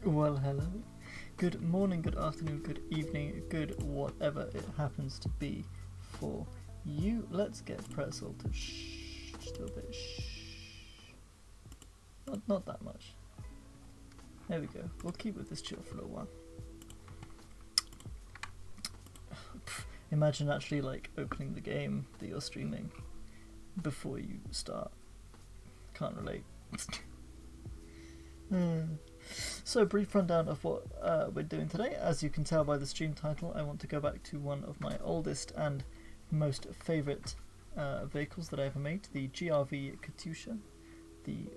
Well, hello. Good morning, good afternoon, good evening, good whatever it happens to be for you. Let's get Pretzel to shh, just a little bit. Shh. Not that much. There we go. We'll keep with this chill for a little while. Imagine actually like opening the game that you're streaming before you start. Can't relate. So, brief rundown of what we're doing today. As you can tell by the stream title, I want to go back to one of my oldest and most favourite vehicles that I ever made, the GRV Katyusha, the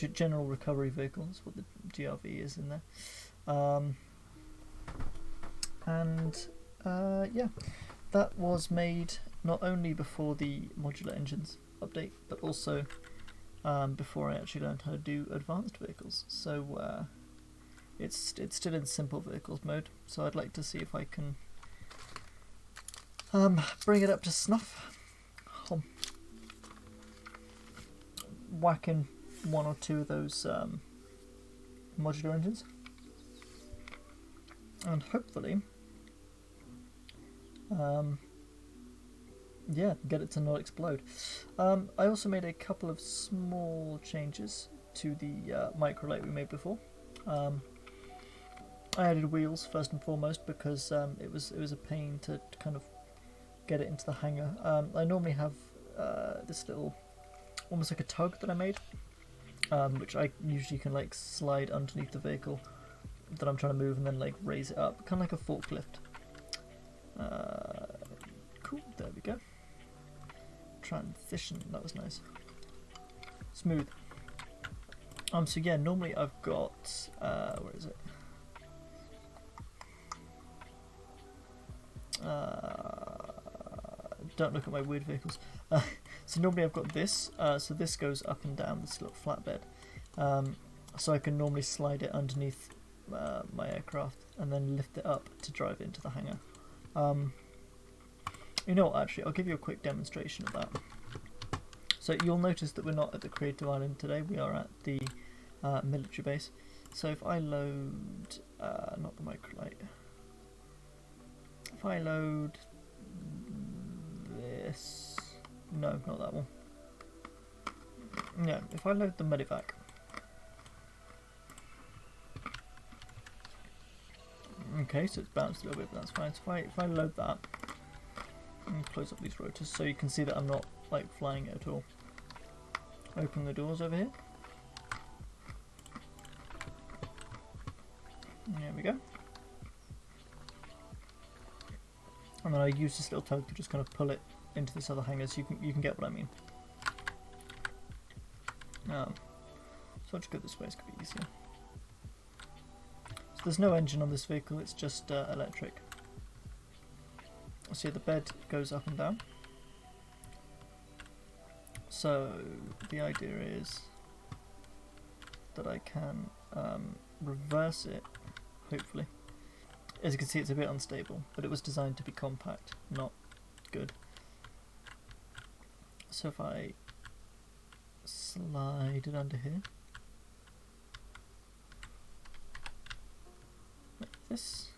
General Recovery Vehicle is what the GRV is in there. Yeah, that was made not only before the modular engines update, but also before I actually learned how to do advanced vehicles. So it's still in simple vehicles mode. So I'd like to see if I can bring it up to snuff. Whack in one or two of those modular engines, and hopefully, yeah, get it to not explode. I also made a couple of small changes to the micro light we made before. I added wheels first and foremost because it was a pain to kind of get it into the hangar. I normally have this little, almost like a tug that I made, which I usually can like slide underneath the vehicle that I'm trying to move and then like raise it up, kind of like a forklift. Cool, there we go. Transition, that was nice. Smooth. So yeah, normally I've got, where is it? Don't look at my weird vehicles. So normally I've got this, so this goes up and down this little flatbed. So I can normally slide it underneath my aircraft and then lift it up to drive it into the hangar. You know what, actually, I'll give you a quick demonstration of that. So you'll notice that we're not at the Creative Island today, we are at the military base. So if I load, not the microlight, if I load this, no, not that one. Yeah, if I load the medevac, okay, so it's bounced a little bit, but that's fine. So if I load that, and close up these rotors so you can see that I'm not like flying it at all. Open the doors over here. There we go. And then I use this little tug to just kind of pull it into this other hangar, so you can get what I mean. So I'll just go this way, it's going to be easier. So there's no engine on this vehicle, it's just electric. So the bed goes up and down. So the idea is that I can reverse it, hopefully. As you can see, it's a bit unstable, but it was designed to be compact, not good. So if I slide it under here, like this,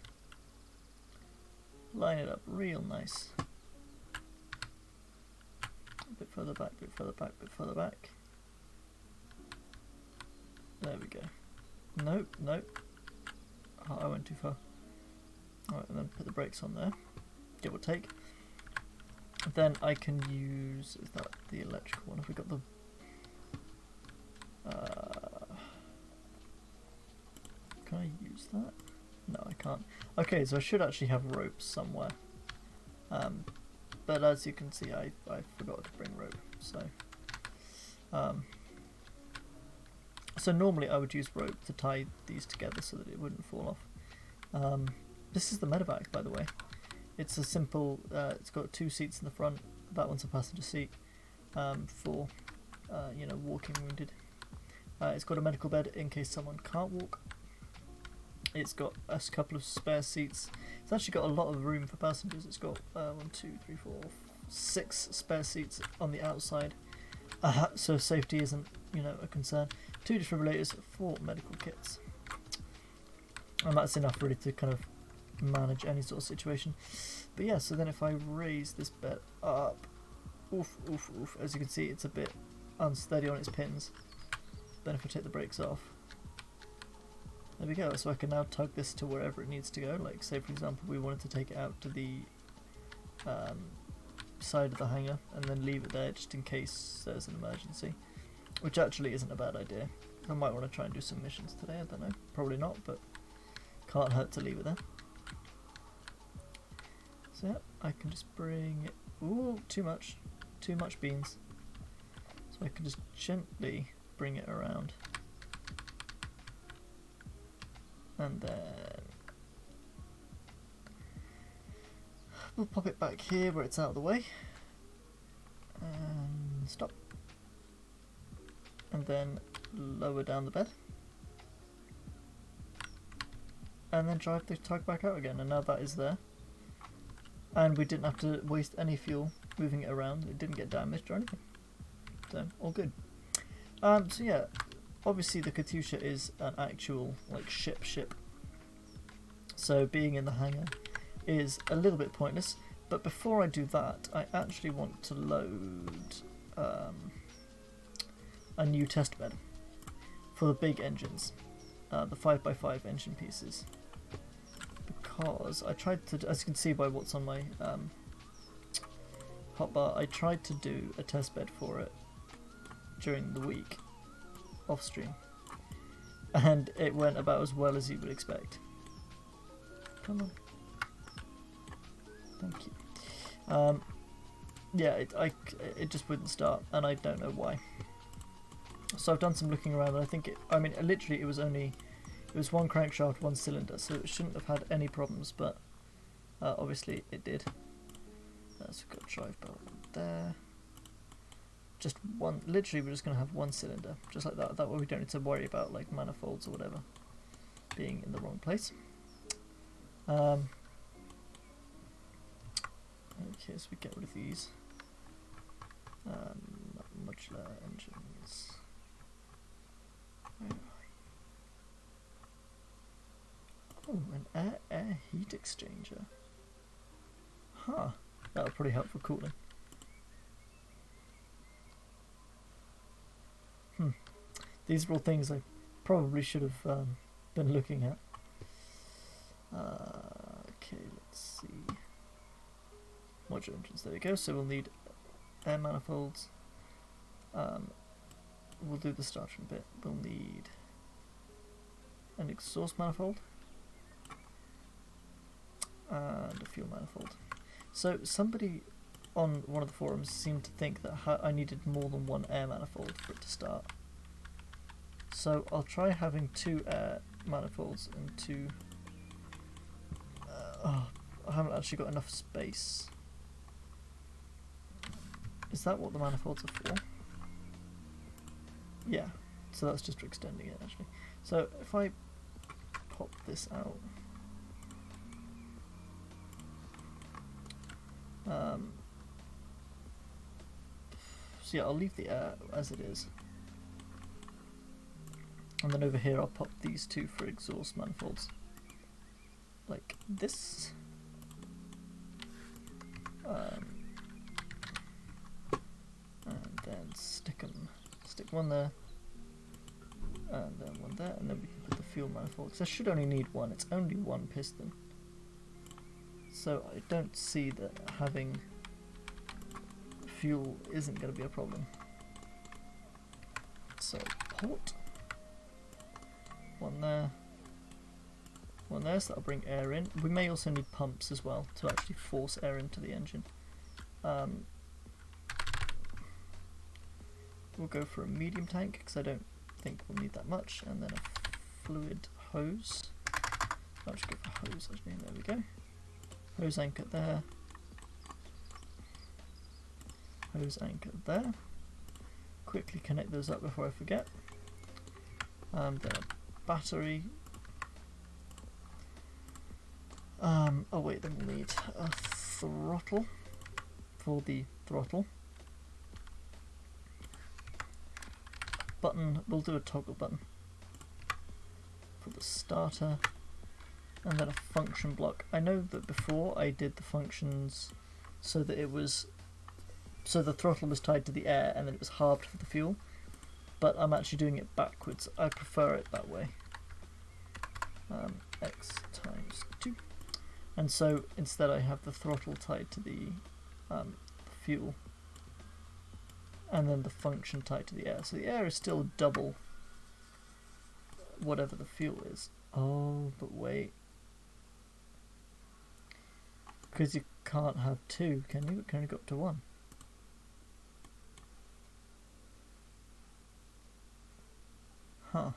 line it up real nice. A bit further back, bit further back, bit further back. There we go. Nope, nope. Oh, I went too far. Alright, and then put the brakes on there, give or take. Then I can use, is that the electrical one? Have we got the... can I use that? No, I can't. Okay, so I should actually have ropes somewhere. But as you can see, I forgot to bring rope, so... so normally I would use rope to tie these together so that it wouldn't fall off. This is the medevac, by the way. It's a simple, it's got 2 seats in the front. That one's a passenger seat for, you know, walking wounded. It's got a medical bed in case someone can't walk. It's got a couple of spare seats. It's actually got a lot of room for passengers. It's got 1, 2, 3, 4, 6 spare seats on the outside. So safety isn't, you know, a concern. 2 defibrillators, 4 medical kits. And that's enough really to kind of manage any sort of situation. But yeah, so then if I raise this bed up, oof, oof, oof, as you can see it's a bit unsteady on its pins. Then if I take the brakes off, there we go. So I can now tug this to wherever it needs to go. Like say for example we wanted to take it out to the side of the hangar and then leave it there just in case there's an emergency, which actually isn't a bad idea. I might want to try and do some missions today, I don't know, probably not, but can't hurt to leave it there. So yeah, I can just bring it, ooh, too much beans. So I can just gently bring it around. And then we'll pop it back here where it's out of the way. And stop. And then lower down the bed. And then drive the tug back out again. And now that is there. And we didn't have to waste any fuel moving it around. It didn't get damaged or anything. So, all good. So yeah, obviously the Katyusha is an actual like ship. So being in the hangar is a little bit pointless. But before I do that, I actually want to load a new test bed for the big engines, the 5x5 engine pieces. Because I tried to, as you can see by what's on my hotbar, I tried to do a test bed for it during the week off stream, and it went about as well as you would expect. Come on, thank you. Yeah, it just wouldn't start, and I don't know why. So I've done some looking around, and I think literally it was one crankshaft, one cylinder, so it shouldn't have had any problems, but obviously it did. So we've got a drive belt there. Just one, literally we're just going to have one cylinder, just like that. That way we don't need to worry about like manifolds or whatever being in the wrong place. Okay, so we get rid of these modular engines. Where are we? Oh, an air heat exchanger. Huh, that would probably help for cooling. These are all things I probably should have been looking at. Okay, let's see. Modular engines, there we go. So we'll need air manifolds. We'll do the starter in a bit. We'll need an exhaust manifold and a fuel manifold. So somebody on one of the forums seemed to think that I needed more than one air manifold for it to start. So I'll try having 2 air manifolds and 2... I haven't actually got enough space. Is that what the manifolds are for? Yeah, so that's just for extending it actually. So if I pop this out, so yeah, I'll leave the air as it is, and then over here I'll pop these 2 for exhaust manifolds, like this. And then stick one there, and then one there, and then we can put the fuel manifold, because I should only need one. It's only one piston, so I don't see that having fuel isn't going to be a problem. So port, one there, so that'll bring air in. We may also need pumps as well to actually force air into the engine. We'll go for a medium tank because I don't think we'll need that much, and then a fluid hose. I'll just go for hose actually, there we go. Hose anchor there. Hose anchor there. Quickly connect those up before I forget. Then a battery. Oh wait, then we'll need a throttle for the throttle. Button, we'll do a toggle button for the starter. and then a function block. I know that before I did the functions so that the throttle was tied to the air and then it was halved for the fuel, but I'm actually doing it backwards. I prefer it that way. X times 2. And so instead I have the throttle tied to the fuel, and then the function tied to the air. So the air is still double whatever the fuel is. Oh, but wait. Because you can't have 2, can you? It can only go up to 1. Huh.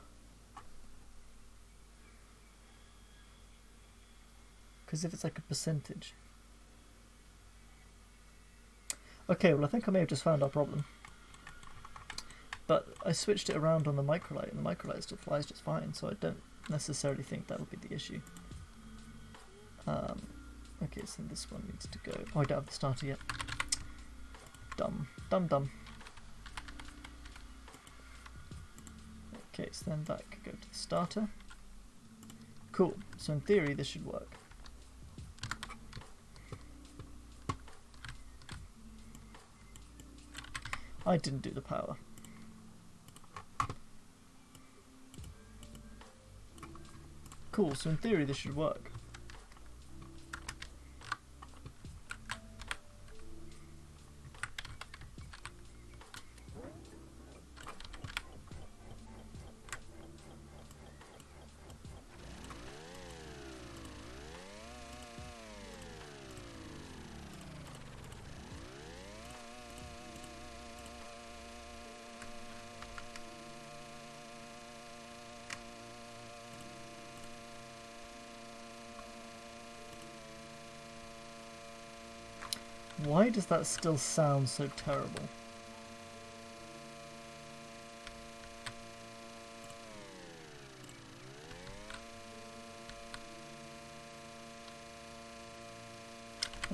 Because if it's like a percentage. Okay, well I think I may have just found our problem. But I switched it around on the microlight, and the microlight still flies just fine, so I don't necessarily think that will be the issue. Okay, so this one needs to go. Oh, I don't have the starter yet. Dumb. Okay, so then that could go to the starter. Cool, so in theory this should work. I didn't do the power. Cool, so in theory this should work. Why does that still sound so terrible?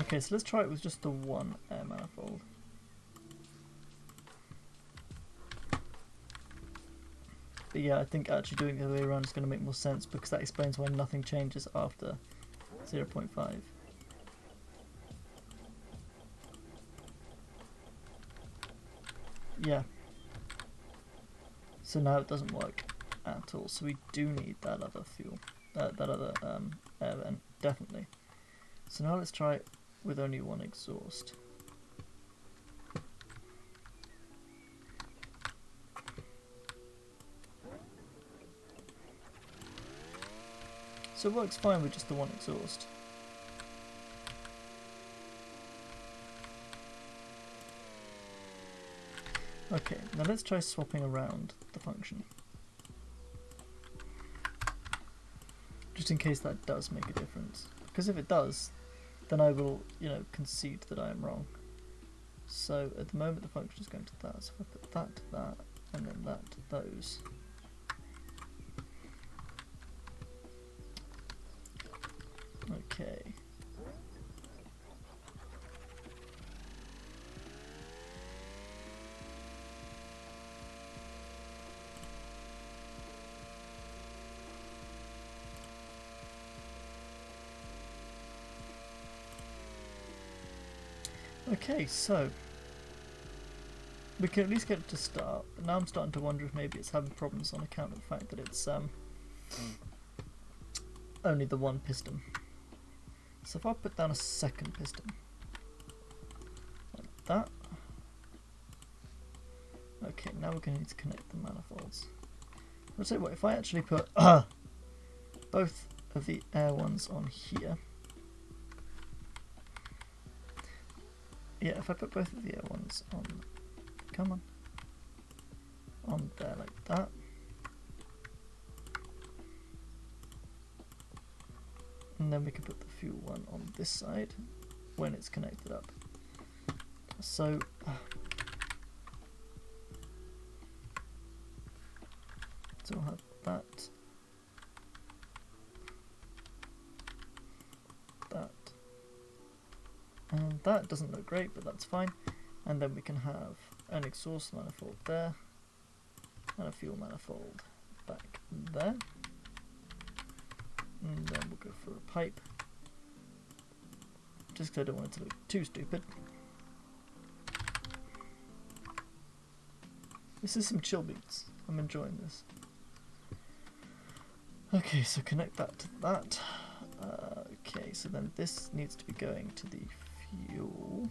Okay, so let's try it with just the one air manifold. But yeah, I think actually doing it the other way around is going to make more sense, because that explains why nothing changes after 0.5. Yeah. So now it doesn't work at all. So we do need that other fuel, that other air vent, definitely. So now let's try it with only one exhaust. So it works fine with just the one exhaust. Okay, now let's try swapping around the function. Just in case that does make a difference. Because if it does, then I will, concede that I am wrong. So at the moment the function is going to that, so if I put that to that, and then that to those. Okay. Okay, so we can at least get it to start, but now I'm starting to wonder if maybe it's having problems on account of the fact that it's only the one piston. So if I put down a second piston, like that. Okay, now we're going to need to connect the manifolds. I'll tell you what, if I actually put both of the air ones on here. Yeah, if I put both of the air ones on, come on there like that. And then we can put the fuel one on this side when it's connected up. So we'll have that, and that doesn't look great, but that's fine. And then we can have an exhaust manifold there and a fuel manifold back there. And then we'll go for a pipe. Just because I don't want it to look too stupid. This is some chill beats. I'm enjoying this. Okay, so connect that to that. Okay, so then this needs to be going to the fuel.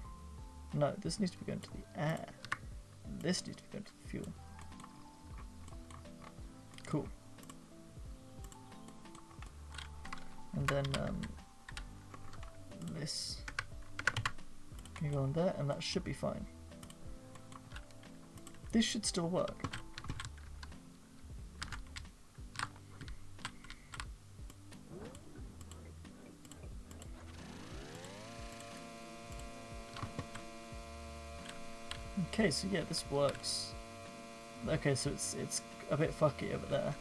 No, this needs to be going to the air. This needs to be going to the fuel. Cool. And then this can go on there, and that should be fine. This should still work. Okay, so yeah, this works. Okay, so it's a bit fucky over there.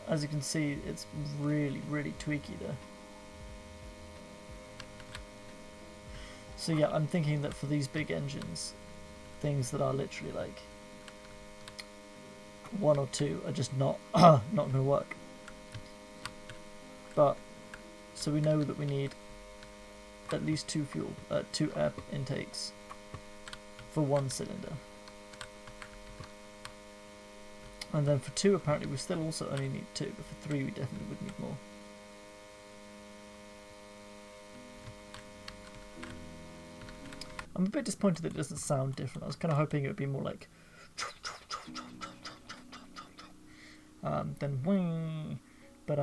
As you can see, it's really, really tweaky there. So yeah, I'm thinking that for these big engines, things that are literally like 1 or 2 are just not not going to work. But so we know that we need at least 2 air intakes for 1 cylinder. And then for 2, apparently we still also only need 2, but for 3 we definitely would need more. I'm a bit disappointed that it doesn't sound different. I was kind of hoping it would be more like then wing, but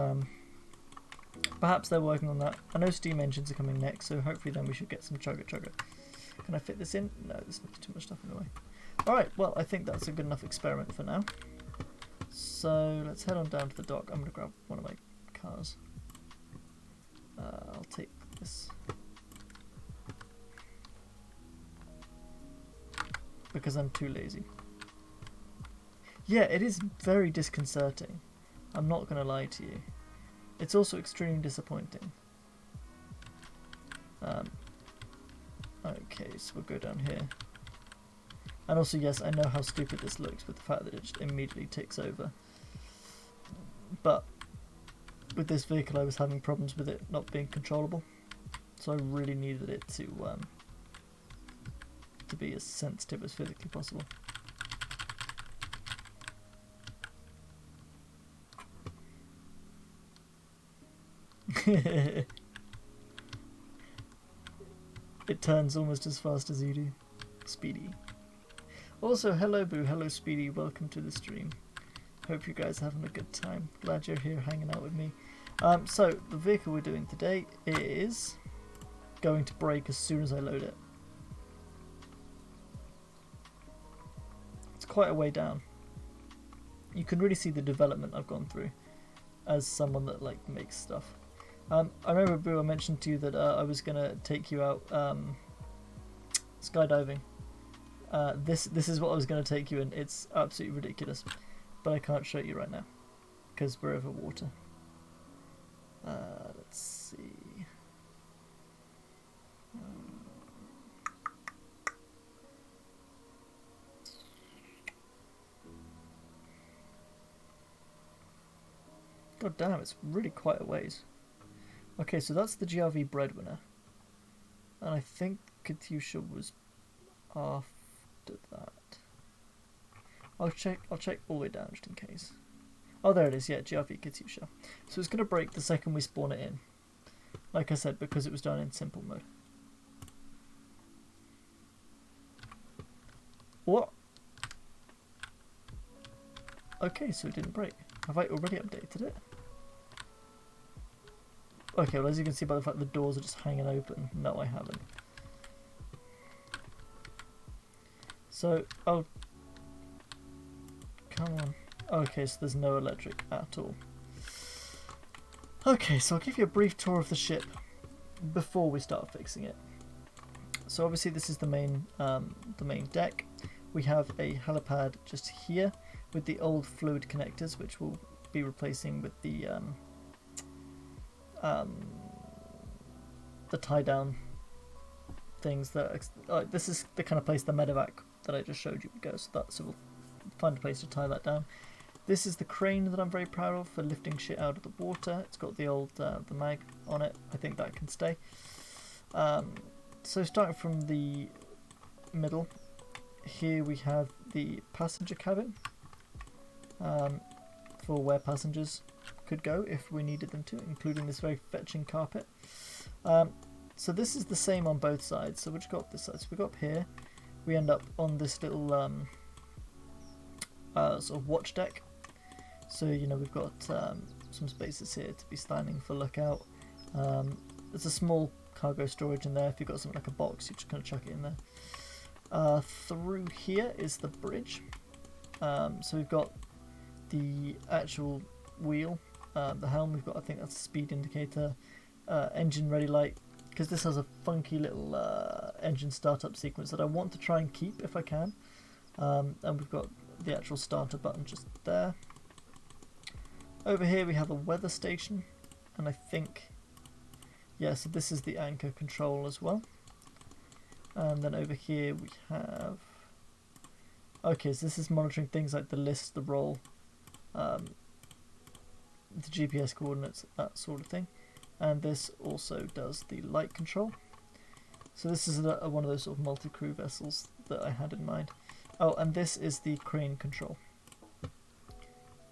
perhaps they're working on that. I know steam engines are coming next, so hopefully then we should get some chugga chugga. Can I fit this in? No, this makes too much stuff in the way. Alright, well, I think that's a good enough experiment for now. So let's head on down to the dock. I'm going to grab one of my cars. I'll take this. Because I'm too lazy. Yeah, it is very disconcerting. I'm not going to lie to you. It's also extremely disappointing. Okay, so we'll go down here. And also, yes, I know how stupid this looks with the fact that it just immediately ticks over. But with this vehicle, I was having problems with it not being controllable. So I really needed it to be as sensitive as physically possible. It turns almost as fast as you do. Speedy. Also, hello Boo, hello Speedy, welcome to the stream. Hope you guys are having a good time. Glad you're here hanging out with me. So, the vehicle we're doing today is going to brake as soon as I load it. It's quite a way down. You can really see the development I've gone through as someone that like makes stuff. I remember, Boo, I mentioned to you that I was going to take you out skydiving. This is what I was going to take you in. It's absolutely ridiculous, but I can't show you right now because we're over water. Let's see. God damn, it's really quite a ways. Okay, so that's the GRV breadwinner, and I think Katyusha was after that. I'll check all the way down just in case. Oh, there it is. Yeah, GRV Katyusha. So it's going to break the second we spawn it in. Like I said, because it was done in simple mode. What? Okay, so it didn't break. Have I already updated it? Okay, well, as you can see by the fact the doors are just hanging open. No, I haven't. So, oh, come on. Okay, so there's no electric at all. Okay, so I'll give you a brief tour of the ship before we start fixing it. So obviously this is the main deck. We have a helipad just here with the old fluid connectors, which will be replacing with the tie down things that this is the kind of place the medevac that I just showed you would go, so we'll find a place to tie that down. This is the crane that I'm very proud of for lifting shit out of the water. It's got the old the mag on it. I think that can stay. So starting from the middle, here we have the passenger cabin for where passengers could go if we needed them to, including this very fetching carpet. So this is the same on both sides. So we've got this side. So we go up here, we end up on this little sort of watch deck. So we've got some spaces here to be standing for lookout. There's a small cargo storage in there. If you've got something like a box, you just kind of chuck it in there. Through here is the bridge. So we've got the actual wheel, the helm. We've got, I think that's a speed indicator, engine ready light, because this has a funky little engine startup sequence that I want to try and keep if I can. And we've got the actual starter button just there. Over here we have a weather station, and I think, yeah, so this is the anchor control as well. And then over here we have, okay, so this is monitoring things like the list, the roll, the GPS coordinates, that sort of thing. And this also does the light control. So this is one of those sort of multi-crew vessels that I had in mind. Oh, and this is the crane control.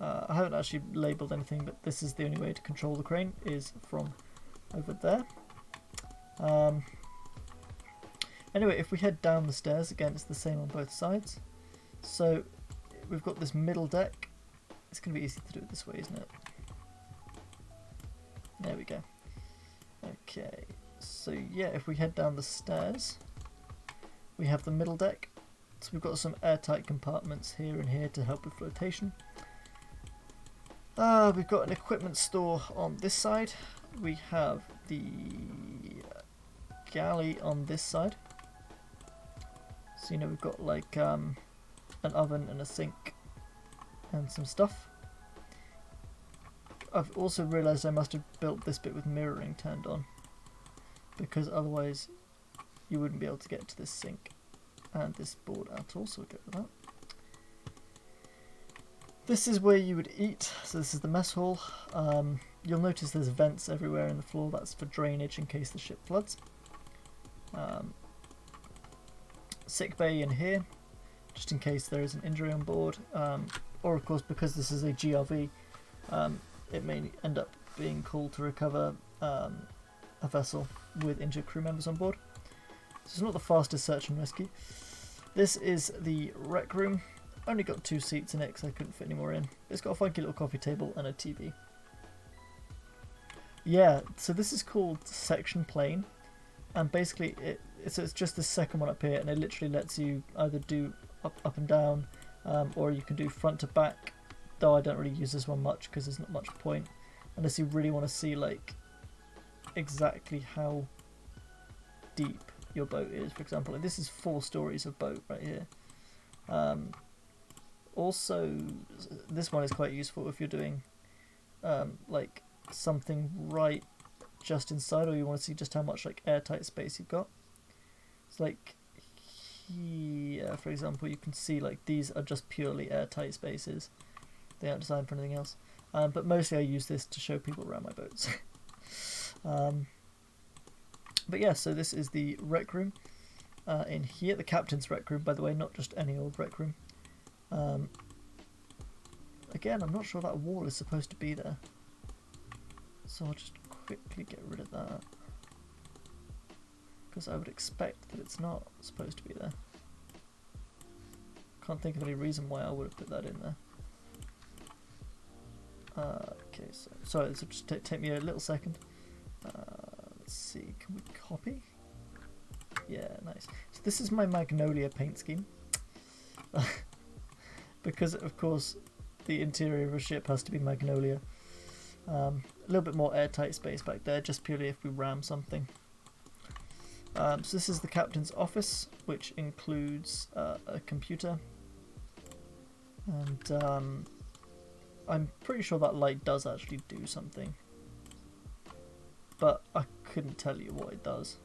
I haven't actually labelled anything, but this is the only way to control the crane, is from over there. Anyway, if we head down the stairs, again it's the same on both sides. So we've got this middle deck. It's going to be easy to do it this way, isn't it? There we go. Okay, so yeah, if we head down the stairs, we have the middle deck. So we've got some airtight compartments here and here to help with flotation. We've got an equipment store on this side. We have the galley on this side. So we've got like an oven and a sink and some stuff. I've also realised I must have built this bit with mirroring turned on, because otherwise you wouldn't be able to get to this sink and this board at all, so we'll go with that. This is where you would eat, so this is the mess hall. You'll notice there's vents everywhere in the floor. That's for drainage in case the ship floods. Sick bay in here, just in case there is an injury on board, or of course because this is a GRV, it may end up being called to recover a vessel with injured crew members on board. So it's not the fastest search and rescue. This is the rec room. Only got 2 seats in it because I couldn't fit any more in. It's got a funky little coffee table and a TV. Yeah, so this is called section plane, and basically it's just the second one up here, and it literally lets you either do up and down, or you can do front to back. Though I don't really use this one much because there's not much point, unless you really want to see like exactly how deep your boat is. For example, like this is 4 stories of boat right here. Also, this one is quite useful if you're doing like something right just inside, or you want to see just how much like airtight space you've got. It's like here, for example, you can see like these are just purely airtight spaces. They aren't designed for anything else. But mostly I use this to show people around my boats. But yeah, so this is the rec room. In here, the captain's rec room, by the way, not just any old rec room. Again, I'm not sure that wall is supposed to be there, so I'll just quickly get rid of that, because I would expect that it's not supposed to be there. Can't think of any reason why I would have put that in there. Okay, so sorry, this will just take me a little second. Let's see, can we copy? Yeah, nice. So this is my Magnolia paint scheme. Because of course the interior of a ship has to be Magnolia. A little bit more airtight space back there, just purely if we ram something. So this is the captain's office, which includes a computer and I'm pretty sure that light does actually do something, but I couldn't tell you what it does.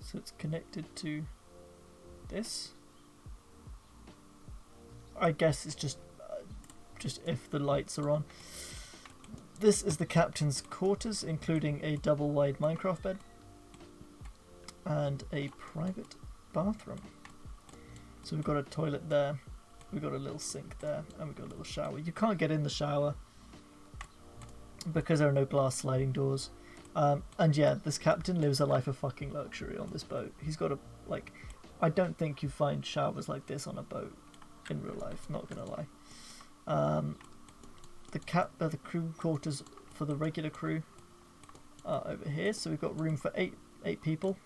So it's connected to this. I guess it's just if the lights are on. This is the captain's quarters, including a double wide Minecraft bed and a private bathroom. So we've got a toilet there, we've got a little sink there, and we've got a little shower. You can't get in the shower because there are no glass sliding doors. And yeah, this captain lives a life of fucking luxury on this boat. He's got a, like, I don't think you find showers like this on a boat in real life, not gonna lie. The crew quarters for the regular crew are over here, so we've got room for eight people.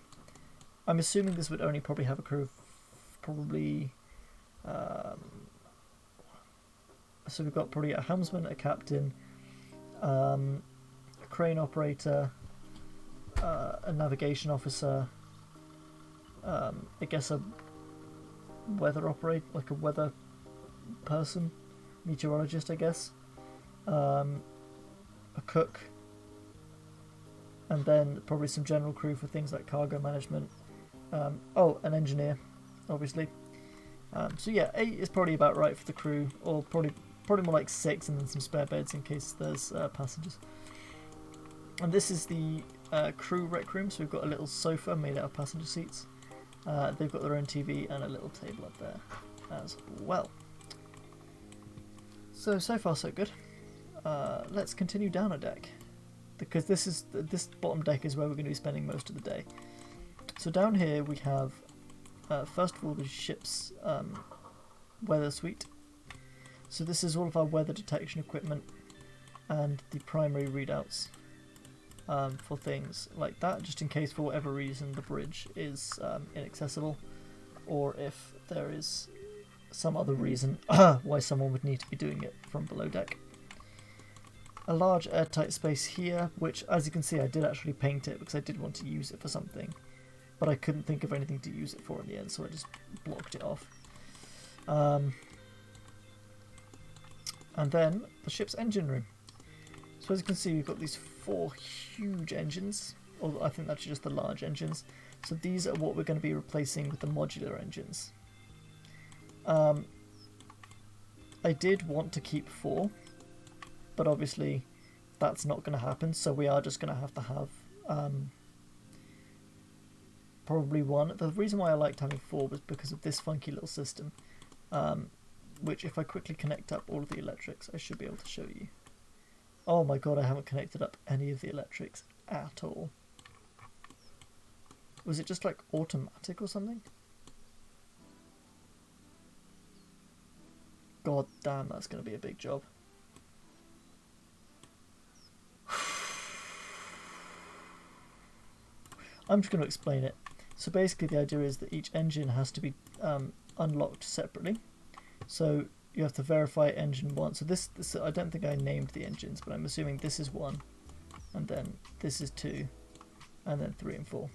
I'm assuming this would only probably have a crew of probably so we've got probably a helmsman, a captain, a crane operator, a navigation officer, I guess a weather operator, like a weather person, meteorologist, I guess, a cook, and then probably some general crew for things like cargo management. Oh, an engineer, obviously. So yeah, 8 is probably about right for the crew, or probably more like 6, and then some spare beds in case there's passengers. And this is the crew rec room, so we've got a little sofa made out of passenger seats. They've got their own TV and a little table up there as well. So far so good. Let's continue down a deck, because this bottom deck is where we're going to be spending most of the day. So down here we have first of all the ship's weather suite. So this is all of our weather detection equipment and the primary readouts for things like that, just in case for whatever reason the bridge is inaccessible, or if there is some other reason why someone would need to be doing it from below deck. A large airtight space here, which as you can see I did actually paint it because I did want to use it for something, but I couldn't think of anything to use it for in the end, so I just blocked it off. And then the ship's engine room. So as you can see, we've got these 4 huge engines, or I think that's just the large engines. So these are what we're going to be replacing with the modular engines. I did want to keep 4, but obviously that's not going to happen, so we are just going to have probably 1. The reason why I liked having 4 was because of this funky little system, which if I quickly connect up all of the electrics, I should be able to show you. Oh my god, I haven't connected up any of the electrics at all. Was it just like automatic or something? God damn, that's going to be a big job. I'm just going to explain it. So basically the idea is that each engine has to be unlocked separately. So you have to verify engine 1. So this I don't think I named the engines, but I'm assuming this is 1, and then this is 2, and then 3 and 4.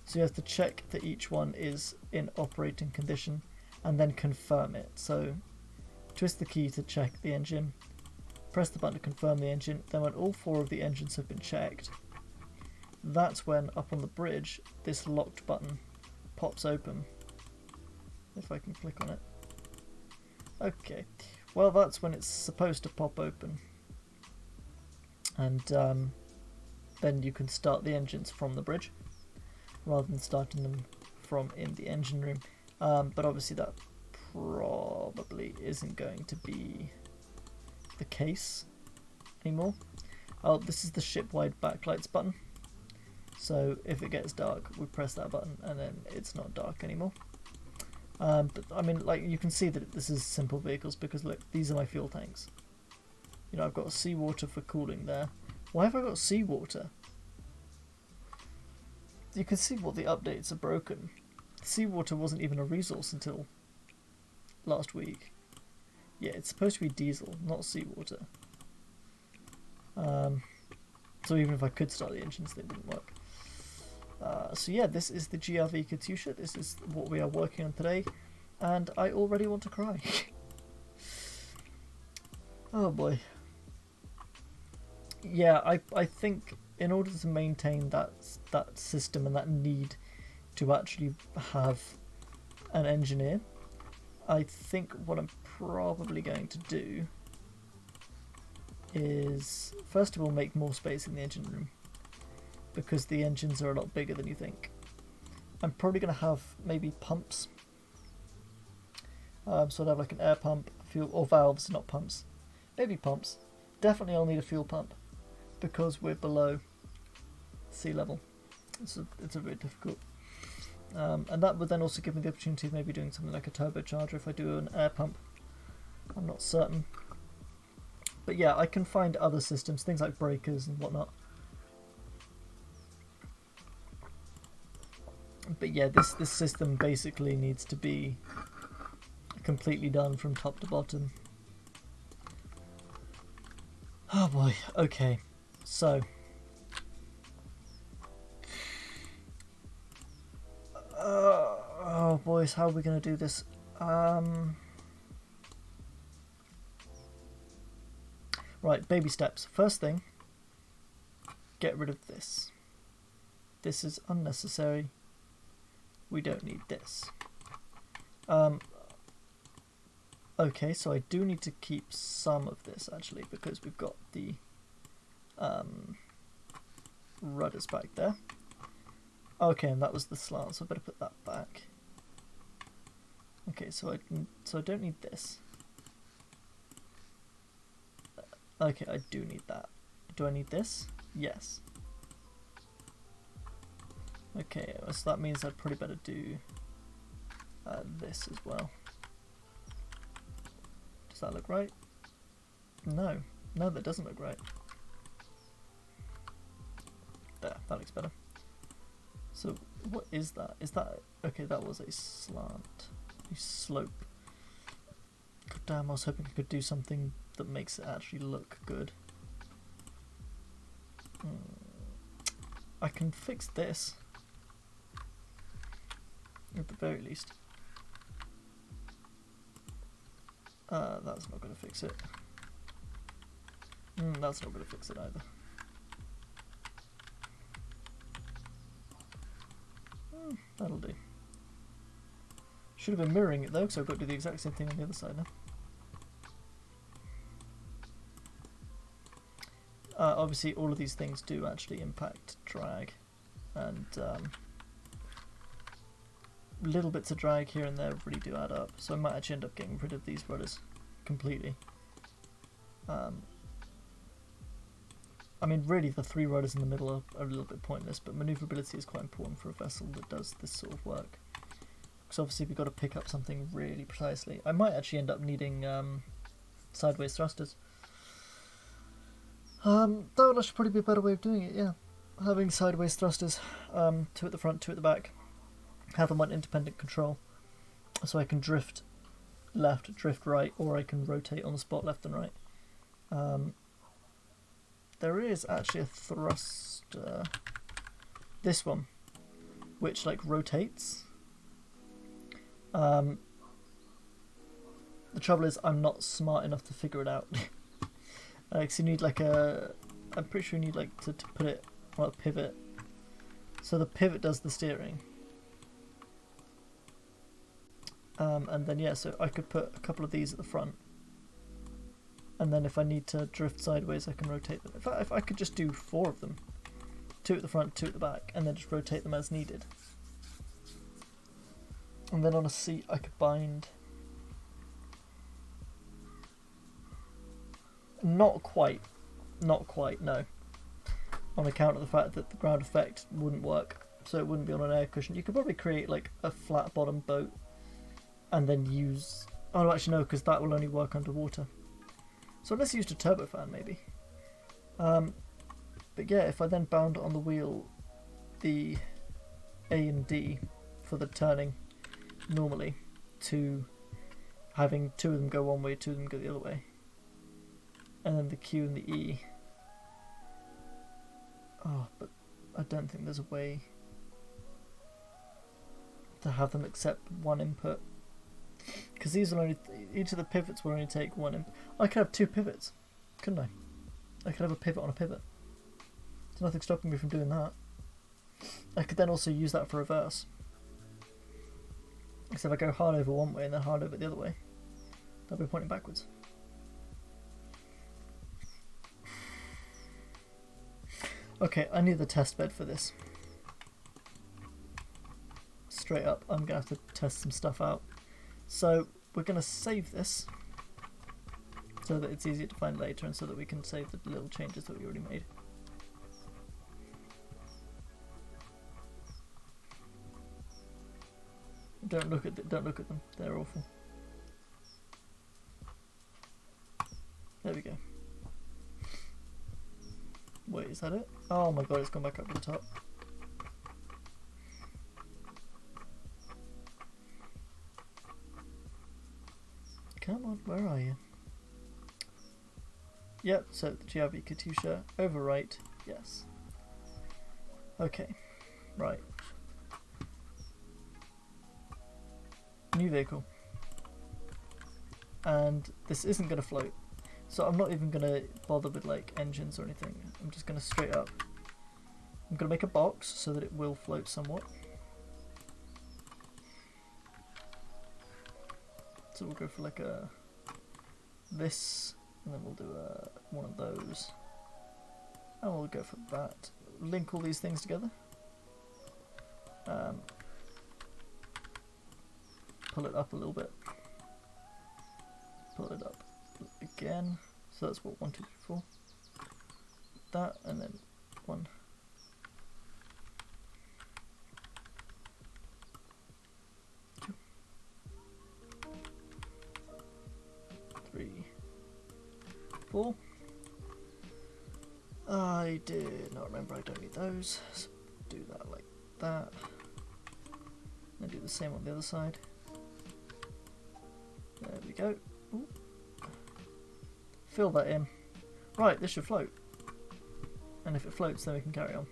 So you have to check that each one is in operating condition, and then confirm it. So twist the key to check the engine, press the button to confirm the engine, then when all 4 of the engines have been checked, that's when up on the bridge this locked button pops open. If I can click on it. Okay, well that's when it's supposed to pop open, and then you can start the engines from the bridge rather than starting them from in the engine room, but obviously that probably isn't going to be the case anymore. Oh, this is the ship-wide backlights button, so if it gets dark we press that button and then it's not dark anymore. But I mean, like, you can see that this is simple vehicles because look, these are my fuel tanks. You know, I've got seawater for cooling there. Why have I got seawater? You can see what the updates are broken. Seawater wasn't even a resource until last week. Yeah, it's supposed to be diesel, not seawater. So even if I could start the engines, they wouldn't work. So yeah, this is the GRV Katyusha. This is what we are working on today. and I already want to cry. Oh boy. Yeah, I think in order to maintain that system and that need to actually have an engineer, I think what I'm probably going to do is first of all make more space in the engine room, because the engines are a lot bigger than you think. I'm probably going to have maybe pumps. So I'd have like an air pump, fuel, or valves, not pumps. Maybe pumps. Definitely I'll need a fuel pump, because we're below sea level. It's a bit difficult. And that would then also give me the opportunity of maybe doing something like a turbocharger if I do an air pump. I'm not certain. But yeah, I can find other systems, things like breakers and whatnot. But yeah, this system basically needs to be completely done from top to bottom. Oh boy, okay, so oh boys, how are we going to do this? Right, baby steps. First thing, get rid of this. This is unnecessary. We don't need this. Okay, so I do need to keep some of this actually, because we've got the rudders back there. Okay, and that was the slant, so I better put that back. Okay, so I don't need this. Okay, I do need that. Do I need this? Yes. Okay, so that means I'd probably better do this as well. Does that look right? No. No, that doesn't look right. There, that looks better. So, what is that? Is that... Okay, that was a slant. A slope. God damn, I was hoping I could do something that makes it actually look good. I can fix this. At the very least. That's not going to fix it. That's not going to fix it either. That'll do. Should have been mirroring it though, because I've got to do the exact same thing on the other side now. Obviously all of these things do actually impact drag, and little bits of drag here and there really do add up, so I might actually end up getting rid of these rudders completely. I mean, really the 3 rudders in the middle are a little bit pointless, but manoeuvrability is quite important for a vessel that does this sort of work. Because obviously we've got to pick up something really precisely. I might actually end up needing sideways thrusters. That would actually probably be a better way of doing it, yeah. Having sideways thrusters, 2 at the front, 2 at the back. Have them on independent control, so I can drift left, drift right, or I can rotate on the spot left and right. There is actually a thruster, this one, which like rotates. The trouble is I'm not smart enough to figure it out. Cause you need like I'm pretty sure you need like to put it on a pivot. So the pivot does the steering. And then yeah, so I could put a couple of these at the front, and then if I need to drift sideways I can rotate them. If I could just do 4 of them, 2 at the front, 2 at the back, and then just rotate them as needed. And then on a seat I could bind... Not quite, no. On account of the fact that the ground effect wouldn't work, so it wouldn't be on an air cushion. You could probably create like a flat bottom boat and then use... Oh no, actually no, because that will only work underwater. So unless you used a turbofan maybe. But yeah, if I then bound on the wheel the A and D for the turning normally, to having 2 of them go one way, 2 of them go the other way, and then the Q and the E. Oh, but I don't think there's a way to have them accept one input. because these will only, each of the pivots will only take one. I could have 2 pivots, couldn't I? I could have a pivot on a pivot. There's nothing stopping me from doing that. I could then also use that for reverse. Because if I go hard over one way and then hard over the other way, they'll be pointing backwards. Okay, I need the test bed for this. Straight up, I'm going to have to test some stuff out. So we're going to save this so that it's easier to find later and so that we can save the little changes that we already made. Don't look at them. They're awful. There we go. Wait, is that it? Oh my god, it's gone back up to the top. Come on, where are you? Yep, so the GRV Katyusha, overwrite, yes. Okay, right. New vehicle. And this isn't going to float. So I'm not even going to bother with like engines or anything. I'm just going to straight up. I'm going to make a box so that it will float somewhat. So we'll go for like a this, and then we'll do one of those. And we'll go for that. Link all these things together. Pull it up a little bit. Pull it up again. So that's what 1, 2, 3, 4. That and then 1. 2. 3. 4. I did not remember I don't need those. So do that like that. And do the same on the other side. There we go. Ooh. Fill that in. Right, this should float. And if it floats, then we can carry on.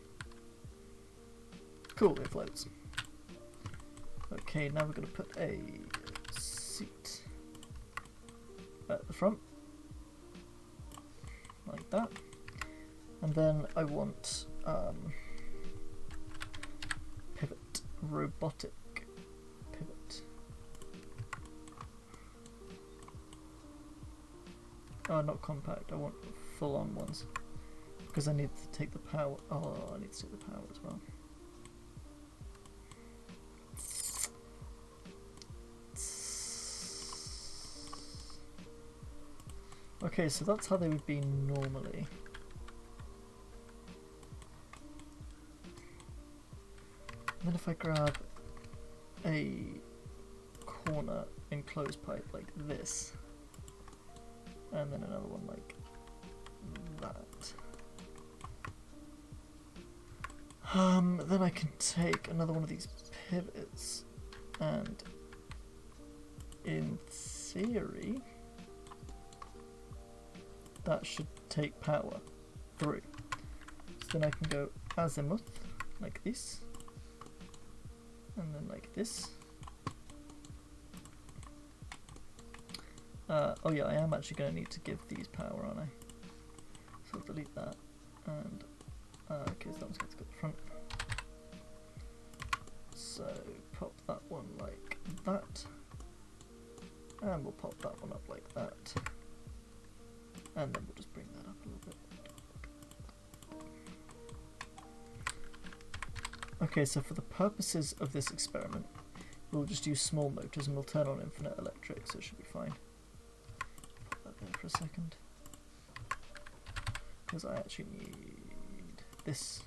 Cool, it floats. Okay, now we're going to put a seat at the front. Like that. And then I want pivot, robotic pivot. Oh, not compact, I want full on ones. Because I need to take the power. Oh, I need to take the power as well. Okay, so that's how they would be normally. And then if I grab a corner enclosed pipe like this, and then another one like that, then I can take another one of these pivots, and in theory, that should take power through. So then I can go azimuth like this, and then like this. Oh yeah, I am actually going to need to give these power, aren't I? So I'll delete that, and okay, so that one's going to go to the front. So pop that one like that, and we'll pop that one up like that, and then we'll just bring that up a little bit. Okay, so for the purposes of this experiment, we'll just use small motors and we'll turn on infinite electric, so it should be fine. Put that there for a second, because I actually need this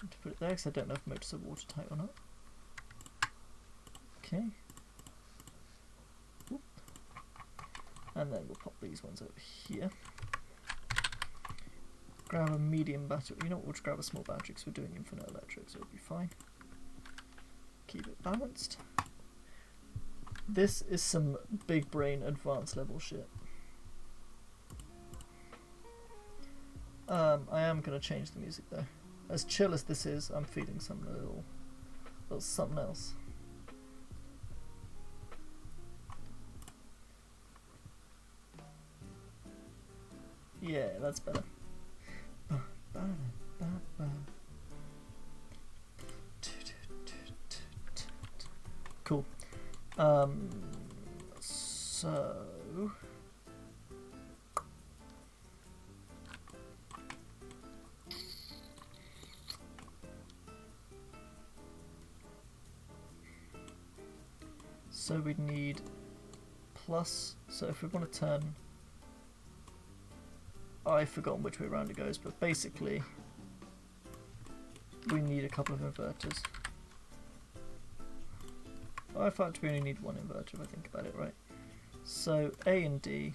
to put it there, because I don't know if motors are watertight or not. Okay. Whoop. And then we'll pop these ones over here. Grab a medium battery. You know what, we'll just grab a small battery because we're doing infinite electric, so it'll be fine. Keep it balanced. This is some big brain advanced level shit. I am going to change the music though. As chill as this is, I'm feeling some little something else. Yeah, that's better. Cool. So we'd need plus, so if we want to turn, I've forgotten which way around it goes, but basically we need a couple of inverters. I fact we only need one inverter if I think about it right. So A and D,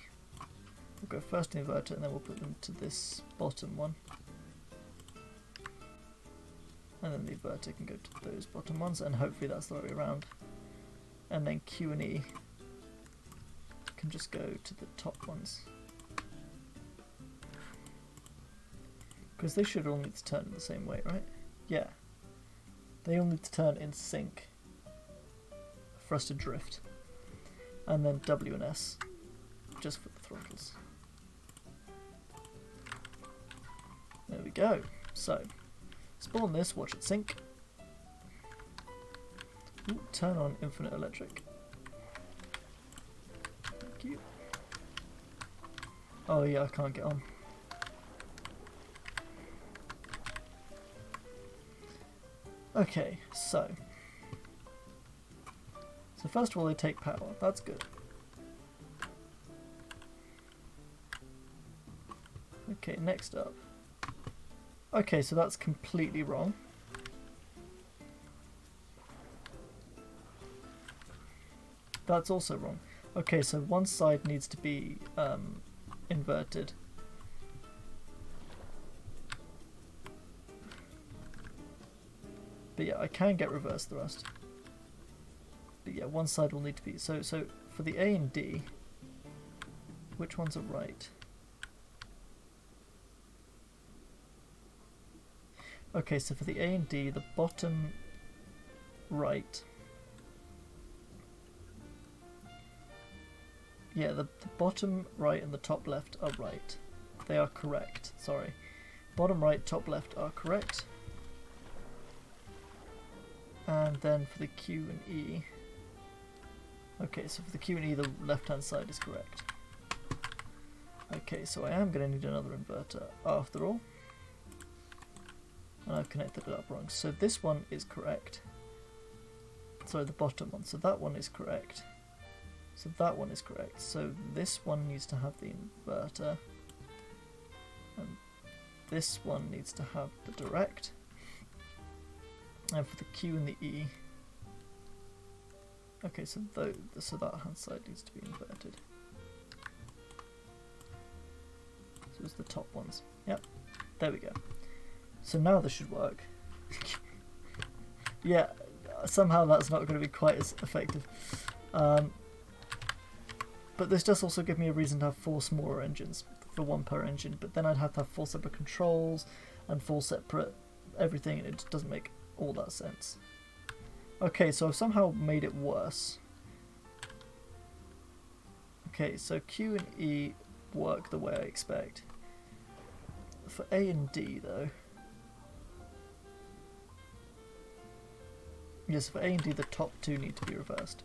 we'll go first to the inverter and then we'll put them to this bottom one. And then the inverter can go to those bottom ones, and hopefully that's the right way around. And then Q and E can just go to the top ones. Because they should all need to turn in the same way, right? Yeah. They all need to turn in sync for us to drift. And then W and S just for the throttles. There we go. So, spawn this, watch it sync. Ooh, turn on infinite electric. Thank you. Oh yeah, I can't get on. Okay, so first of all they take power, that's good. Okay, next up. Okay, so that's completely wrong. That's also wrong. Okay, so one side needs to be inverted. But yeah, I can get reverse thrust. But yeah, one side will need to be... So for the A and D, which ones are right? Okay, so for the A and D, the bottom right... Yeah, the bottom right and the top left are right. They are correct, sorry. Bottom right, top left are correct. And then for the Q and E... Okay, so for the Q and E, the left-hand side is correct. Okay, so I am going to need another inverter after all. And I've connected it up wrong. So this one is correct. Sorry, the bottom one. So that one is correct. So that one is correct. So this one needs to have the inverter. And this one needs to have the direct. And for the Q and the E... Okay, so that hand side needs to be inverted. So it's the top ones. Yep, there we go. So now this should work. Yeah, somehow that's not going to be quite as effective. But this does also give me a reason to have 4 smaller engines for 1 per engine, but then I'd have to have 4 separate controls and 4 separate everything, and it just doesn't make all that sense. Okay, so I've somehow made it worse. Okay, so Q and E work the way I expect. For A and D though... Yes, for A and D the top 2 need to be reversed.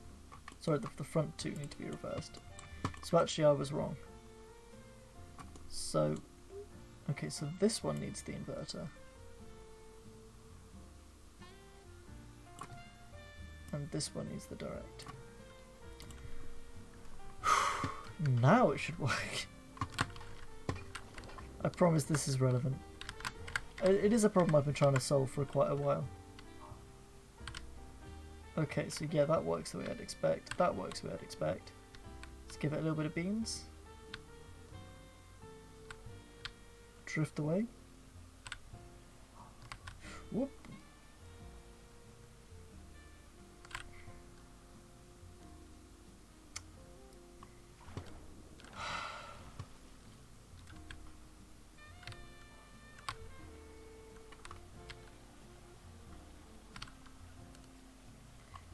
Sorry, the front 2 need to be reversed. So actually I was wrong. So... Okay, so this one needs the inverter. And this one needs the direct. Now it should work. I promise this is relevant. It is a problem I've been trying to solve for quite a while. Okay, so yeah, that works the way I'd expect. That works the way I'd expect. Let's give it a little bit of beans. Drift away. Whoop.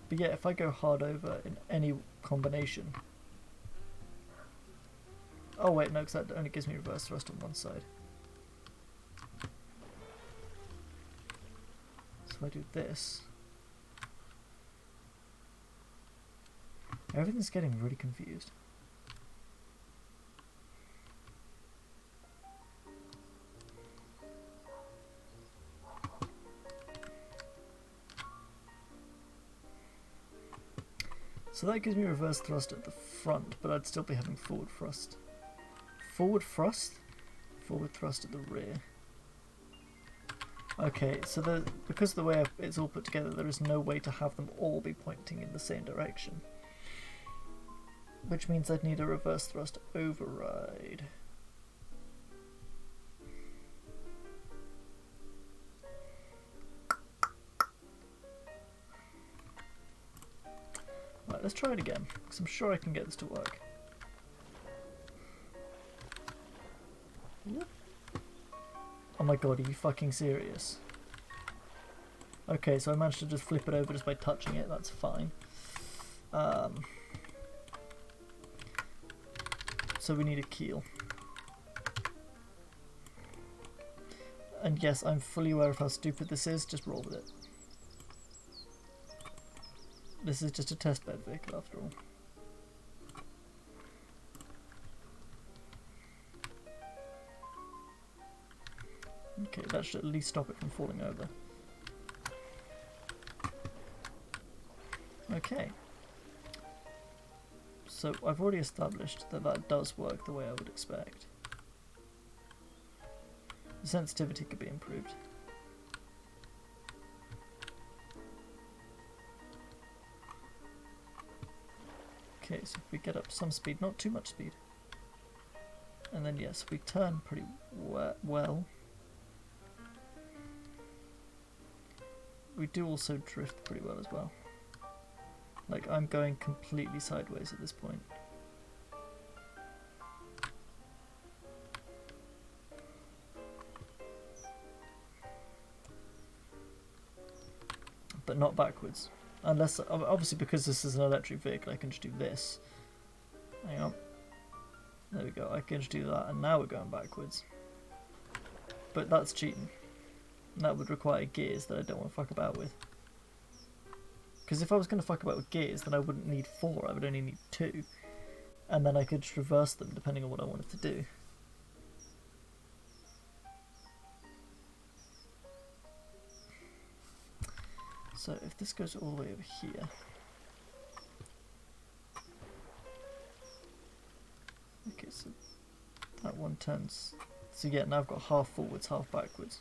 But yeah, if I go hard over in any combination... Oh wait, no, because that only gives me reverse thrust on one side. So if I do this... Everything's getting really confused. So that gives me reverse thrust at the front, but I'd still be having forward thrust. Forward thrust? Forward thrust at the rear. Okay, so because of the way it's all put together, there is no way to have them all be pointing in the same direction. Which means I'd need a reverse thrust override. Right, let's try it again, because I'm sure I can get this to work. Oh my god, are you fucking serious? Okay, so I managed to just flip it over just by touching it, that's fine. So we need a keel. And yes, I'm fully aware of how stupid this is, just roll with it. This is just a testbed vehicle after all. Okay, that should at least stop it from falling over. Okay. So I've already established that that does work the way I would expect. The sensitivity could be improved. Okay, so if we get up to some speed, not too much speed. And then yes, we turn pretty well. We do also drift pretty well as well. Like, I'm going completely sideways at this point. But not backwards. Unless, obviously because this is an electric vehicle, I can just do this. Hang on. There we go, I can just do that, and now we're going backwards. But that's cheating. That would require gears that I don't want to fuck about with. Because if I was going to fuck about with gears, then I wouldn't need 4, I would only need 2. And then I could just reverse them depending on what I wanted to do. So if this goes all the way over here... Okay, so that one turns... So yeah, now I've got half forwards, half backwards.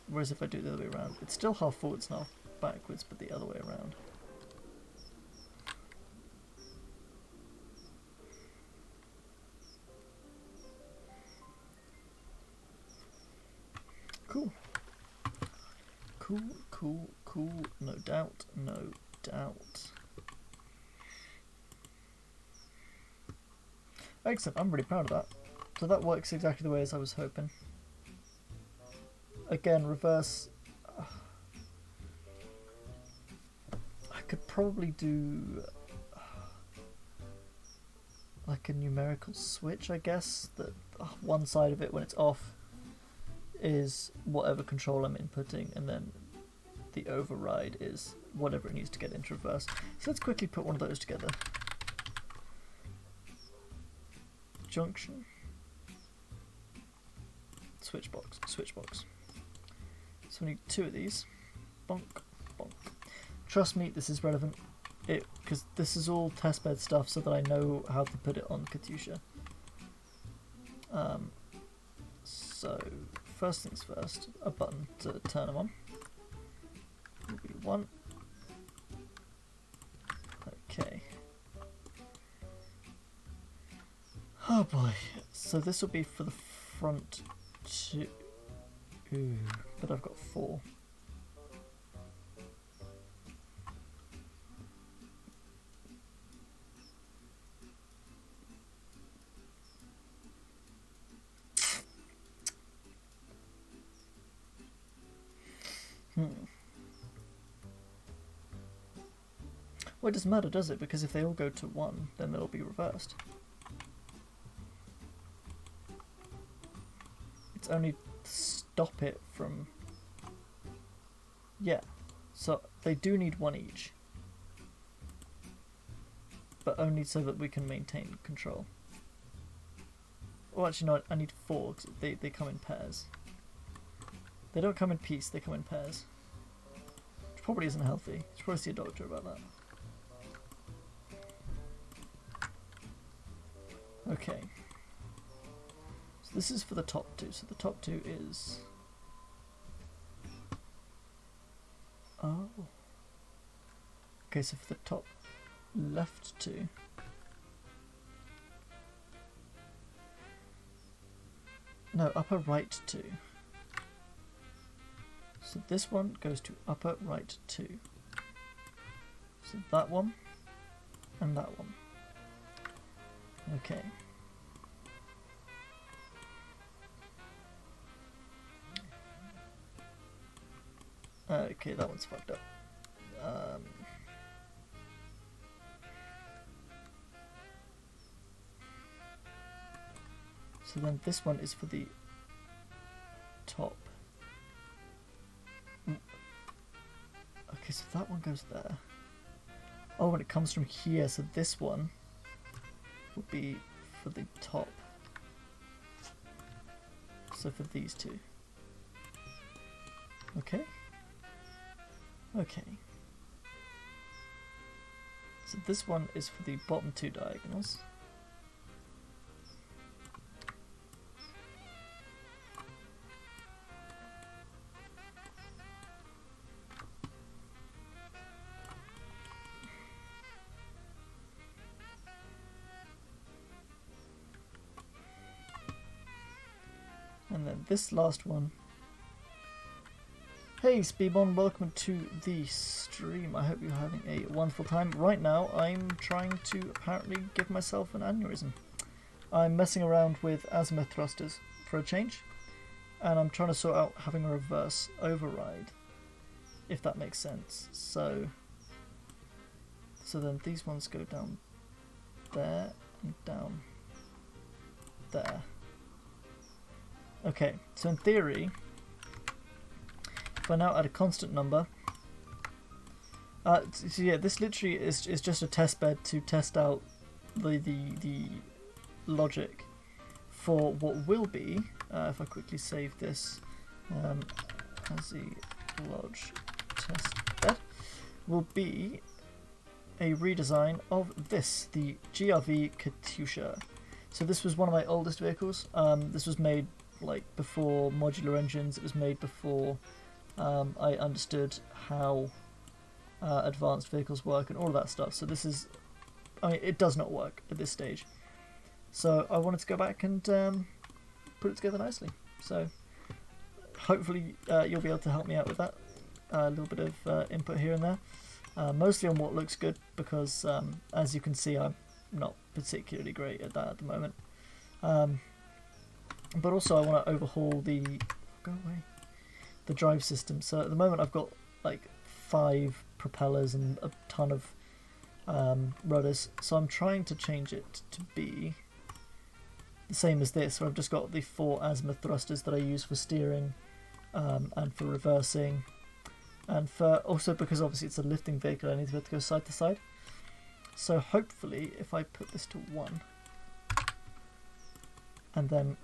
Whereas if I do it the other way around, it's still half forwards and half backwards, but the other way around. Cool. Cool, cool, cool. No doubt, no doubt. Excellent, I'm really proud of that. So that works exactly the way as I was hoping. Again, reverse. I could probably do like a numerical switch, I guess, that one side of it when it's off is whatever control I'm inputting, and then the override is whatever it needs to get into reverse. So let's quickly put one of those together. Junction. Switch box. Switch box. So we need 2 of these. Bonk, bonk. Trust me, this is relevant. Because this is all testbed stuff so that I know how to put it on Katyusha. So, first things first, a button to turn them on. Will be 1. Okay. Oh boy. So this will be for the front 2. Ooh, but I've got 4. Well, it doesn't matter, does it? Because if they all go to 1, then they'll be reversed. It's only to stop it from... Yeah, so they do need 1 each. But only so that we can maintain control. Oh, actually no, I need 4, because they come in pairs. They don't come in peace, they come in pairs. Which probably isn't healthy. You should probably see a doctor about that. Okay. So this is for the top 2. So the top 2 is... Oh. Okay, so for the top left 2... No, upper right 2. So this one goes to upper right 2. So that one and that one. Okay. Okay, that one's fucked up. So then this one is for the top. Okay, so that one goes there. Oh, when it comes from here, so this one will be for the top. So for these 2. Okay. Okay. So this one is for the bottom 2 diagonals. And then this last one. Hey Speedbon, welcome to the stream. I hope you're having a wonderful time. Right now I'm trying to apparently give myself an aneurysm. I'm messing around with azimuth thrusters for a change. And I'm trying to sort out having a reverse override. If that makes sense. So then these ones go down there and down there. Okay, so in theory, if I now add a constant number, so yeah, this literally is just a test bed to test out the logic for what will be, if I quickly save this as a log test bed, will be a redesign of this, the GRV Katyusha. So this was one of my oldest vehicles. This was made like before modular engines. It was made before I understood how advanced vehicles work and all of that stuff. So this is, I mean, it does not work at this stage. So I wanted to go back and put it together nicely. So hopefully you'll be able to help me out with that. A little bit of input here and there. Mostly on what looks good, because as you can see, I'm not particularly great at that at the moment. But also I want to overhaul the drive system. So at the moment I've got like 5 propellers and a ton of rudders. So I'm trying to change it to be the same as this, where I've just got the 4 azimuth thrusters that I use for steering and for reversing, and for also because obviously it's a lifting vehicle, I need to be able to go side to side. So hopefully if I put this to 1 and then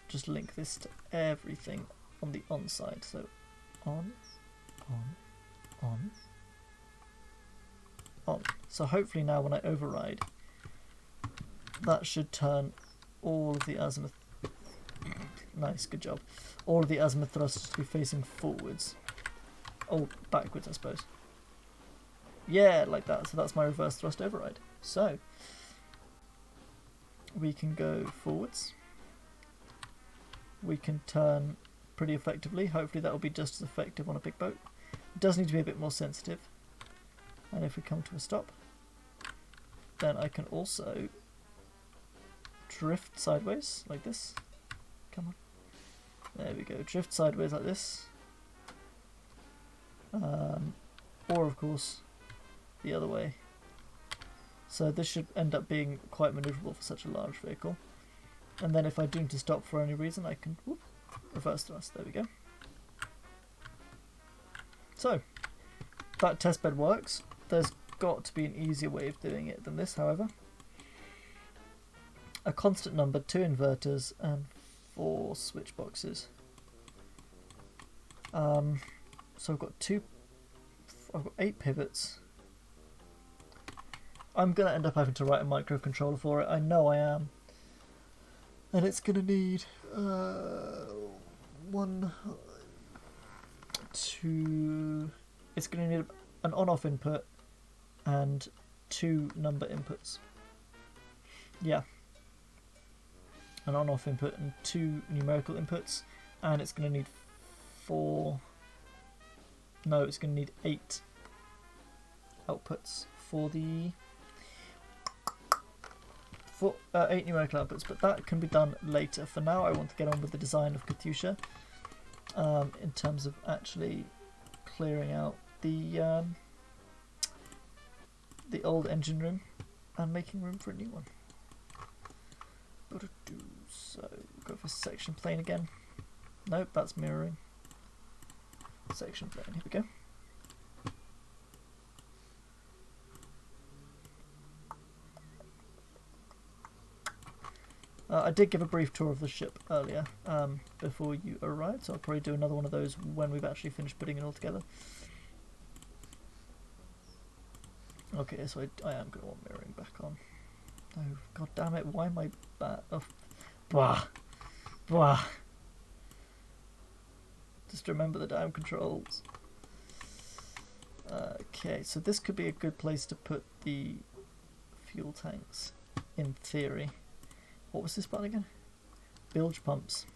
just link this to everything on the on side, so on. So hopefully now when I override, that should turn all of the azimuth, nice, good job, all of the azimuth thrusters to be facing forwards, or backwards I suppose. Yeah, like that. So that's my reverse thrust override. So we can go forwards. We can turn pretty effectively. Hopefully that will be just as effective on a big boat. It does need to be a bit more sensitive. And if we come to a stop, then I can also drift sideways like this. Come on. There we go. Drift sideways like this. Or of course the other way, So this should end up being quite manoeuvrable for such a large vehicle. And then if I do need to stop for any reason, I can reverse thrust. There we go. So, that testbed works. There's got to be an easier way of doing it than this, however. A constant number, 2 inverters, and 4 switch boxes. So I've got 8 pivots. I'm going to end up having to write a microcontroller for it. I know I am. And it's going to need 1, 2... It's going to need an on-off input and 2 number inputs. Yeah. An on-off input and 2 numerical inputs. And it's going to need 4... No, it's going to need 8 outputs for the... 8 numerical outputs, but that can be done later. For now, I want to get on with the design of Katyusha in terms of actually clearing out the old engine room and making room for a new one. So, go for section plane again. Nope, that's mirroring. Section plane, here we go. I did give a brief tour of the ship earlier before you arrived, so I'll probably do another one of those when we've actually finished putting it all together. Okay, so I am going to want mirroring back on. Oh, god damn it, why am I back? Oh, blah. Blah. Just remember the damn controls. Okay, so this could be a good place to put the fuel tanks, in theory. What was this button again? Bilge pumps.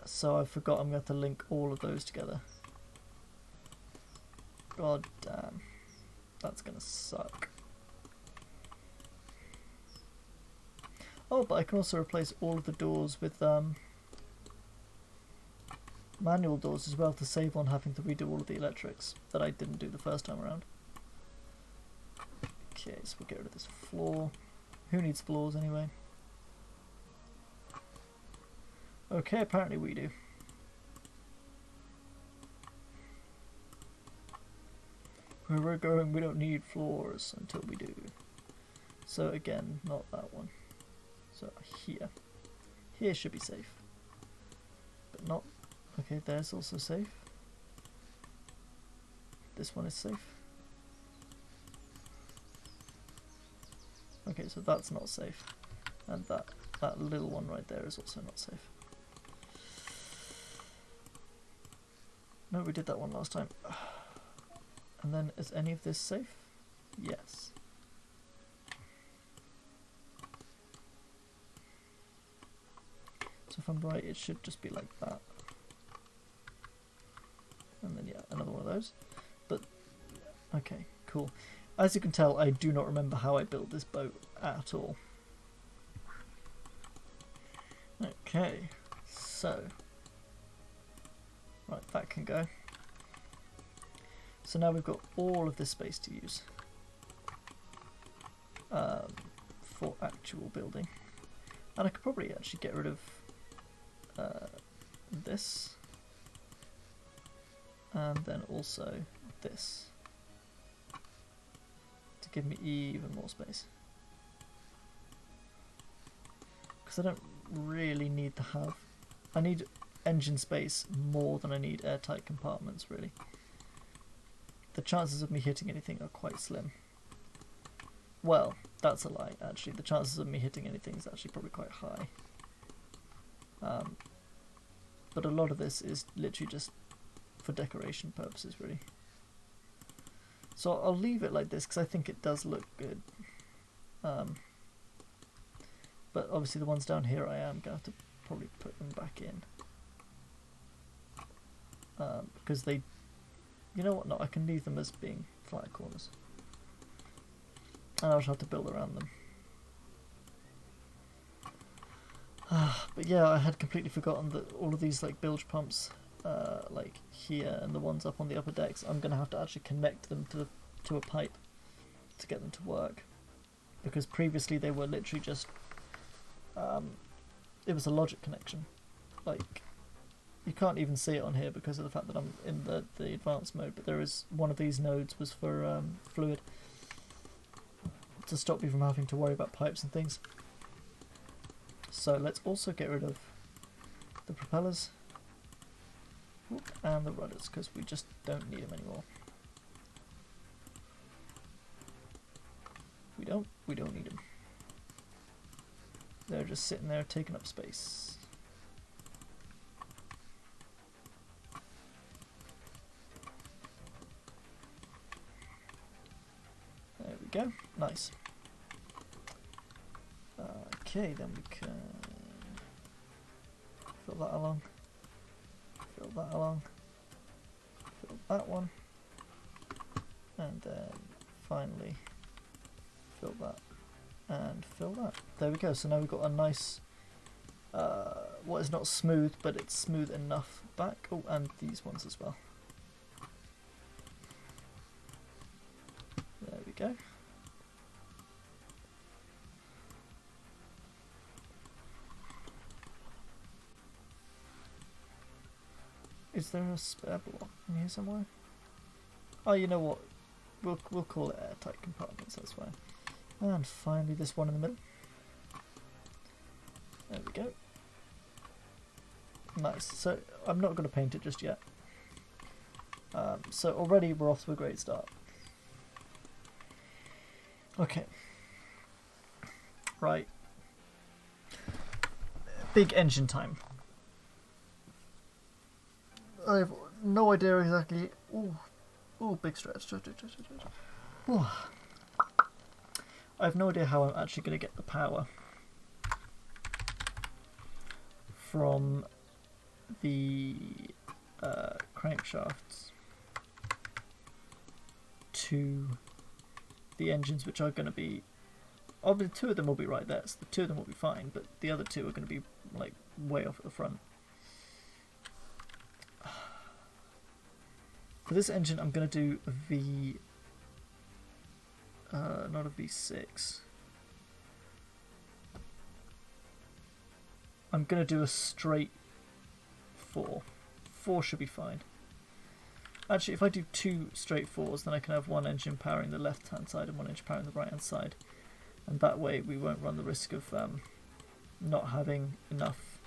So I forgot I'm going to have to link all of those together. God damn. That's going to suck. Oh, but I can also replace all of the doors with manual doors as well to save on having to redo all of the electrics that I didn't do the first time around. Okay, so we'll get rid of this floor. Who needs floors anyway? Okay, apparently we do. Where we're going, we don't need floors until we do. So again, not that one. So here. Here should be safe. But not... Okay, there's also safe. This one is safe. Okay, so that's not safe. And that little one right there is also not safe. No, we did that one last time. And then, is any of this safe? Yes. So if I'm right, it should just be like that. And then, yeah, another one of those. But, okay, cool. As you can tell, I do not remember how I built this boat at all. Okay, so... Right, that can go. So now we've got all of this space to use for actual building. And I could probably actually get rid of this. And then also this. To give me even more space. Because I don't really need to have... I need engine space more than I need airtight compartments, really. The chances of me hitting anything are quite slim. Well, that's a lie, actually. The chances of me hitting anything is actually probably quite high. But a lot of this is literally just for decoration purposes, really. So I'll leave it like this because I think it does look good. But obviously the ones down here I am going to have to probably put them back in. Because they... You know what? No, I can leave them as being flat corners. And I'll just have to build around them. But yeah, I had completely forgotten that all of these like bilge pumps, like here and the ones up on the upper decks, I'm going to have to actually connect them to a pipe. to get them to work, because previously they were literally just it was a logic connection. Like, you can't even see it on here because of the fact that I'm in the advanced mode, but there is one of these nodes was for fluid, to stop you from having to worry about pipes and things. So let's also get rid of the propellers and the rudders, because we just don't need them anymore. We don't need them. They're just sitting there taking up space. There we go. Nice. Okay, then we can fill that along. Fill that along. Fill that one. And then finally fill that. And fill that. There we go. So now we've got a nice, what is not smooth, but it's smooth enough back. Oh, and these ones as well. There we go. Is there a spare block in here somewhere? Oh, you know what? We'll call it airtight compartments. That's fine. And finally this one in the middle. There we go. Nice. So I'm not going to paint it just yet. So already we're off to a great start. Okay. Right. Big engine time. I have no idea exactly. Ooh, big stretch. Ooh. I have no idea how I'm actually going to get the power from the crankshafts to the engines, which are going to be, obviously 2 of them will be right there, so the 2 of them will be fine, but the other 2 are going to be like way off at the front. For this engine I'm going to do a V, not a V6. I'm going to do a straight 4. 4 should be fine. Actually, if I do 2 straight 4s, then I can have one engine powering the left hand side and one engine powering the right hand side. And that way we won't run the risk of not having enough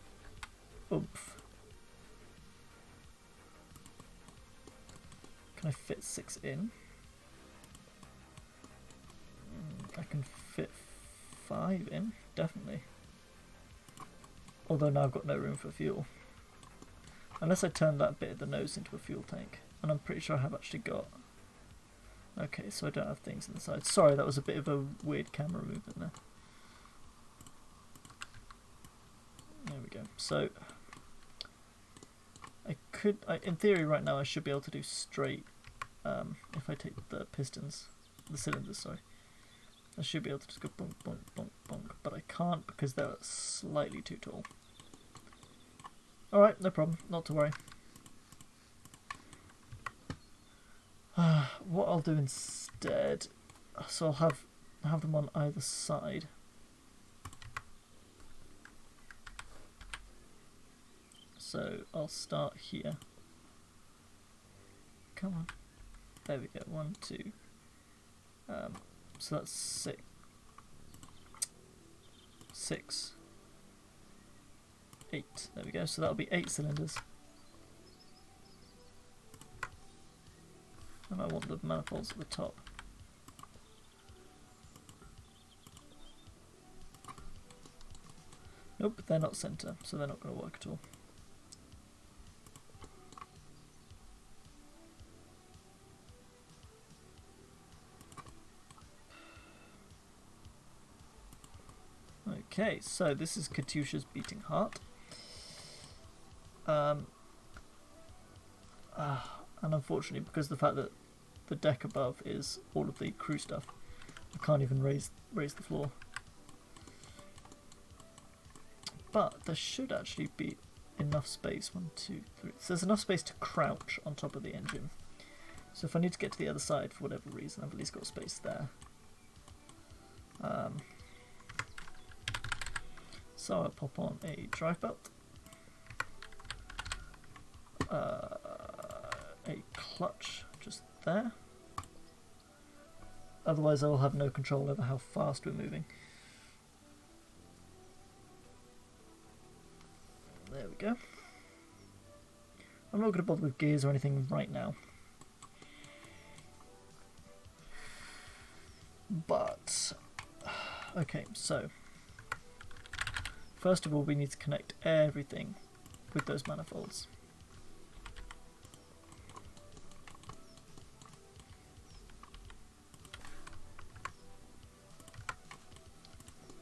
oomph. Can I fit 6 in? I can fit 5 in, definitely. Although now I've got no room for fuel. Unless I turn that bit of the nose into a fuel tank. And I'm pretty sure I have actually got... Okay, so I don't have things on the side. Sorry, that was a bit of a weird camera movement there. There we go. So, in theory right now I should be able to do straight, if I take the pistons, the cylinders, sorry. I should be able to just go bonk, bonk, bonk, bonk, but I can't because they're slightly too tall. Alright, no problem, not to worry. What I'll do instead, so I'll have them on either side. So I'll start here. Come on. There we go, 1, 2. So that's 6. 8. There we go. So that'll be 8 cylinders. And I want the manifolds at the top. Nope, they're not centre, so they're not going to work at all. Okay, so this is Katyusha's beating heart. And unfortunately, because of the fact that the deck above is all of the crew stuff, I can't even raise the floor. But there should actually be enough space. 1, 2, 3. So there's enough space to crouch on top of the engine. So if I need to get to the other side for whatever reason, I've at least got space there. So I'll pop on a drive belt, a clutch just there. Otherwise I'll have no control over how fast we're moving. There we go. I'm not going to bother with gears or anything right now. But, okay, so first of all we need to connect everything with those manifolds.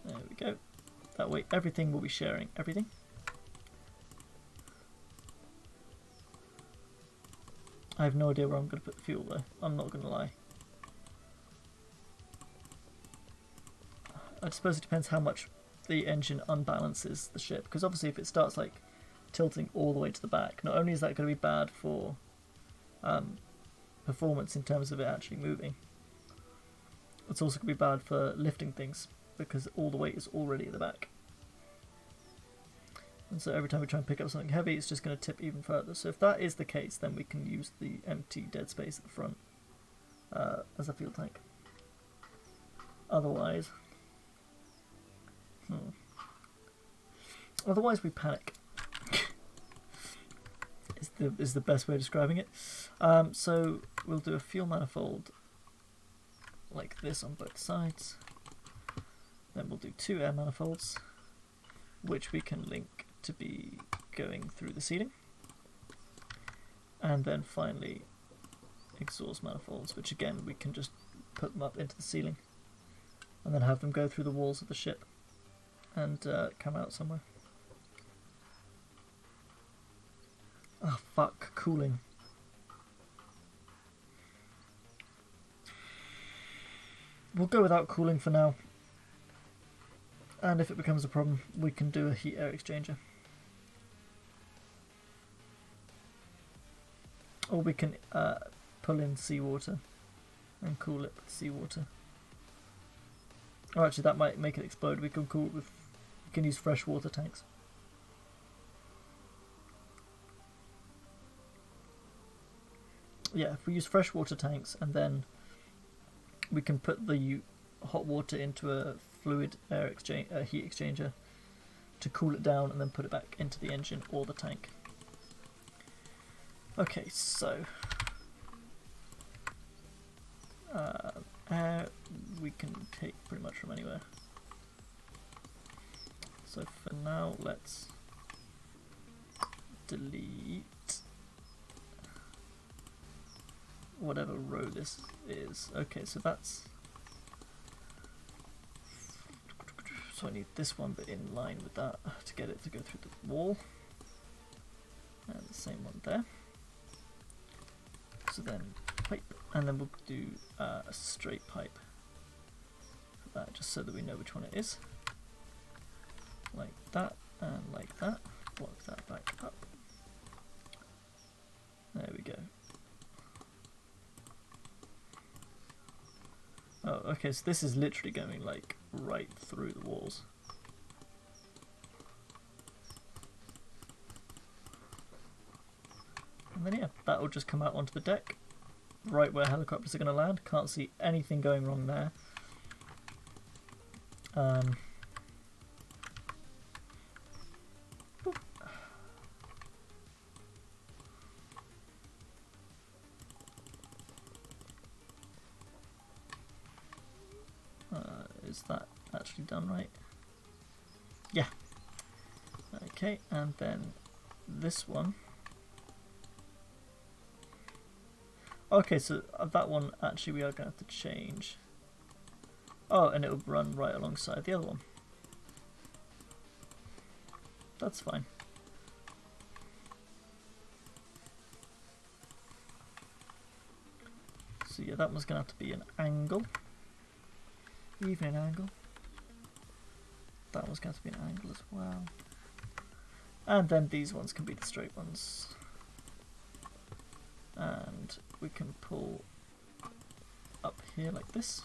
There we go. That way everything will be sharing everything. I have no idea where I'm going to put the fuel though, I'm not going to lie. I suppose it depends how much the engine unbalances the ship, because obviously if it starts like tilting all the way to the back, not only is that going to be bad for performance in terms of it actually moving, it's also going to be bad for lifting things because all the weight is already at the back. And so every time we try and pick up something heavy, it's just going to tip even further. So if that is the case, then we can use the empty dead space at the front as a fuel tank. Otherwise, otherwise we panic. is the best way of describing it. So we'll do a fuel manifold like this on both sides. Then we'll do 2 air manifolds, which we can link to be going through the ceiling. And then finally exhaust manifolds, which again we can just put them up into the ceiling and then have them go through the walls of the ship and come out somewhere. Oh fuck, cooling. We'll go without cooling for now. And if it becomes a problem, we can do a heat air exchanger. Or we can pull in seawater and cool it with seawater. Or actually that might make it explode. We can cool it with, we can use fresh water tanks. Yeah, if we use fresh water tanks and then we can put the hot water into a fluid air exchange, heat exchanger to cool it down and then put it back into the engine or the tank. Okay, so air we can take pretty much from anywhere. So for now, let's delete whatever row this is. Okay, so that's, so I need this one but in line with that to get it to go through the wall, and the same one there. So then pipe, and then we'll do a straight pipe for that, just so that we know which one it is. Like that and like that. Block that back up. There we go. Oh, okay, so this is literally going like right through the walls. And then yeah, that will just come out onto the deck, right where helicopters are going to land. Can't see anything going wrong there. Is that actually done right? Yeah. Okay, and then this one. Okay, so that one actually we are going to have to change. Oh, and it will run right alongside the other one. That's fine. So yeah, that one's going to have to be an angle. Even an angle. That one's going to be an angle as well. And then these ones can be the straight ones. And we can pull up here like this.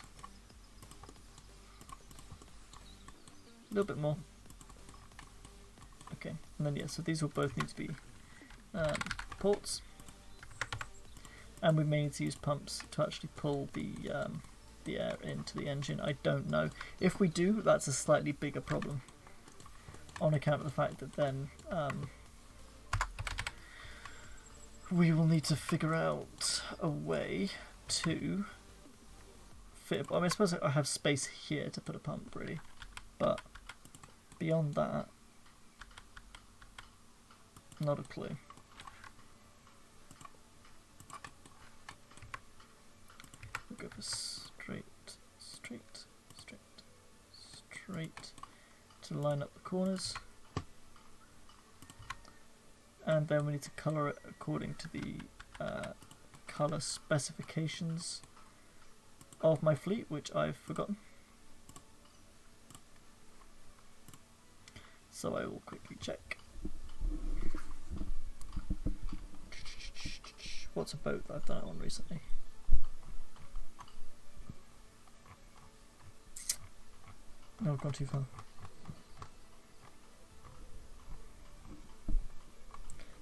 A little bit more. Okay, and then yeah, so these will both need to be ports, and we may need to use pumps to actually pull the air into the engine. I don't know. If we do, that's a slightly bigger problem, on account of the fact that then we will need to figure out a way to fit. I mean, I suppose I have space here to put a pump, really, but beyond that, not a clue. We'll go for straight to line up the corners, and then we need to colour it according to the colour specifications of my fleet, which I've forgotten. So I will quickly check. What's a boat that I've done it on recently? No, I've gone too far.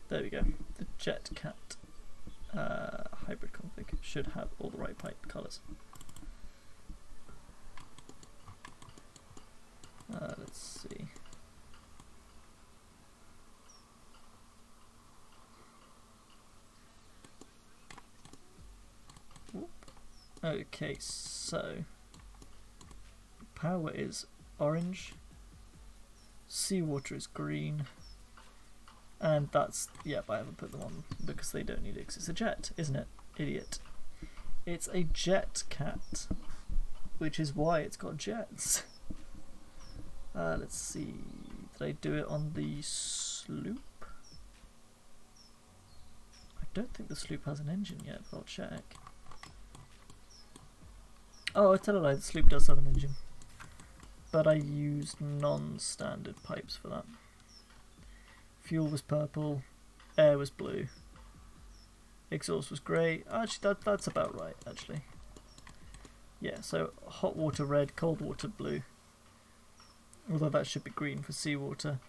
There we go. The Jet Cat hybrid config should have all the right pipe colours. Let's see. Whoop. Okay, so power is orange, seawater is green, and that's, yep, I haven't put them on because they don't need it, 'cause it's a jet, isn't it? Idiot. It's a Jet Cat, which is why it's got jets. Let's see, did I do it on the sloop? I don't think the sloop has an engine yet, but I'll check. Oh, I tell a lie, the sloop does have an engine, but I used non-standard pipes for that. Fuel was purple, air was blue, exhaust was grey. Actually, that's about right, actually. Yeah, so hot water red, cold water blue. Although that should be green for seawater,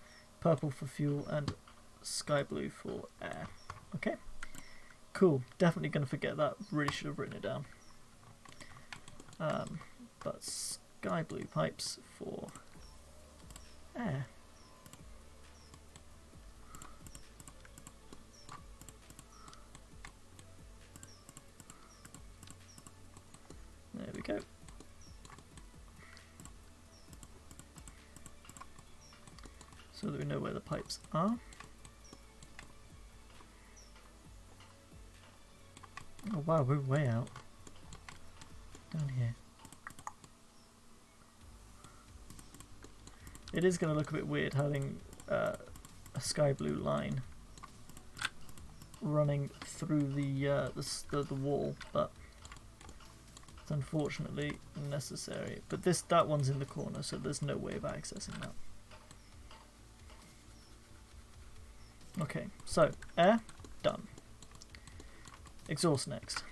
purple for fuel, and sky blue for air. Okay, cool. Definitely going to forget that. Really should have written it down. But sky blue pipes for air. There we go. So that we know where the pipes are. Oh wow, we're way out. Down here. It is going to look a bit weird having a sky blue line running through the wall, but it's unfortunately necessary. But that one's in the corner, so there's no way of accessing that. Okay, so air, done. Exhaust next.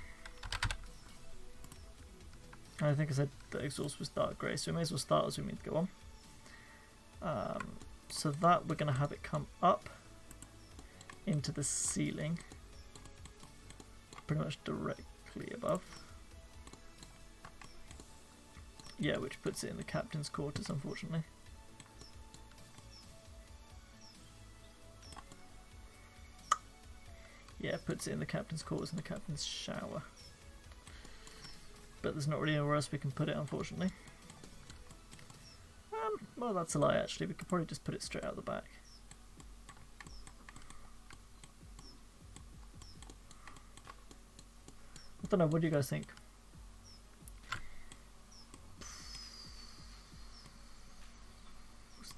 I think I said the exhaust was dark grey, so we may as well start as we mean to go on. So that we're going to have it come up into the ceiling, pretty much directly above. Yeah, which puts it in the captain's quarters, unfortunately. Yeah, puts it in the captain's quarters and the captain's shower. But there's not really anywhere else we can put it, unfortunately. Well, that's a lie, actually. We could probably just put it straight out the back. I don't know, what do you guys think?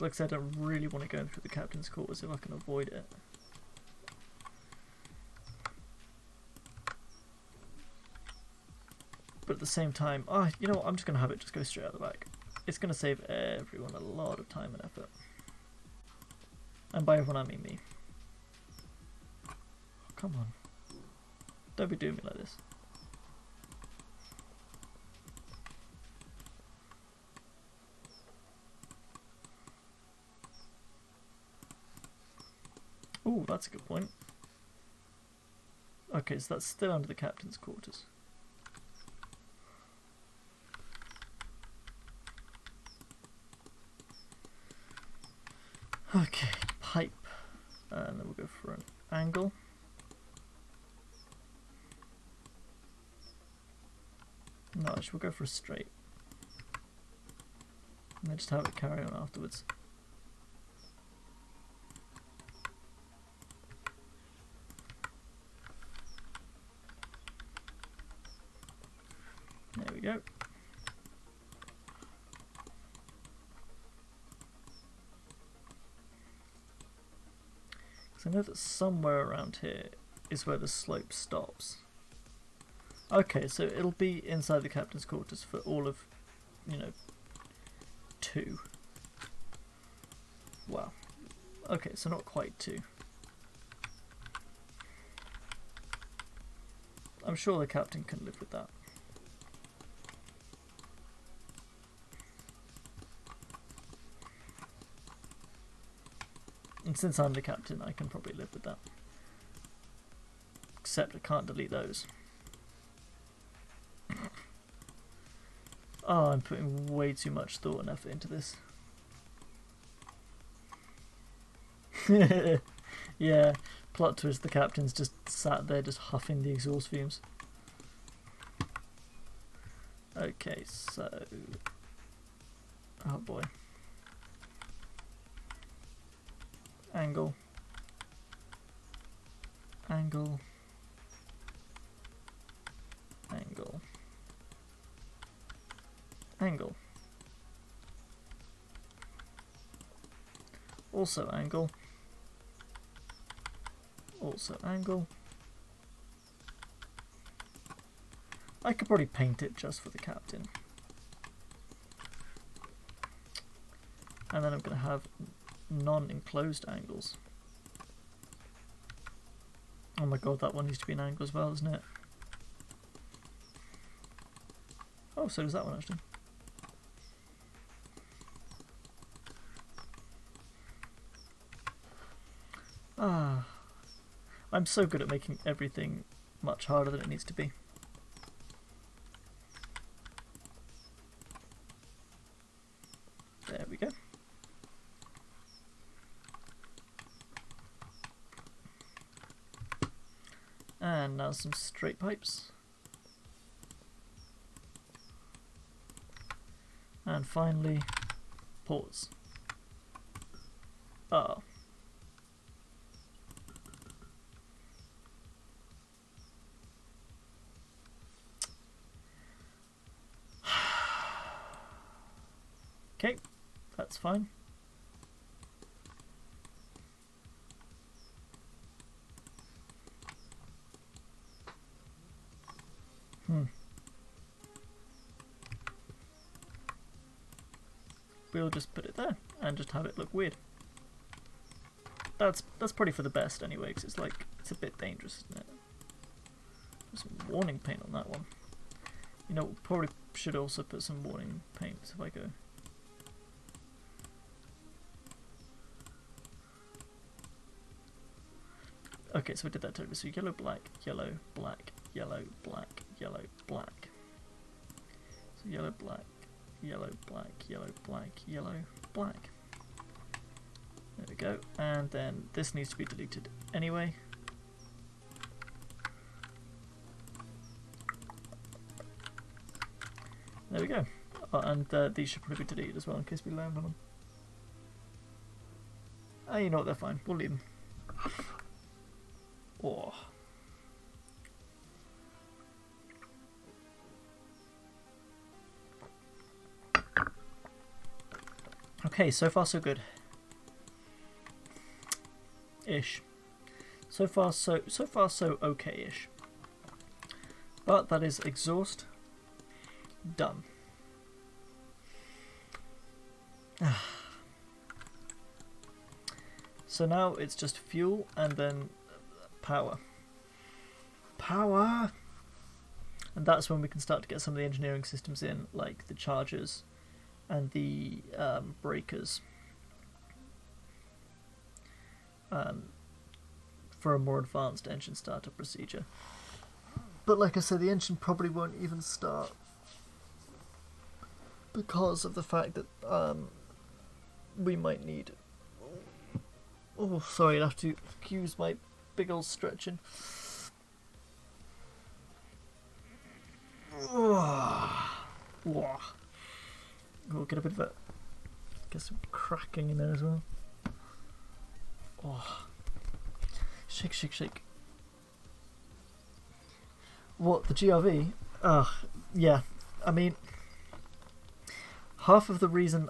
Like I said, I don't really want to go through the captain's quarters if I can avoid it. But at the same time, you know what, I'm just going to have it just go straight out the back. It's going to save everyone a lot of time and effort. And by everyone I mean me. Oh, come on. Don't be doing me like this. Oh, that's a good point. Okay, so that's still under the captain's quarters. Okay, pipe. And then we'll go for an angle. No, actually we'll go for a straight. And then just have it carry on afterwards. There we go. Because I know that somewhere around here is where the slope stops. Okay, so it'll be inside the captain's quarters for all of, 2. Wow. Okay, so not quite 2. I'm sure the captain can live with that. And since I'm the captain, I can probably live with that. Except I can't delete those. Oh, I'm putting way too much thought and effort into this. Yeah, plot twist, the captain's just sat there just huffing the exhaust fumes. Okay, so... oh boy. Angle. Angle. Angle. Angle. Also angle. Also angle. I could probably paint it just for the captain. And then I'm going to have non-enclosed angles. Oh my god, that one needs to be an angle as well, doesn't it? Oh, so does that one actually. Ah, I'm so good at making everything much harder than it needs to be. There we go. And now some straight pipes. And finally, pause. Oh. Okay, that's fine. We'll just put it there and just have it look weird. That's probably for the best anyway, because it's a bit dangerous, isn't it? Put some warning paint on that one. You know, probably should also put some warning paint if I go. Okay, so we did that totally. So yellow, black, yellow, black, yellow, black, yellow, black. So yellow, black, yellow, black, yellow, black, yellow, black. There we go. And then this needs to be deleted anyway. There we go. Oh, and these should probably be deleted as well in case we land on them. Oh, you know what, they're fine. We'll leave them. Oh. Okay, so far so good. Ish. So far so okay-ish. But that is exhaust done. So now it's just fuel and then power. Power! And that's when we can start to get some of the engineering systems in, like the chargers and the breakers. for a more advanced engine startup procedure. But like I said, the engine probably won't even start because of the fact that we might need... Oh, sorry, I'd have to excuse my big old stretching. We'll get a bit of a... Get some cracking in there as well. Oh. Shake, shake, shake. What, the GRV? Yeah. I mean, half of the reason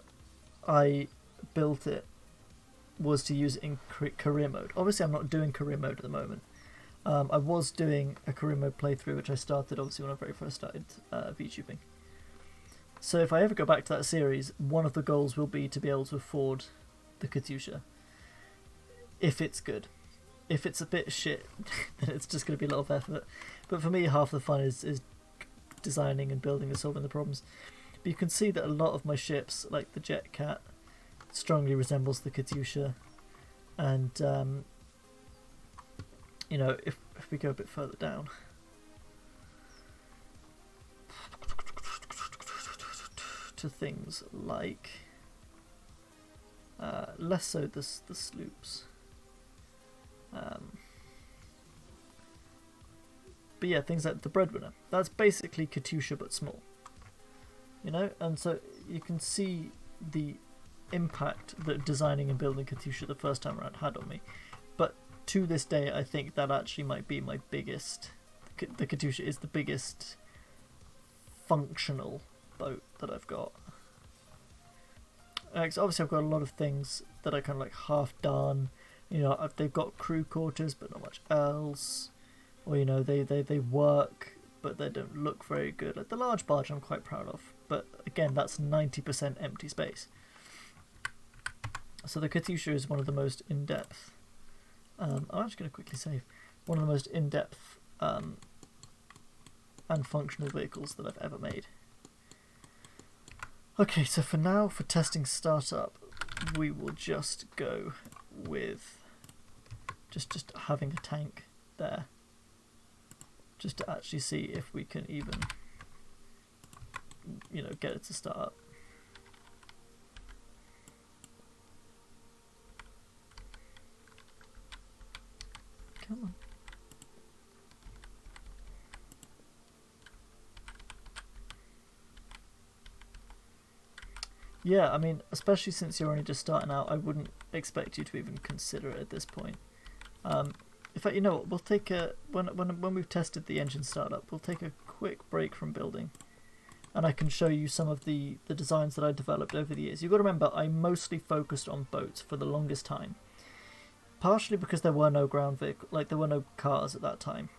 I built it was to use it in career mode. Obviously, I'm not doing career mode at the moment. I was doing a career mode playthrough, which I started obviously when I very first started VTubing. So if I ever go back to that series, one of the goals will be to be able to afford the Katyusha. If it's good. If it's a bit shit, then it's just going to be a lot of effort. But for me, half the fun is designing and building and solving the problems. But you can see that a lot of my ships, like the Jet Cat, strongly resembles the Katyusha. And, you know, if we go a bit further down... to things like... less so the sloops. But yeah, things like the Breadwinner. That's basically Katyusha but small. You know? And so you can see the impact that designing and building Katyusha the first time around had on me. But to this day, I think that actually might be my biggest... The Katyusha is the biggest functional boat that I've got. So obviously I've got a lot of things that are kind of like half done. You know, they've got crew quarters but not much else, or you know, they work but they don't look very good. Like the large barge I'm quite proud of, but again, that's 90% empty space. So the Katyusha is one of the most in-depth, I'm actually going to quickly save, one of the most in-depth and functional vehicles that I've ever made. Okay, so for now, for testing startup, we will just go with just having a tank there, just to actually see if we can even, you know, get it to start up. Come on. Yeah, I mean, especially since you're only just starting out, I wouldn't expect you to even consider it at this point. In fact, you know what, we'll take a... When we've tested the engine startup, we'll take a quick break from building. And I can show you some of the designs that I developed over the years. You've got to remember, I mostly focused on boats for the longest time. Partially because there were no ground vehicle, like there were no cars at that time.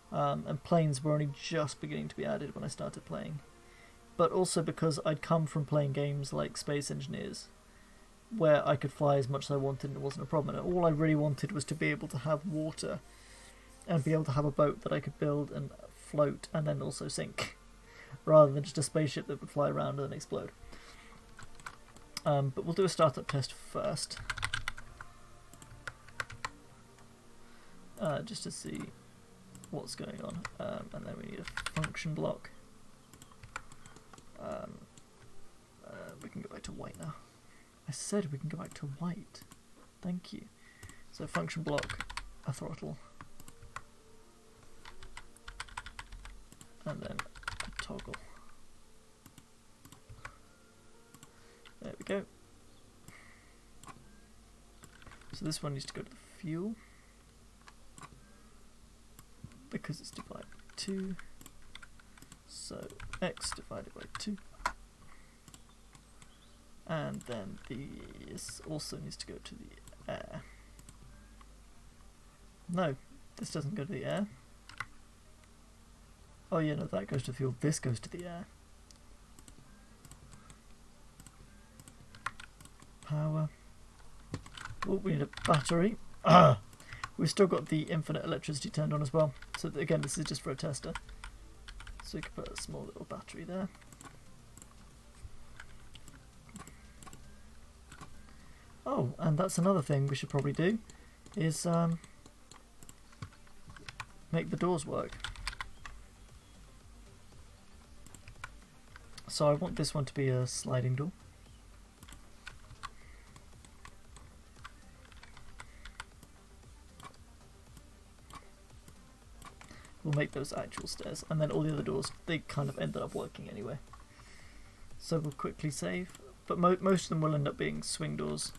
And planes were only just beginning to be added when I started playing. But also because I'd come from playing games like Space Engineers, where I could fly as much as I wanted and it wasn't a problem. And all I really wanted was to be able to have water and be able to have a boat that I could build and float and then also sink, rather than just a spaceship that would fly around and then explode. But we'll do a startup test first, just to see what's going on, and then we need a function block. We can go back to white now. I said we can go back to white. Thank you. So function block, a throttle, and then a toggle. There we go. So this one needs to go to the fuel, because it's divided by 2. So x divided by 2. And then this also needs to go to the air. No, this doesn't go to the air. Oh yeah, no, that goes to fuel. This goes to the air. Power. Oh, we need a battery. We've still got the infinite electricity turned on as well. So again, this is just for a tester. So we can put a small little battery there. Oh, and that's another thing we should probably do, is make the doors work. So I want this one to be a sliding door. We'll make those actual stairs, and then all the other doors, they kind of ended up working anyway. So we'll quickly save, but most of them will end up being swing doors,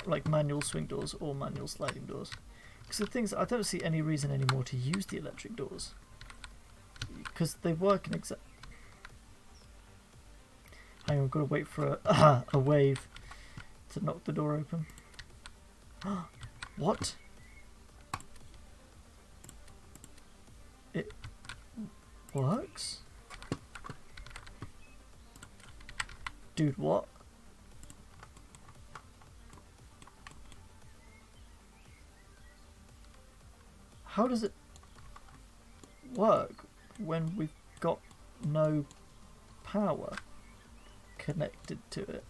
like manual swing doors or manual sliding doors. Because the things, I don't see any reason anymore to use the electric doors, because they work in exact. Hang on, I've got to wait for a wave to knock the door open. What? It works? Dude, what? How does it work when we've got no power connected to it?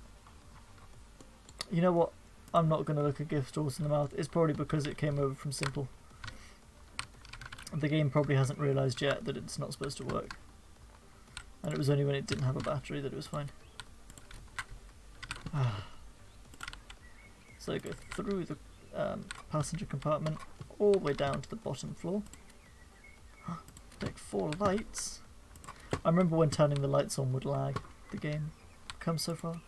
You know what? I'm not going to look a gift horse in the mouth. It's probably because it came over from Simple. The game probably hasn't realised yet that it's not supposed to work. And it was only when it didn't have a battery that it was fine. So go through the passenger compartment all the way down to the bottom floor. Deck 4 lights. I remember when turning the lights on would lag the game. Come so far.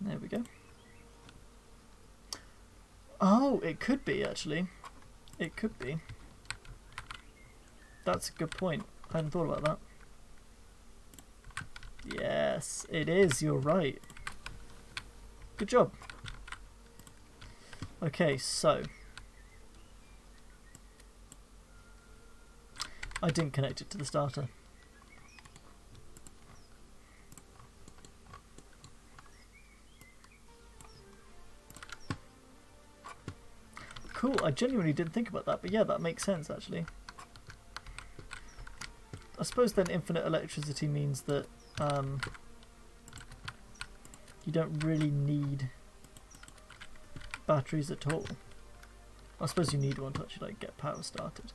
There we go. Oh, it could be actually. It could be. That's a good point. I hadn't thought about that. Yes, it is. You're right. Good job. Okay, so I didn't connect it to the starter. Cool, I genuinely didn't think about that, but yeah, that makes sense actually. I suppose then infinite electricity means that you don't really need batteries at all. I suppose you need one to actually like get power started.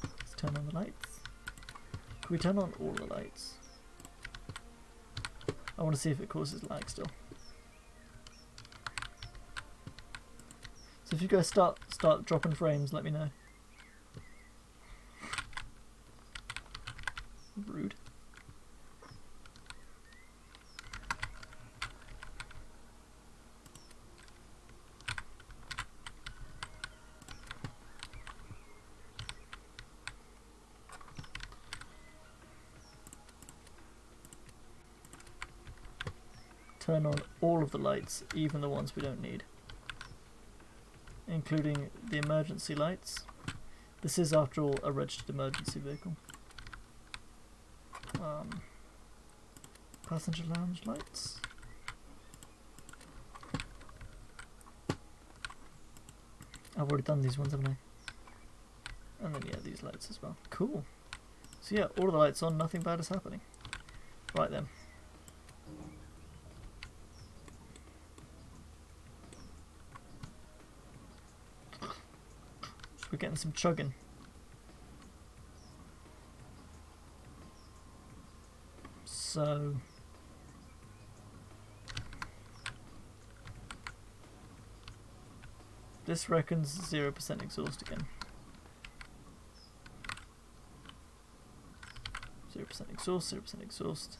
Let's turn on the lights. Can we turn on all the lights? I want to see if it causes lag still. So if you guys start dropping frames, let me know. Rude. Turn on all of the lights, even the ones we don't need, including the emergency lights. This is, after all, a registered emergency vehicle. Passenger lounge lights. I've already done these ones, haven't I? And then yeah, these lights as well. Cool. So yeah, all of the lights on, nothing bad is happening. Right then. We're getting some chugging. So this reckons 0% exhaust again. 0% exhaust, 0% exhaust.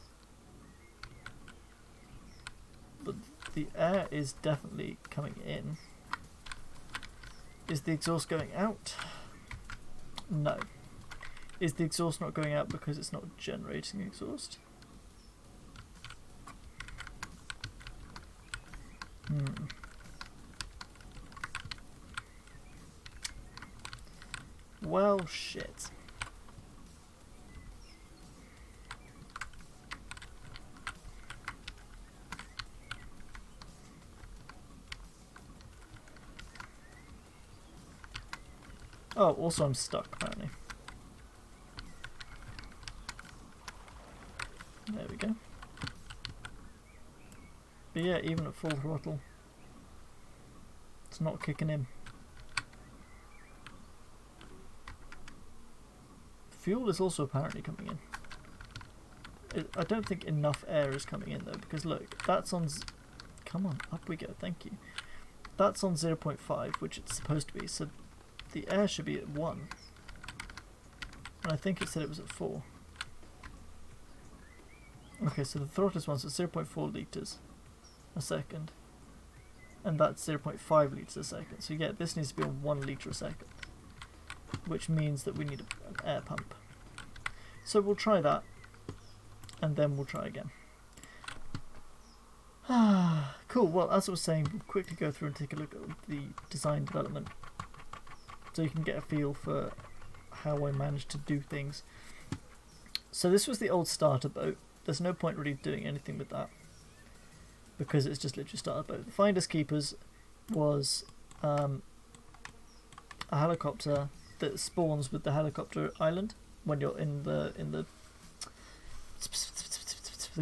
But the air is definitely coming in. Is the exhaust going out? No. Is the exhaust not going out because it's not generating exhaust? Well, shit. Oh, also I'm stuck, apparently. There we go. But yeah, even at full throttle, It's not kicking in. Fuel is also apparently coming in. I don't think enough air is coming in though, because look, that's on... Come on, up we go, thank you. That's on 0.5, which it's supposed to be, so the air should be at 1. And I think it said it was at 4. Okay, so the throttles one's at 0.4 litres a second. And that's 0.5 litres a second. So yeah, this needs to be on 1 litre a second. Which means that we need an air pump. So we'll try that. And then we'll try again. Cool, well as I was saying, we'll quickly go through and take a look at the design development. So you can get a feel for how I managed to do things. So this was the old starter boat. There's no point really doing anything with that, because it's just literally a starter boat. The Finders Keepers was a helicopter that spawns with the helicopter island when you're in the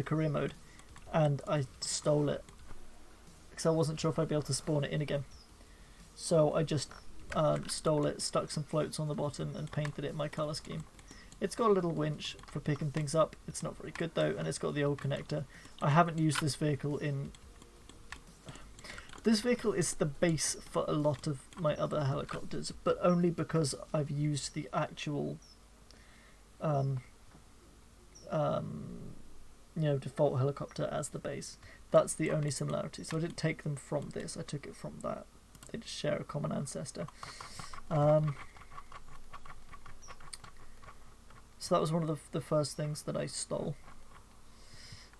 career mode, and I stole it because I wasn't sure if I'd be able to spawn it in again. So I just stole it, stuck some floats on the bottom, and painted it my colour scheme. It's got a little winch for picking things up. It's not very good though, and it's got the old connector. I haven't used this vehicle in... This vehicle is the base for a lot of my other helicopters, but only because I've used the actual default helicopter as the base. That's the only similarity. So I didn't take them from this, I took it from that. They just share a common ancestor. So that was one of the first things that I stole.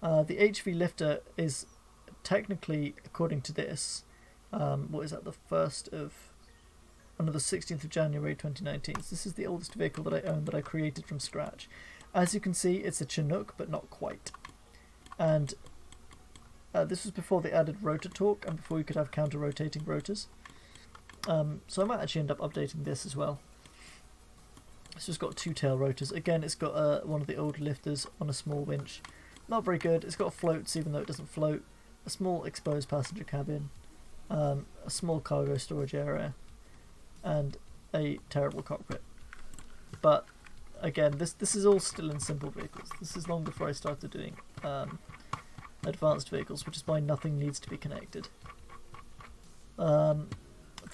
The HV lifter is technically, according to this, what is that, the 16th of January 2019. So this is the oldest vehicle that I own that I created from scratch. As you can see, it's a Chinook, but not quite. And this was before they added rotor torque and before you could have counter-rotating rotors. So I might actually end up updating this as well. It's just got 2 tail rotors. Again, it's got one of the old lifters on a small winch. Not very good. It's got floats even though it doesn't float. A small exposed passenger cabin. A small cargo storage area. And a terrible cockpit. But again, this is all still in simple vehicles. This is long before I started doing advanced vehicles, which is why nothing needs to be connected. The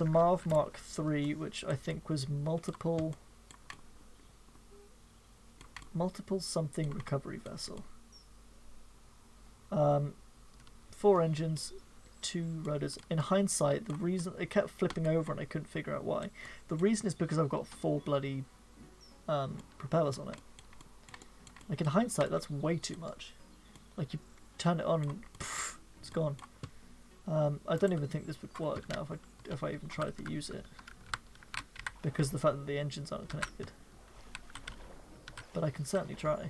Marv Mark III, which I think was multiple something recovery vessel. 4 engines, 2 rotors. In hindsight, the reason it kept flipping over and I couldn't figure out why. The reason is because I've got 4 bloody propellers on it. Like in hindsight, that's way too much. Like you turn it on and poof, it's gone. I don't even think this would work now if I even tried to use it, because of the fact that the engines aren't connected. But I can certainly try.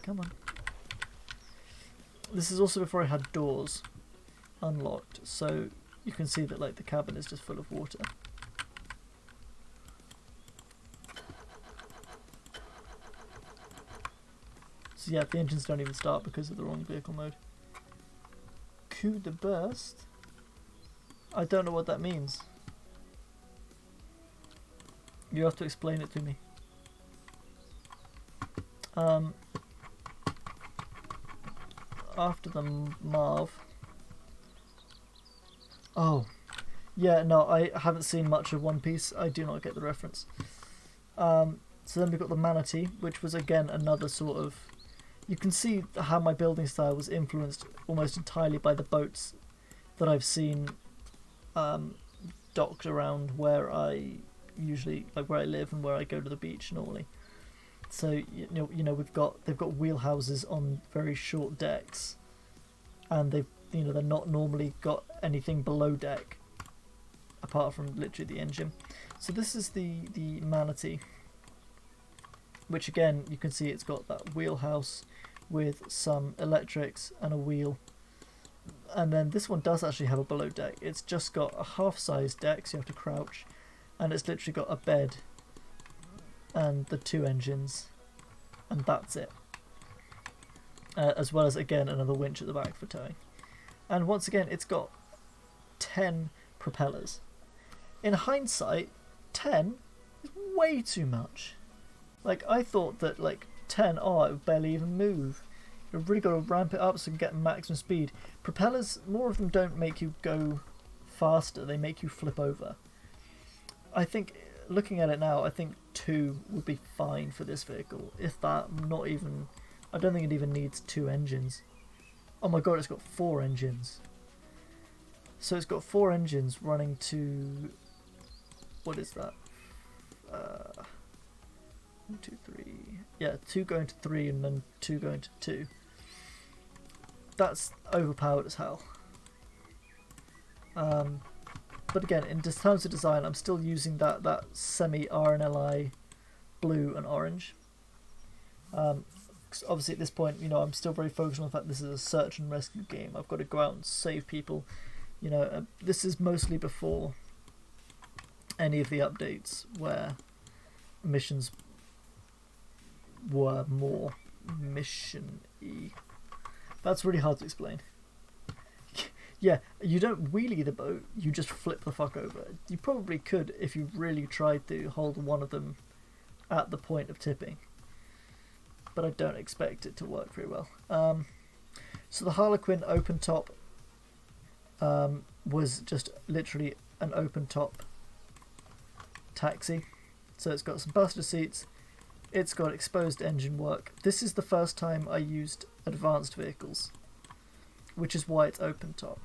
Come on. This is also before I had doors unlocked, so you can see that like the cabin is just full of water. So yeah, the engines don't even start because of the wrong vehicle mode. Coup de burst? I don't know what that means. You have to explain it to me. After the Marv. Oh, yeah, no, I haven't seen much of One Piece. I do not get the reference. So then we've got the Manatee, which was again another sort of... You can see how my building style was influenced almost entirely by the boats that I've seen docked around where I usually, like where I live and where I go to the beach normally. So you know they've got wheelhouses on very short decks, and they're not normally got anything below deck apart from literally the engine. So this is the Manatee, which again you can see it's got that wheelhouse with some electrics and a wheel. And then this one does actually have a below deck. It's just got a half-size deck, so you have to crouch, and it's literally got a bed and the 2 engines, and that's it. As well as again another winch at the back for towing. And once again, it's got 10 propellers. In hindsight, 10 is way too much. Like, I thought that like 10, it would barely even move. You've really got to ramp it up so you can get maximum speed. Propellers, more of them don't make you go faster, they make you flip over. I think, looking at it now, I think 2 would be fine for this vehicle. If that, not even... I don't think it even needs 2 engines. Oh my god, it's got 4 engines. So it's got 4 engines running to... What is that? 1, 2, 3... Yeah, 2 going to 3 and then 2 going to 2. That's overpowered as hell. But again, in terms of design, I'm still using that semi-RNLI blue and orange. 'Cause obviously at this point, I'm still very focused on the fact this is a search and rescue game. I've got to go out and save people. This is mostly before any of the updates where missions were more mission-y. That's really hard to explain. Yeah, you don't wheelie the boat, you just flip the fuck over. You probably could if you really tried to hold one of them at the point of tipping. But I don't expect it to work very well. So the Harlequin open top was just literally an open top taxi. So it's got some buster seats, it's got exposed engine work. This is the first time I used advanced vehicles, which is why it's open top.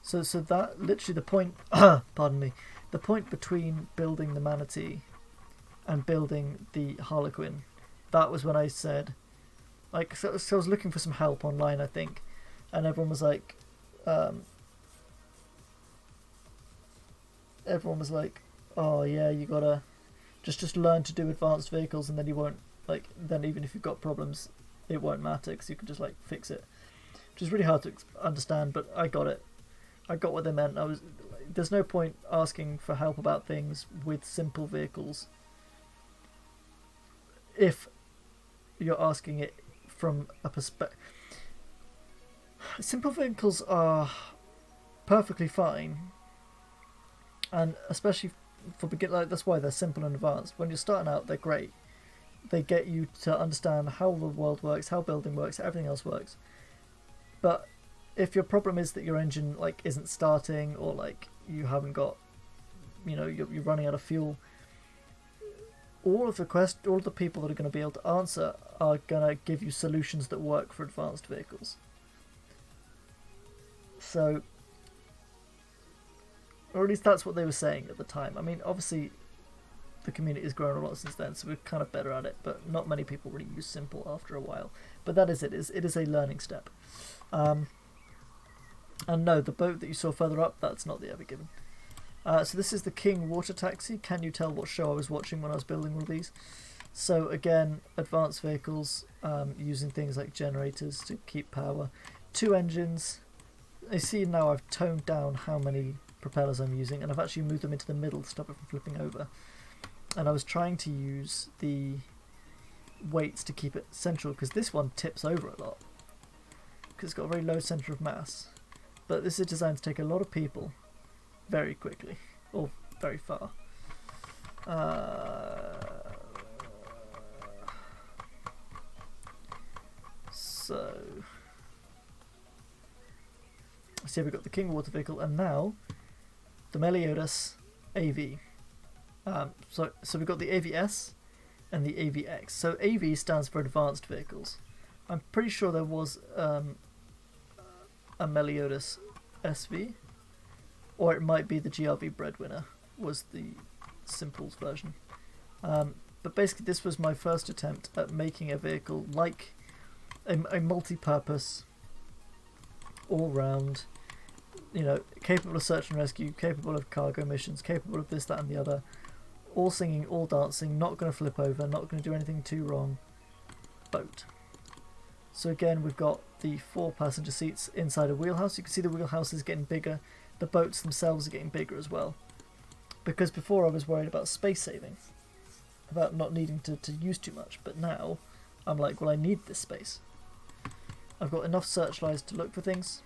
So that literally the point pardon me, the point between building the Manatee and building the Harlequin, that was when I said, like, so I was looking for some help online, I think, and everyone was like, oh yeah, you gotta just learn to do advanced vehicles, and then you won't, like, then even if you've got problems, it won't matter because you can just like fix it, which is really hard to understand, but I got it. I got what they meant. There's no point asking for help about things with simple vehicles if you're asking it from a perspective. Simple vehicles are perfectly fine, and especially for beginners, that's why they're simple and advanced. When you're starting out, they're great. They get you to understand how the world works, how building works, how everything else works. But if your problem is that your engine like isn't starting, or like you haven't got, you're running out of fuel, all of the people that are going to be able to answer are going to give you solutions that work for advanced vehicles. So, or at least that's what they were saying at the time. I mean, obviously the community has grown a lot since then, so we're kind of better at it, but not many people really use simple after a while. But that is it. It is a learning step. And no, the boat that you saw further up, that's not the Ever Given. So this is the King Water Taxi. Can you tell what show I was watching when I was building all these? So again, advanced vehicles, using things like generators to keep power. 2 engines. You see now I've toned down how many propellers I'm using, and I've actually moved them into the middle to stop it from flipping over. And I was trying to use the weights to keep it central, because this one tips over a lot, because it's got a very low centre of mass. But this is designed to take a lot of people very quickly, or very far. So we've got the King Water Vehicle, and now the Meliodas AV. So we've got the AVS and the AVX. So AV stands for Advanced Vehicles. I'm pretty sure there was a Meliodas SV, or it might be the GRV Breadwinner was the simples version. But basically this was my first attempt at making a vehicle like a multi-purpose, all-round, capable of search and rescue, capable of cargo missions, capable of this, that and the other, all singing, all dancing, not going to flip over, not going to do anything too wrong boat. So again, we've got the 4 passenger seats inside a wheelhouse. You can see the wheelhouse is getting bigger. The boats themselves are getting bigger as well. Because before I was worried about space saving, about not needing to use too much. But now I'm like, well, I need this space. I've got enough searchlights to look for things.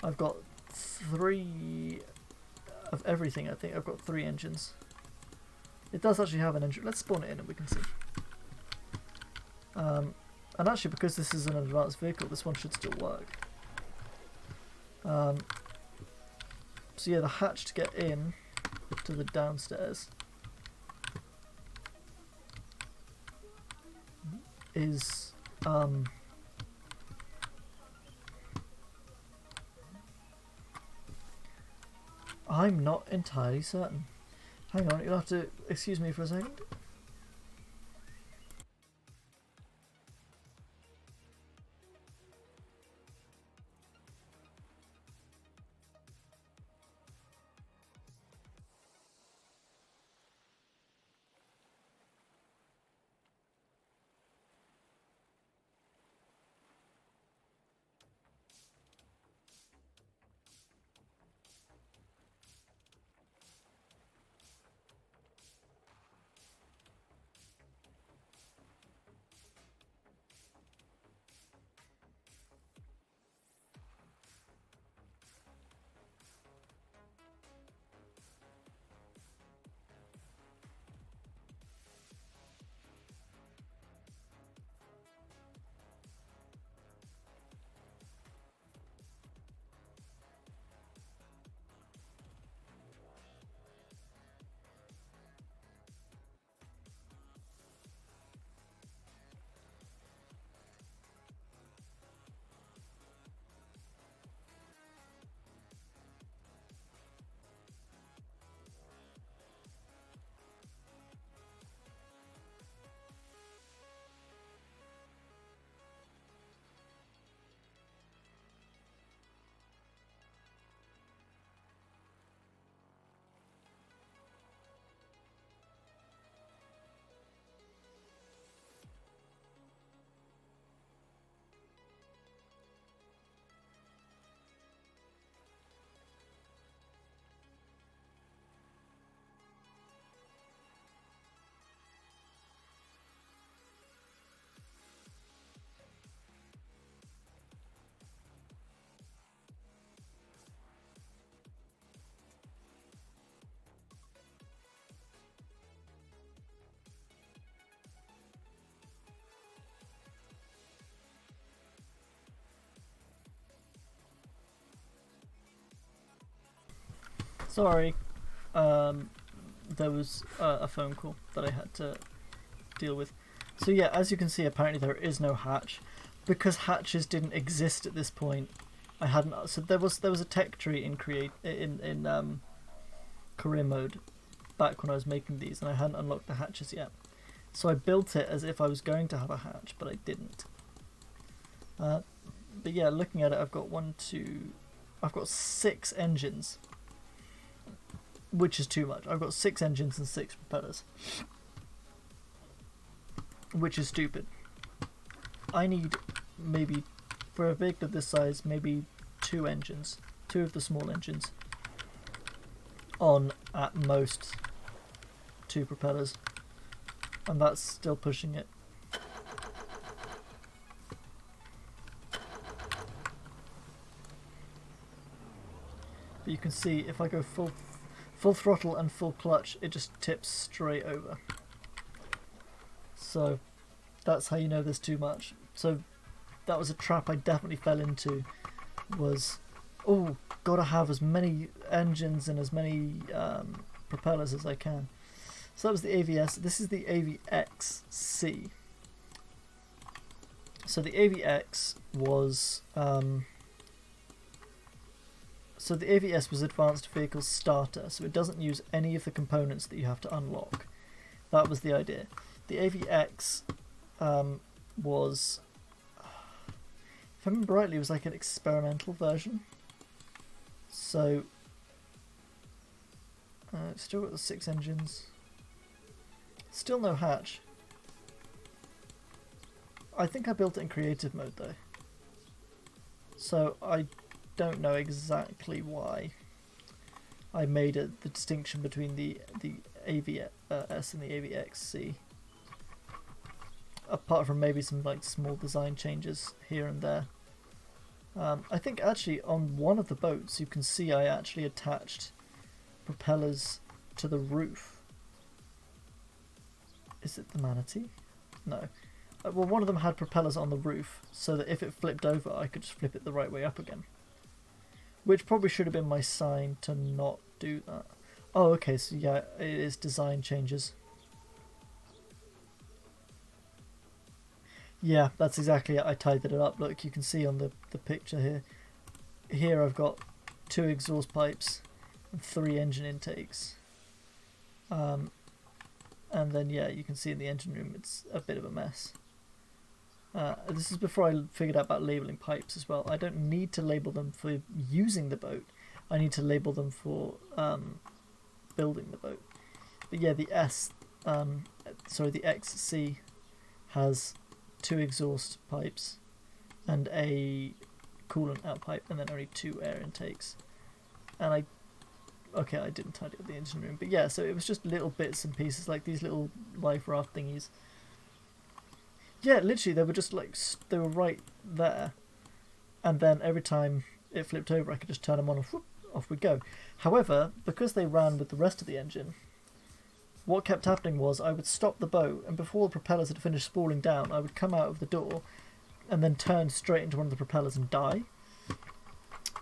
I've got 3 of everything. I think I've got 3 engines. It does actually have an engine. Let's spawn it in and we can see. And actually, because this is an advanced vehicle, this one should still work. So yeah, the hatch to get in to the downstairs is I'm not entirely certain. Hang on, you'll have to excuse me for a second. Sorry, there was a phone call that I had to deal with. So yeah, as you can see, apparently there is no hatch, because hatches didn't exist at this point. I hadn't. So there was a tech tree in career mode back when I was making these, and I hadn't unlocked the hatches yet. So I built it as if I was going to have a hatch, but I didn't. But yeah, looking at it, I've got 6 engines, which is too much. I've got 6 engines and 6 propellers, which is stupid. I need, maybe, for a vehicle of this size, maybe 2 engines, 2 of the small engines, on at most 2 propellers, and that's still pushing it. But you can see if I go full throttle and full clutch, it just tips straight over. So that's how you know there's too much. So that was a trap I definitely fell into, was, oh, gotta have as many engines and as many propellers as I can. So that was the AVS. This is the AVXC. So the AVX was so the AVS was Advanced Vehicle Starter, so it doesn't use any of the components that you have to unlock. That was the idea. The AVX was, if I remember rightly, it was like an experimental version. So still got the 6 engines. Still no hatch. I think I built it in creative mode though, so I don't know exactly why I made the distinction between the AVS and the AVXC, apart from maybe some like small design changes here and there. I think actually on one of the boats you can see I actually attached propellers to the roof. Is it the manatee? No. Well, one of them had propellers on the roof, so that if it flipped over, I could just flip it the right way up again. Which probably should have been my sign to not do that. Oh, okay, so yeah, it is design changes. Yeah, that's exactly it. I tidied it up. Look, you can see on the picture here. Here I've got 2 exhaust pipes and 3 engine intakes. And then, yeah, you can see in the engine room it's a bit of a mess. This is before I figured out about labelling pipes as well. I don't need to label them for using the boat. I need to label them for building the boat. But yeah, the XC has 2 exhaust pipes and a coolant out pipe, and then only 2 air intakes. And I didn't tidy up the engine room, but yeah, so it was just little bits and pieces, like these little life raft thingies. Yeah, literally, they were just like, they were right there, and then every time it flipped over I could just turn them on and whoop, off we'd go. However, because they ran with the rest of the engine, what kept happening was I would stop the boat, and before the propellers had finished spooling down, I would come out of the door and then turn straight into one of the propellers and die.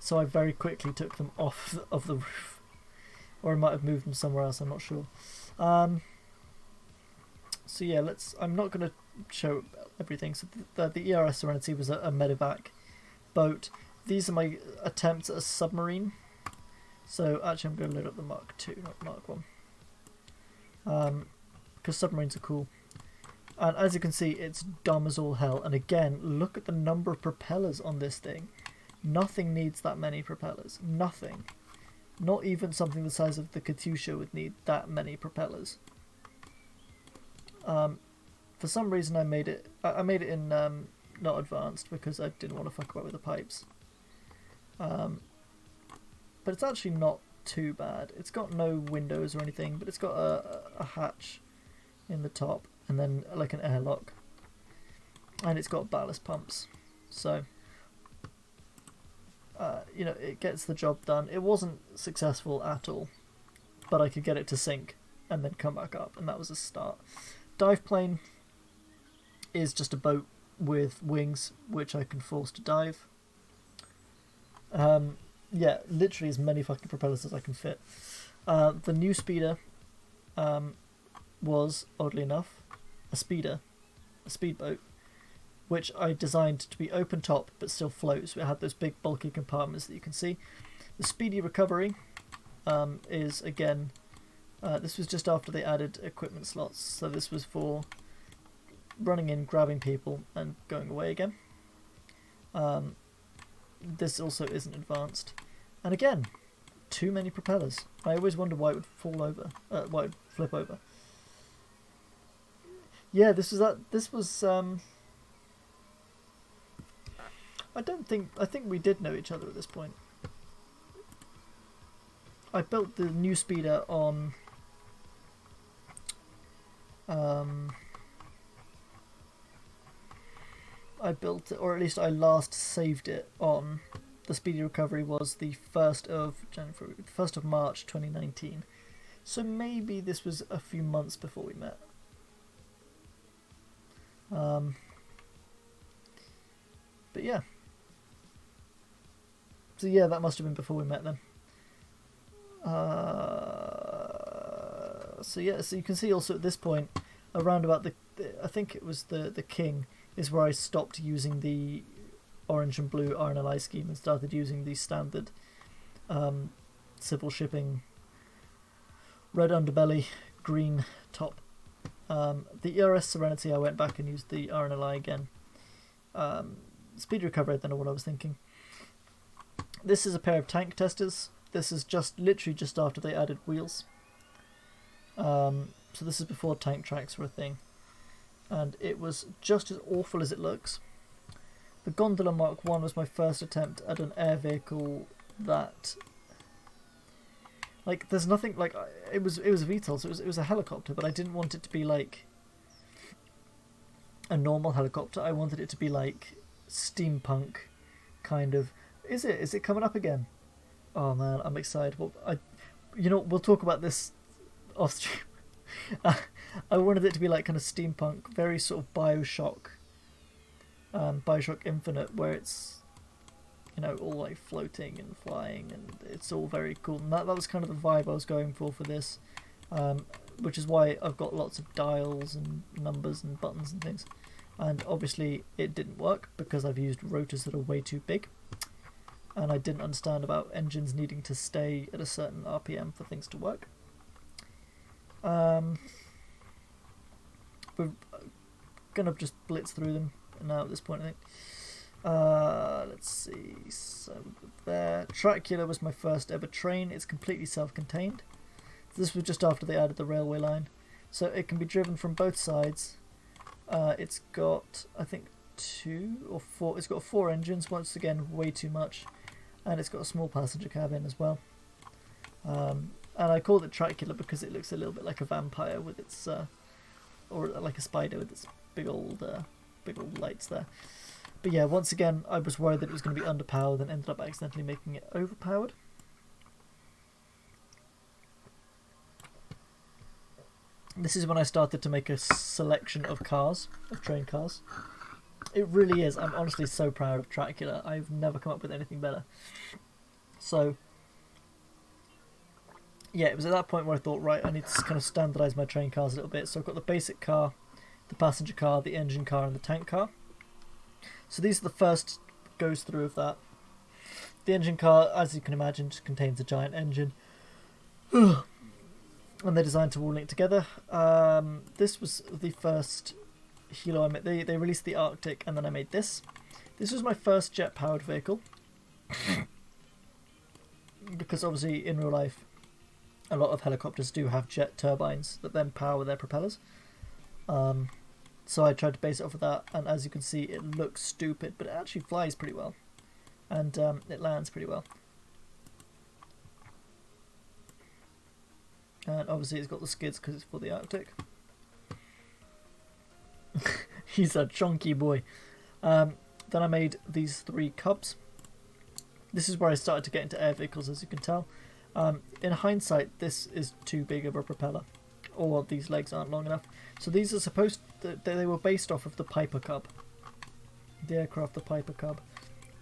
So I very quickly took them off of the roof. Or I might have moved them somewhere else, I'm not sure. So yeah, I'm not going to show everything. So the ERS Serenity was a medevac boat. These are my attempts at a submarine. So actually I'm going to load up the Mark II, not Mark 1. Because submarines are cool. And as you can see, it's dumb as all hell. And again, look at the number of propellers on this thing. Nothing needs that many propellers. Nothing. Not even something the size of the Katyusha would need that many propellers. For some reason I made it in not advanced because I didn't want to fuck about with the pipes. But it's actually not too bad. It's got no windows or anything, but it's got a hatch in the top and then like an airlock. And it's got ballast pumps. So you know, it gets the job done. It wasn't successful at all, but I could get it to sink and then come back up, and that was a start. Dive plane is just a boat with wings which I can force to dive. Yeah, literally as many fucking propellers as I can fit. The new speeder was, oddly enough, a speedboat, which I designed to be open top but still float, so it had those big bulky compartments that you can see. The speedy recovery is, again, this was just after they added equipment slots, so this was for running in, grabbing people and going away again. This also isn't advanced, and again, too many propellers. I always wonder why it would fall over, why it would flip over. Yeah, this was I think we did know each other at this point. I built the new speeder on I built it, or at least I last saved it on, the speedy recovery was the 1st of March 2019. So maybe this was a few months before we met. But yeah. So yeah, that must have been before we met then. So yeah, so you can see also at this point, around about I think it was the King, is where I stopped using the orange and blue RNLI scheme and started using the standard civil shipping red underbelly, green top. The ERS Serenity, I went back and used the RNLI again. Speed recovery, I don't know what I was thinking. This is a pair of tank testers. This is literally just after they added wheels. So this is before tank tracks were a thing. And it was just as awful as it looks. The Gondola Mark 1 was my first attempt at an air vehicle that, like, there's nothing, like, it was a VTOL, so it was a helicopter, but I didn't want it to be like a normal helicopter. I wanted it to be like steampunk kind of... Is it coming up again? Oh man, I'm excited. Well, we'll talk about this off stream. I wanted it to be like kind of steampunk, very sort of Bioshock, Bioshock Infinite, where it's, all like floating and flying, and it's all very cool. And that was kind of the vibe I was going for this, which is why I've got lots of dials and numbers and buttons and things. And obviously it didn't work because I've used rotors that are way too big, and I didn't understand about engines needing to stay at a certain RPM for things to work. We're gonna just blitz through them now at this point, I think. Let's see. So there, Tracula was my first ever train. It's completely self-contained. This was just after they added the railway line, so it can be driven from both sides. It's got, I think, 2 or 4. It's got 4 engines. Once again, way too much, and it's got a small passenger cabin as well. And I called it Tracula because it looks a little bit like a vampire with its, or like a spider with its big old lights there. But yeah, once again, I was worried that it was going to be underpowered and ended up accidentally making it overpowered. This is when I started to make a selection of cars, of train cars. It really is. I'm honestly so proud of Tracula. I've never come up with anything better. So, yeah, it was at that point where I thought, right, I need to kind of standardise my train cars a little bit. So I've got the basic car, the passenger car, the engine car, and the tank car. So these are the first goes through of that. The engine car, as you can imagine, just contains a giant engine. And they're designed to all link together. This was the first Hilo I made. They released the Arctic, and then I made this. This was my first jet-powered vehicle. Because obviously, in real life, a lot of helicopters do have jet turbines that then power their propellers. So I tried to base it off of that, and as you can see, it looks stupid, but it actually flies pretty well. And it lands pretty well. And obviously it's got the skids because it's for the Arctic. He's a chunky boy. Then I made these 3 Cubs. This is where I started to get into air vehicles, as you can tell. In hindsight, this is too big of a propeller, or these legs aren't long enough. So these are supposed to, they were based off of the Piper Cub, the aircraft, the Piper Cub,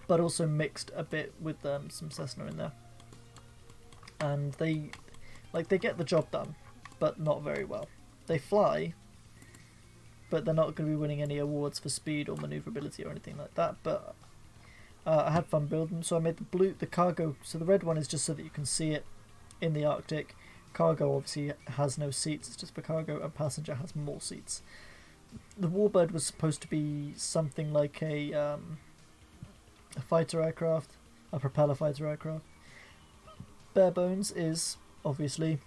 but also mixed a bit with some Cessna in there. And they get the job done, but not very well. They fly, but they're not going to be winning any awards for speed or maneuverability or anything like that. But I had fun building them, so I made the cargo. So the red one is just so that you can see it in the Arctic. Cargo obviously has no seats, it's just for cargo, and passenger has more seats. The Warbird was supposed to be something like a fighter aircraft, a propeller fighter aircraft. Bare bones is obviously,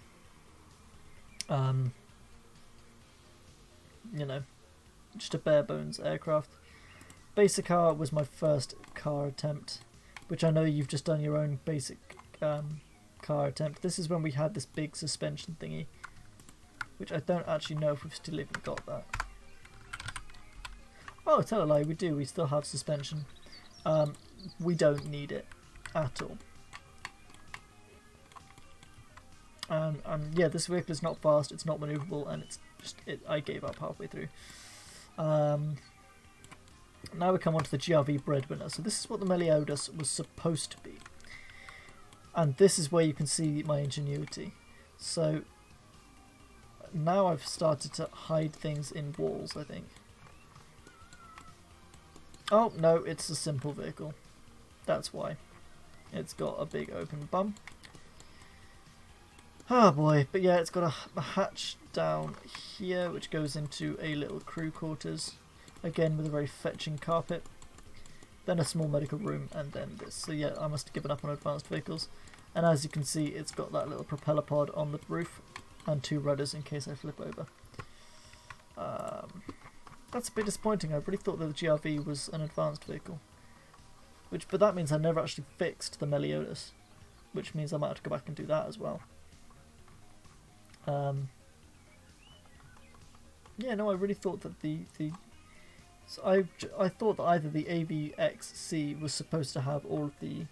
just a bare bones aircraft. Basic car was my first car attempt, which I know you've just done your own basic car attempt. This is when we had this big suspension thingy, which I don't actually know if we've still even got that. Oh, tell a lie, we do. We still have suspension. We don't need it at all. Yeah, this vehicle is not fast, it's not manoeuvrable, and I gave up halfway through. Now we come on to the GRV breadwinner. So this is what the Meliodas was supposed to be. And this is where you can see my ingenuity. So now I've started to hide things in walls, I think. Oh, no, it's a simple vehicle. That's why. It's got a big open bum. Oh boy, but yeah, it's got a hatch down here which goes into a little crew quarters, again with a very fetching carpet, then a small medical room, and then this. So yeah, I must have given up on advanced vehicles, and as you can see, it's got that little propeller pod on the roof and 2 rudders in case I flip over. That's a bit disappointing. I really thought that the GRV was an advanced vehicle, but that means I never actually fixed the Meliodas, which means I might have to go back and do that as well. Yeah, no, I really thought that the So I thought that either the AVXC was supposed to have all of the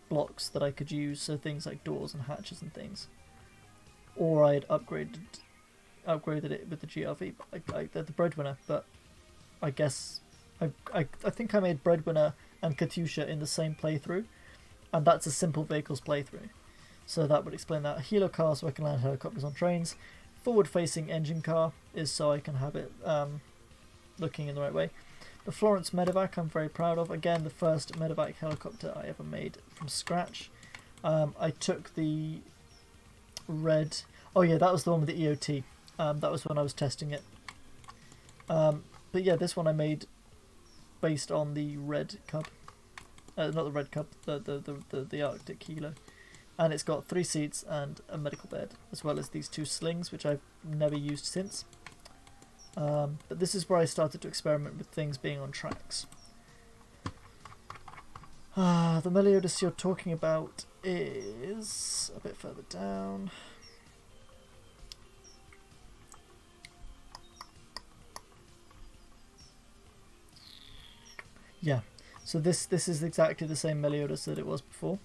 blocks that I could use, so things like doors and hatches and things, or I had upgraded it with the GRV, the breadwinner. But I guess I think I made breadwinner and Katyusha in the same playthrough, and that's a simple vehicles playthrough, so that would explain that. A helo car so I can land helicopters on trains. Forward facing engine car is so I can have it looking in the right way. The Florence medevac I'm very proud of. Again, the first medevac helicopter I ever made from scratch. I took the red... Oh yeah, that was the one with the EOT. That was when I was testing it. But yeah, this one I made based on the red Cub. Not the red Cub, the Arctic Helo. And it's got 3 seats and a medical bed, as well as these 2 slings, which I've never used since. But this is where I started to experiment with things being on tracks. The Meliodas you're talking about is a bit further down. Yeah, so this is exactly the same Meliodas that it was before,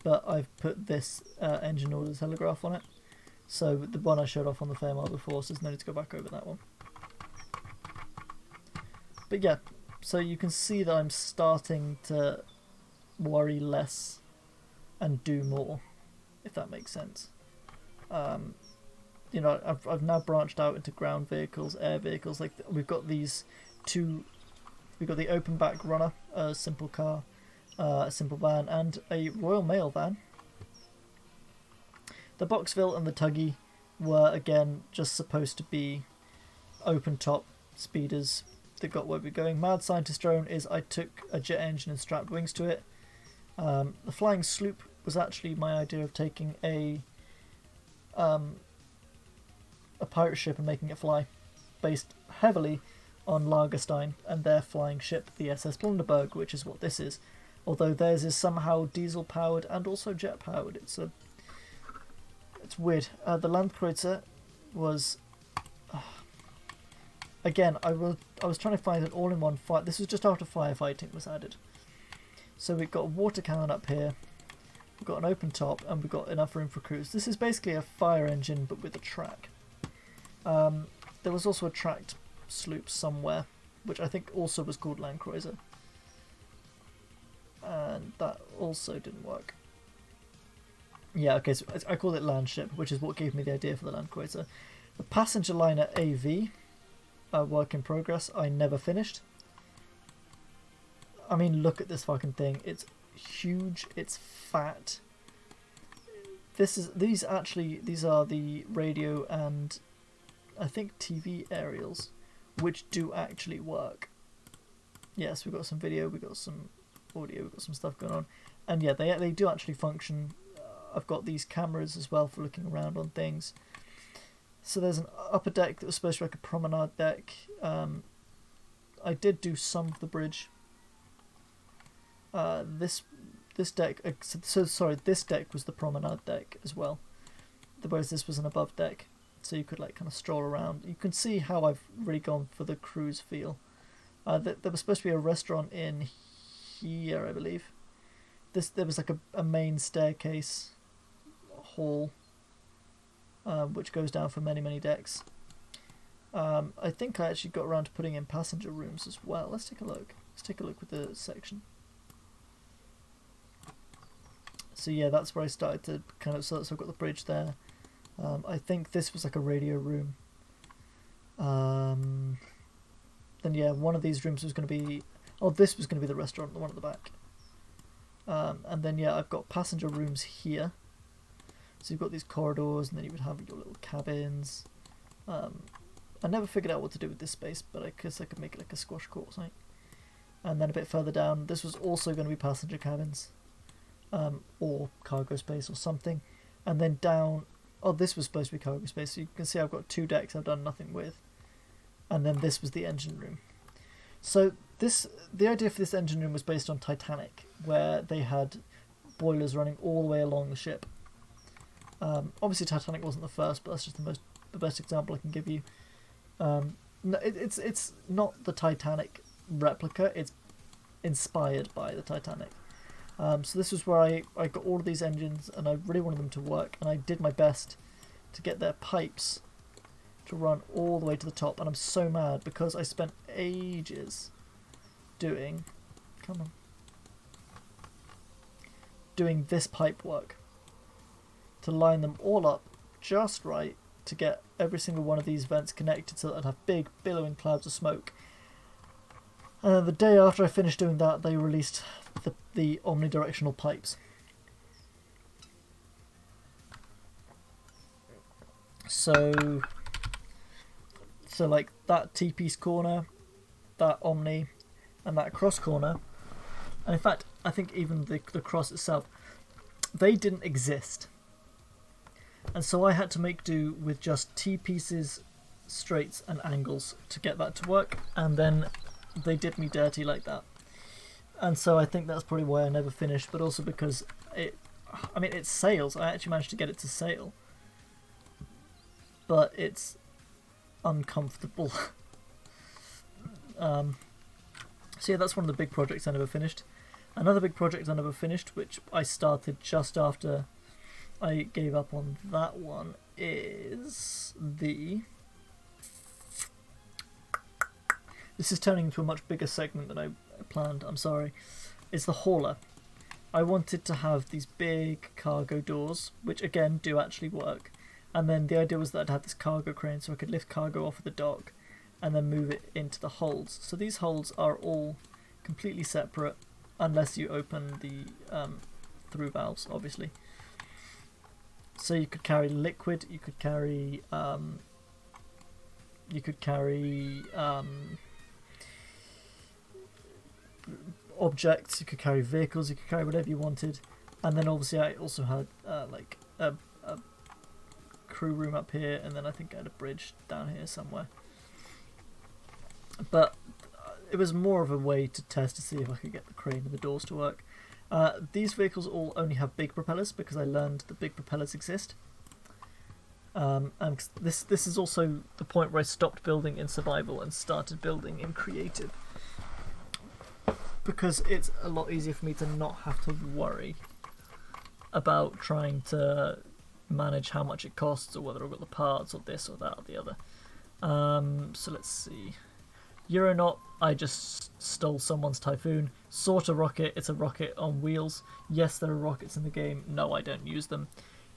but I've put this engine orders telegraph on it. So the one I showed off on the Fairmile before, so there's no need to go back over that one. But yeah, so you can see that I'm starting to worry less and do more, if that makes sense. You know, I've now branched out into ground vehicles, air vehicles. Like we've got these 2. We've got the open back runner, a simple car, a simple van, and a Royal Mail van. The Boxville and the Tuggy were again just supposed to be open top speeders that got where we're going. Mad Scientist Drone is I took a jet engine and strapped wings to it. The Flying Sloop was actually my idea of taking a pirate ship and making it fly, based heavily on Lagerstein and their flying ship, the SS Blunderberg, which is what this is. Although theirs is somehow diesel powered and also jet powered. It's weird. The Landkreuzer was again. I was trying to find an all-in-one fight. This was just after firefighting was added. So we've got a water cannon up here. We've got an open top, and we've got enough room for crews. This is basically a fire engine, but with a track. There was also a tracked sloop somewhere, which I think also was called Landkreuzer, and that also didn't work. Yeah, okay, so I called it Landship, which is what gave me the idea for the Landkreuzer. The passenger liner AV, work in progress. I never finished. I mean, look at this fucking thing. It's huge. It's fat. These are the radio and I think TV aerials, which do actually work. Yes, we've got some video, we've got some audio, we've got some stuff going on, and yeah, they do actually function. I've got these cameras as well for looking around on things. So there's an upper deck that was supposed to be like a promenade deck. I did do some of the bridge. This deck, this deck was the promenade deck as well, whereas this was an above deck. So you could like kind of stroll around. You can see how I've really gone for the cruise feel. There was supposed to be a restaurant in here, I believe. There was like a main staircase hall, which goes down for many decks. I think I actually got around to putting in passenger rooms as well. Let's take a look. Let's take a look with the section. So yeah, that's where I started to kind of. So I've got the bridge there. I think this was like a radio room. Then yeah, one of these rooms was going to be... Oh, this was going to be the restaurant, the one at the back. And then yeah, I've got passenger rooms here. So you've got these corridors, and then you would have your little cabins. I never figured out what to do with this space, but I guess I could make it like a squash court or something. And then a bit further down, this was also going to be passenger cabins. Or cargo space or something. And then down... Oh, this was supposed to be cargo space, so you can see I've got 2 decks I've done nothing with. And then this was the engine room. So the idea for this engine room was based on Titanic, where they had boilers running all the way along the ship. Obviously Titanic wasn't the first, but that's just the best example I can give you. No, it's not the Titanic replica. It's inspired by the Titanic. So this was where I got all of these engines, and I really wanted them to work, and I did my best to get their pipes to run all the way to the top. And I'm so mad because I spent ages doing this pipe work to line them all up just right to get every single one of these vents connected so that I'd have big billowing clouds of smoke. And then the day after I finished doing that, they released the omnidirectional pipes. So like that T-piece corner, that omni, and that cross corner, and in fact I think even the cross itself, they didn't exist. And so I had to make do with just T-pieces, straights and angles to get that to work, and then they did me dirty like that. And so I think that's probably why I never finished, but also because it sails. I actually managed to get it to sail, but it's uncomfortable. So yeah, that's one of the big projects I never finished. Another big project I never finished, which I started just after I gave up on that one, is this is turning into a much bigger segment than I planned, I'm sorry. It's the hauler. I wanted to have these big cargo doors, which again do actually work. And then the idea was that I'd have this cargo crane so I could lift cargo off of the dock and then move it into the holds. So these holds are all completely separate unless you open the through valves, obviously. So you could carry liquid, you could carry objects, you could carry vehicles, you could carry whatever you wanted. And then obviously I also had like a crew room up here, and then I think I had a bridge down here somewhere. But it was more of a way to test to see if I could get the crane and the doors to work. These vehicles all only have big propellers because I learned that big propellers exist. And this is also the point where I stopped building in survival and started building in creative, because it's a lot easier for me to not have to worry about trying to manage how much it costs or whether I've got the parts or this or that or the other. So let's see. Euronaut, I just stole someone's Typhoon. Sort a rocket, it's a rocket on wheels. Yes, there are rockets in the game. No, I don't use them.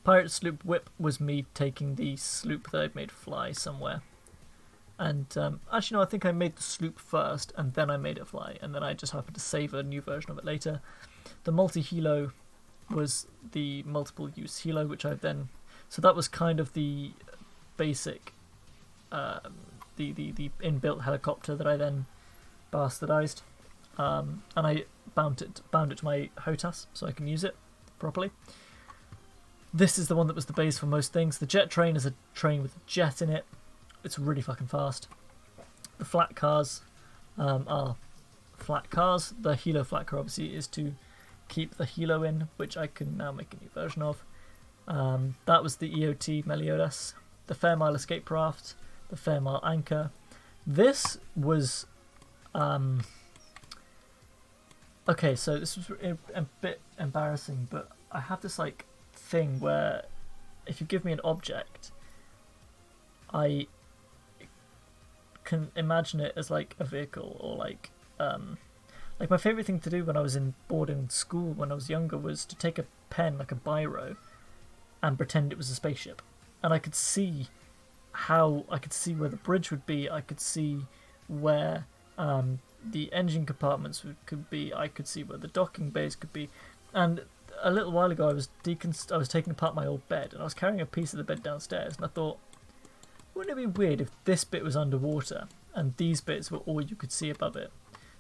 Pirate Sloop Whip was me taking the sloop that I'd made fly somewhere. And actually no, I think I made the sloop first and then I made it fly, and then I just happened to save a new version of it later. The multi-helo was the multiple use helo, which I've then... So that was kind of the basic... the inbuilt helicopter that I then bastardized, and I bound it to my HOTAS so I can use it properly. This is the one that was the base for most things. The jet train is a train with a jet in it. It's really fucking fast. The flat cars are flat cars. The helo flat car obviously is to keep the helo in, which I can now make a new version of. That was the EOT Meliodas. The Fairmile escape raft. The Fairmile anchor. This was okay, so this was a bit embarrassing, but I have this like thing where if you give me an object, I can imagine it as like a vehicle, or like my favorite thing to do when I was in boarding school when I was younger was to take a pen, like a biro, and pretend it was a spaceship, and I could see where the bridge would be. I could see where the engine compartments could be. I could see where the docking bays could be. And a little while ago, I was taking apart my old bed, and I was carrying a piece of the bed downstairs, and I thought, wouldn't it be weird if this bit was underwater and these bits were all you could see above it?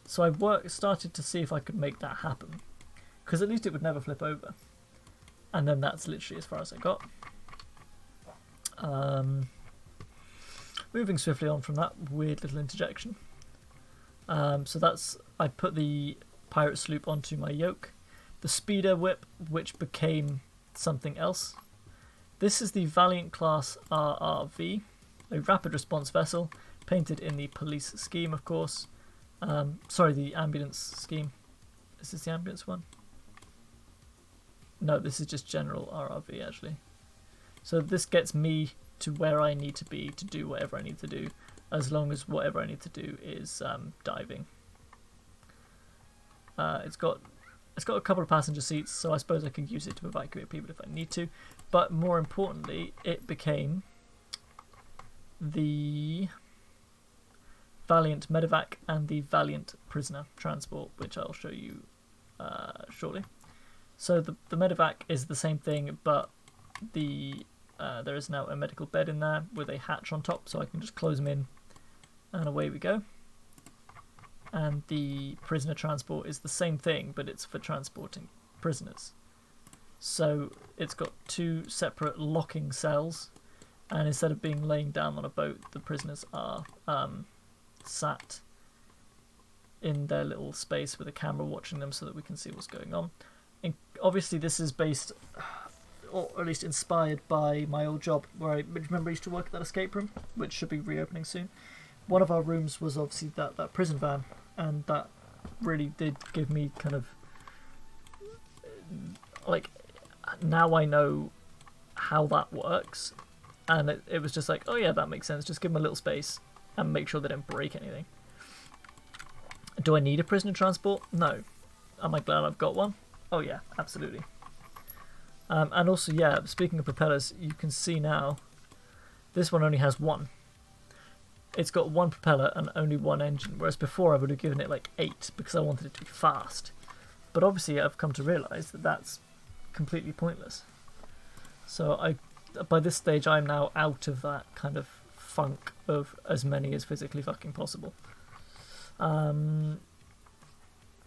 So I started to see if I could make that happen, because at least it would never flip over. And then that's literally as far as I got. Moving swiftly on from that weird little interjection. I put the pirate sloop onto my yoke. The speeder whip, which became something else. This is the Valiant class RRV, a rapid response vessel. painted in the police scheme, of course. Sorry, the ambulance scheme. Is this the ambulance one? No, this is just general RRV, actually. So this gets me to where I need to be to do whatever I need to do, as long as whatever I need to do is diving. It's got a couple of passenger seats, so I suppose I could use it to evacuate people if I need to. But more importantly, it became the Valiant Medevac and the Valiant Prisoner Transport, which I'll show you shortly. So the Medevac is the same thing, but there is now a medical bed in there with a hatch on top, so I can just close them in, and away we go. And the prisoner transport is the same thing, but it's for transporting prisoners. So it's got two separate locking cells, and instead of being laying down on a boat, the prisoners are sat in their little space with a camera watching them so that we can see what's going on. And obviously this is based, or at least inspired by my old job, where I remember I used to work at that escape room, which should be reopening soon. One of our rooms was obviously that prison van, and that really did give me kind of, like, now I know how that works, and it was just like, oh yeah, that makes sense, just give them a little space and make sure they don't break anything. Do I need a prisoner transport? No. Am I glad I've got one? Oh yeah, absolutely. And also, yeah, speaking of propellers, you can see now, this one only has one. It's got one propeller and only one engine, whereas before I would have given it like 8 because I wanted it to be fast. But obviously I've come to realise that that's completely pointless. So by this stage I'm now out of that kind of funk of as many as physically fucking possible.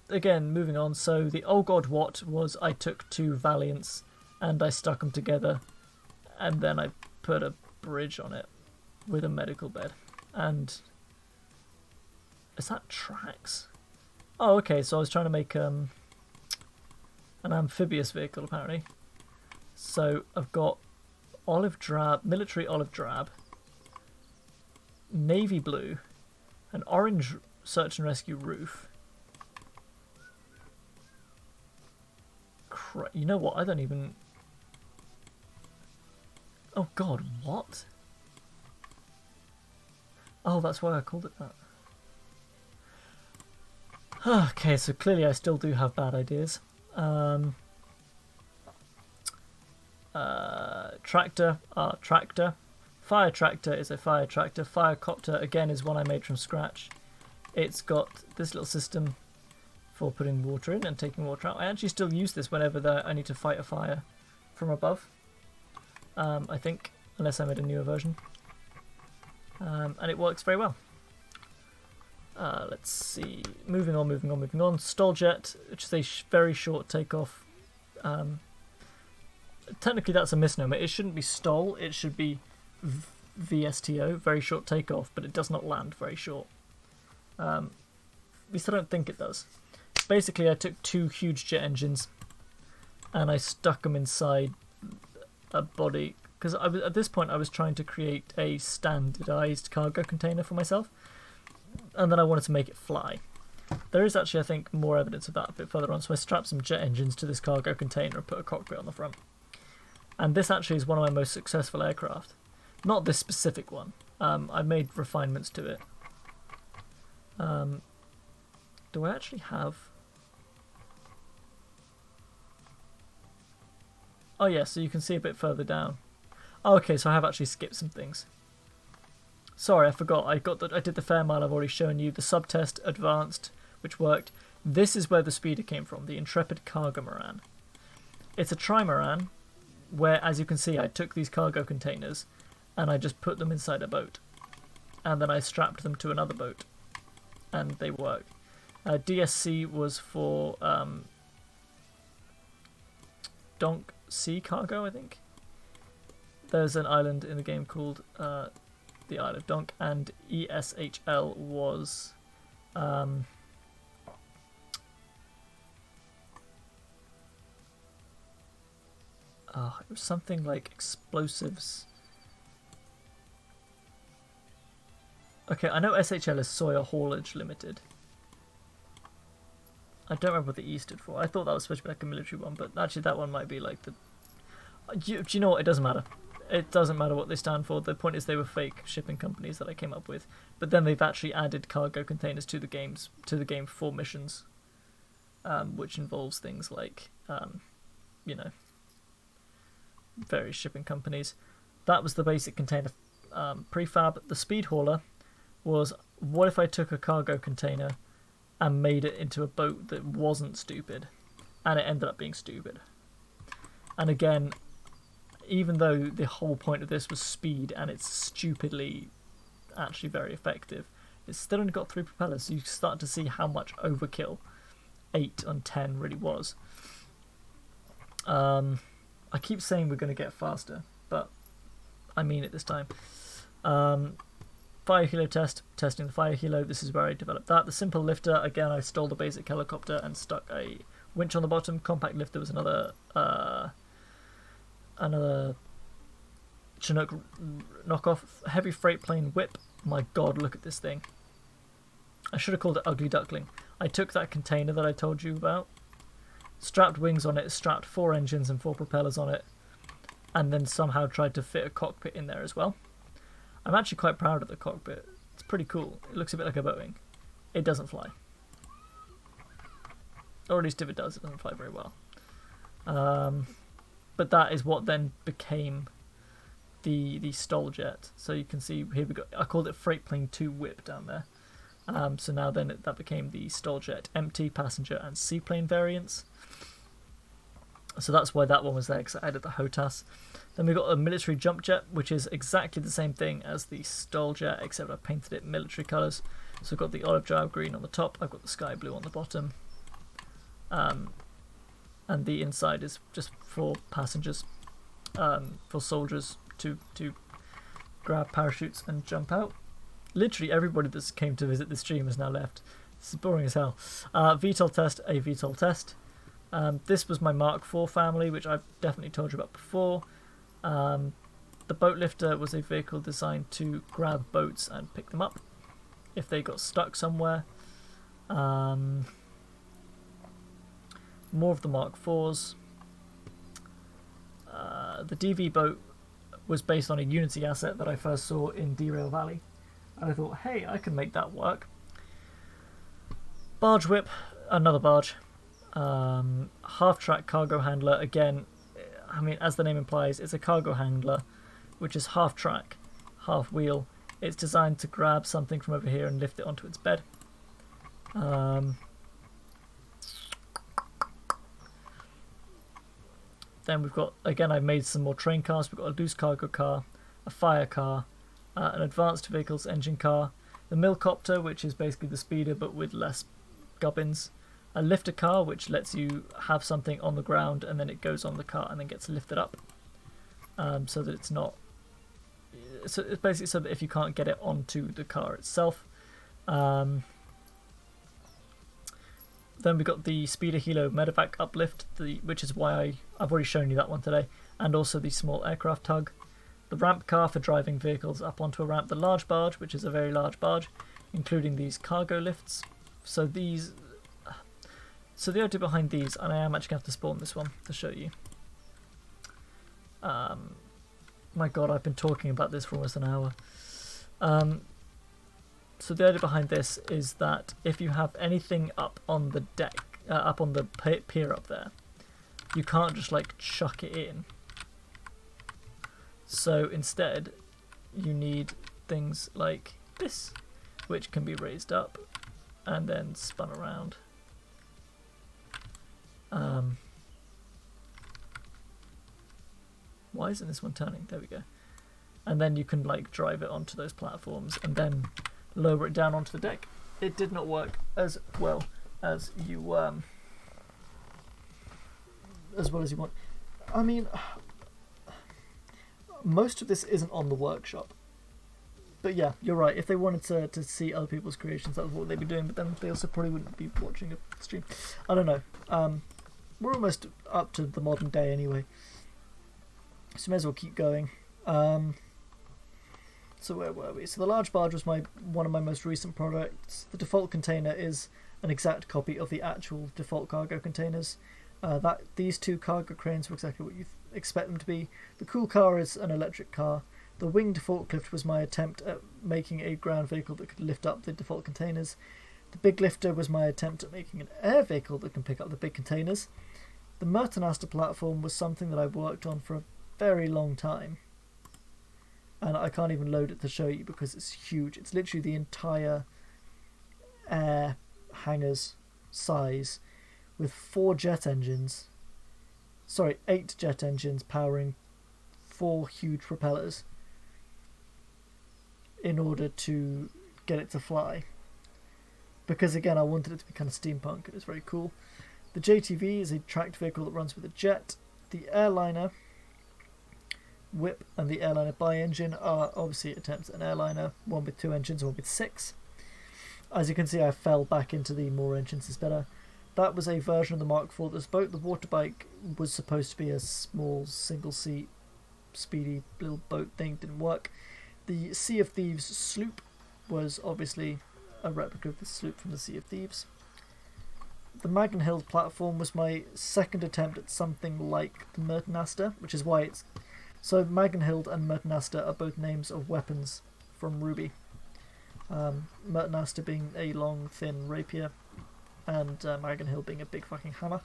Again, moving on, so the oh god what was I took 2 Valiants and I stuck them together, and then I put a bridge on it with a medical bed. And is that tracks? Oh, okay, so I was trying to make an amphibious vehicle apparently. So I've got olive drab, military olive drab, navy blue, an orange search and rescue roof. You know what? I don't even. Oh god, what? Oh, that's why I called it that. Okay, so clearly I still do have bad ideas. Tractor, tractor. Fire tractor is a fire tractor. Firecopter, again, is one I made from scratch. It's got this little system for putting water in and taking water out. I actually still use this whenever I need to fight a fire from above. I think, unless I made a newer version. And it works very well. Let's see. Moving on. Stalljet, which is a very short takeoff. Technically, that's a misnomer. It shouldn't be stall. It should be VSTO, very short takeoff, but it does not land very short. At least I don't think it does. Basically, I took 2 huge jet engines and I stuck them inside a body. Because at this point I was trying to create a standardized cargo container for myself, and then I wanted to make it fly. There is actually, I think, more evidence of that a bit further on, so I strapped some jet engines to this cargo container and put a cockpit on the front. And this actually is one of my most successful aircraft. Not this specific one. I made refinements to it. Do I actually have... Oh yeah, so you can see a bit further down. Oh, okay, so I have actually skipped some things. Sorry, I forgot. I did the fair mile I've already shown you. The subtest advanced, which worked. This is where the speeder came from, the Intrepid Cargo Moran. It's a trimaran where, as you can see, I took these cargo containers and I just put them inside a boat. And then I strapped them to another boat. And they worked. DSC was for Donk Sea Cargo, I think. There's an island in the game called the Isle of Donk, and ESHL was it was something like explosives. Okay, I know SHL is Sawyer Haulage Limited. I don't remember what the E stood for. I thought that was supposed to be like a military one, but actually that one might be like the... Do you know what? It doesn't matter. It doesn't matter what they stand for. The point is they were fake shipping companies that I came up with. But then they've actually added cargo containers to the game for missions, which involves things like, you know, various shipping companies. That was the basic container prefab. The speed hauler was, what if I took a cargo container and made it into a boat that wasn't stupid, and it ended up being stupid. And again, even though the whole point of this was speed and it's stupidly actually very effective, it's still only got 3 propellers, so you start to see how much overkill 8 on 10 really was. I keep saying we're going to get faster, but I mean it this time. Fire helo testing the fire helo. This is where I developed that. The simple lifter, again, I stole the basic helicopter and stuck a winch on the bottom. Compact lifter was another Chinook knockoff. Heavy freight plane whip. My god, look at this thing. I should have called it Ugly Duckling. I took that container that I told you about, strapped wings on it, strapped 4 engines and 4 propellers on it, and then somehow tried to fit a cockpit in there as well. I'm actually quite proud of the cockpit. It's pretty cool. It looks a bit like a Boeing. It doesn't fly. Or at least if it does, it doesn't fly very well. But that is what then became the Stolljet. So you can see here we got, I called it Freight Plane 2 Whip down there. So now then that became the Stolljet empty, passenger and seaplane variants. So that's why that one was there, because I added the HOTAS. Then we got a military jump jet, which is exactly the same thing as the Stolljet, except I painted it military colours. So I've got the olive drab green on the top, I've got the sky blue on the bottom. And the inside is just for passengers, for soldiers to grab parachutes and jump out. Literally everybody that came to visit the stream has now left. This is boring as hell. VTOL test, a VTOL test. This was my Mark IV family, which I've definitely told you about before. The boat lifter was a vehicle designed to grab boats and pick them up if they got stuck somewhere. More of the Mark IVs. The DV boat was based on a Unity asset that I first saw in Derail Valley. And I thought, hey, I can make that work. Barge whip, another barge. Half-track cargo handler, again, I mean, as the name implies, it's a cargo handler, which is half-track, half-wheel. It's designed to grab something from over here and lift it onto its bed. Then we've got, again, I've made some more train cars. We've got a loose cargo car, a fire car, an advanced vehicles engine car, the millcopter, which is basically the speeder but with less gubbins, a lifter car, which lets you have something on the ground and then it goes on the car and then gets lifted up, so that it's not, so it's basically so that if you can't get it onto the car itself. Then we got the Speeder Helo Medevac uplift, which is why I've already shown you that one today, and also the small aircraft tug. The ramp car for driving vehicles up onto a ramp. The large barge, which is a very large barge, including these cargo lifts. So the idea behind these, and I am actually going to have to spawn this one to show you. My god, I've been talking about this for almost an hour. So the idea behind this is that if you have anything up on the deck, up on the pier up there, you can't just like chuck it in. So instead, you need things like this, which can be raised up and then spun around. Why isn't this one turning? There we go. And then you can like drive it onto those platforms and then lower it down onto the deck. It did not work as well as you want. I mean, most of this isn't on the workshop. But yeah, you're right. If they wanted to see other people's creations, that's what they'd be doing. But then they also probably wouldn't be watching a stream. I don't know. We're almost up to the modern day anyway, so may as well keep going. So where were we? So the large barge was one of my most recent products. The default container is an exact copy of the actual default cargo containers. These two cargo cranes were exactly what you expect them to be. The cool car is an electric car. The winged forklift was my attempt at making a ground vehicle that could lift up the default containers. The big lifter was my attempt at making an air vehicle that can pick up the big containers. The Mertenaster platform was something that I've worked on for a very long time. And I can't even load it to show you because it's huge. It's literally the entire air hangar's size with 8 jet engines powering 4 huge propellers in order to get it to fly. Because again, I wanted it to be kind of steampunk. It was very cool. The JTV is a tracked vehicle that runs with a jet. The airliner whip and the airliner bi-engine are obviously attempts at an airliner, one with 2 engines, one with 6. As you can see, I fell back into the more engines is better. That was a version of the Mark IV this boat. The water bike was supposed to be a small single seat speedy little boat thing, didn't work. The Sea of Thieves sloop was obviously a replica of the sloop from the Sea of Thieves. The Magenhild platform was my second attempt at something like the Mertenaster, which is why it's... So Magenhild and Mertenaster are both names of weapons from Ruby. Mertenaster being a long, thin rapier, and Magenhild being a big fucking hammer.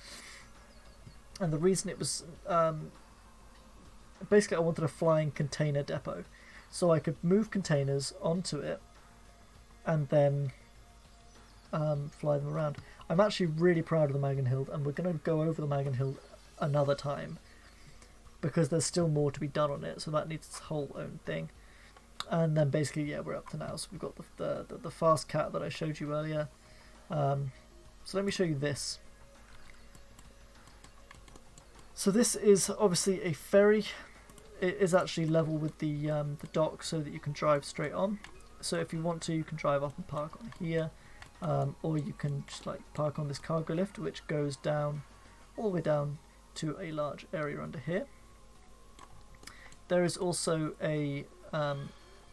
And the reason it was... basically I wanted a flying container depot, so I could move containers onto it and then fly them around. I'm actually really proud of the Magenhild, and we're going to go over the Magenhild another time because there's still more to be done on it, so that needs its whole own thing. And then basically, yeah, we're up to now. So we've got the fast cat that I showed you earlier. So let me show you this. So this is obviously a ferry. It is actually level with the dock so that you can drive straight on. So if you want to, you can drive up and park on here. Or you can just like park on this cargo lift, which goes down all the way down to a large area under here. There is also a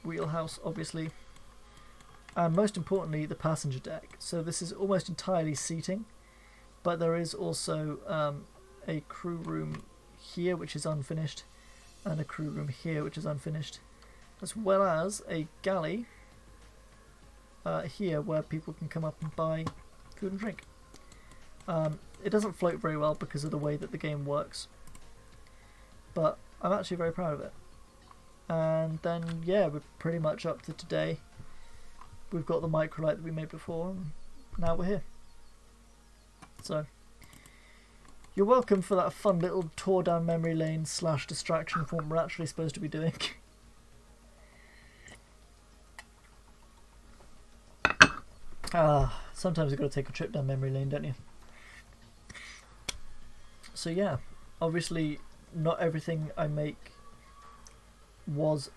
wheelhouse, obviously, and most importantly the passenger deck. So this is almost entirely seating, but there is also a crew room here which is unfinished, and a crew room here which is unfinished, as well as a galley here where people can come up and buy food and drink. It doesn't float very well because of the way that the game works, but I'm actually very proud of it. And then yeah, we're pretty much up to today. We've got the microlight that we made before, and now we're here. So you're welcome for that fun little tour down memory lane / distraction from what we're actually supposed to be doing. Sometimes you've got to take a trip down memory lane, don't you? So yeah, obviously not everything I make was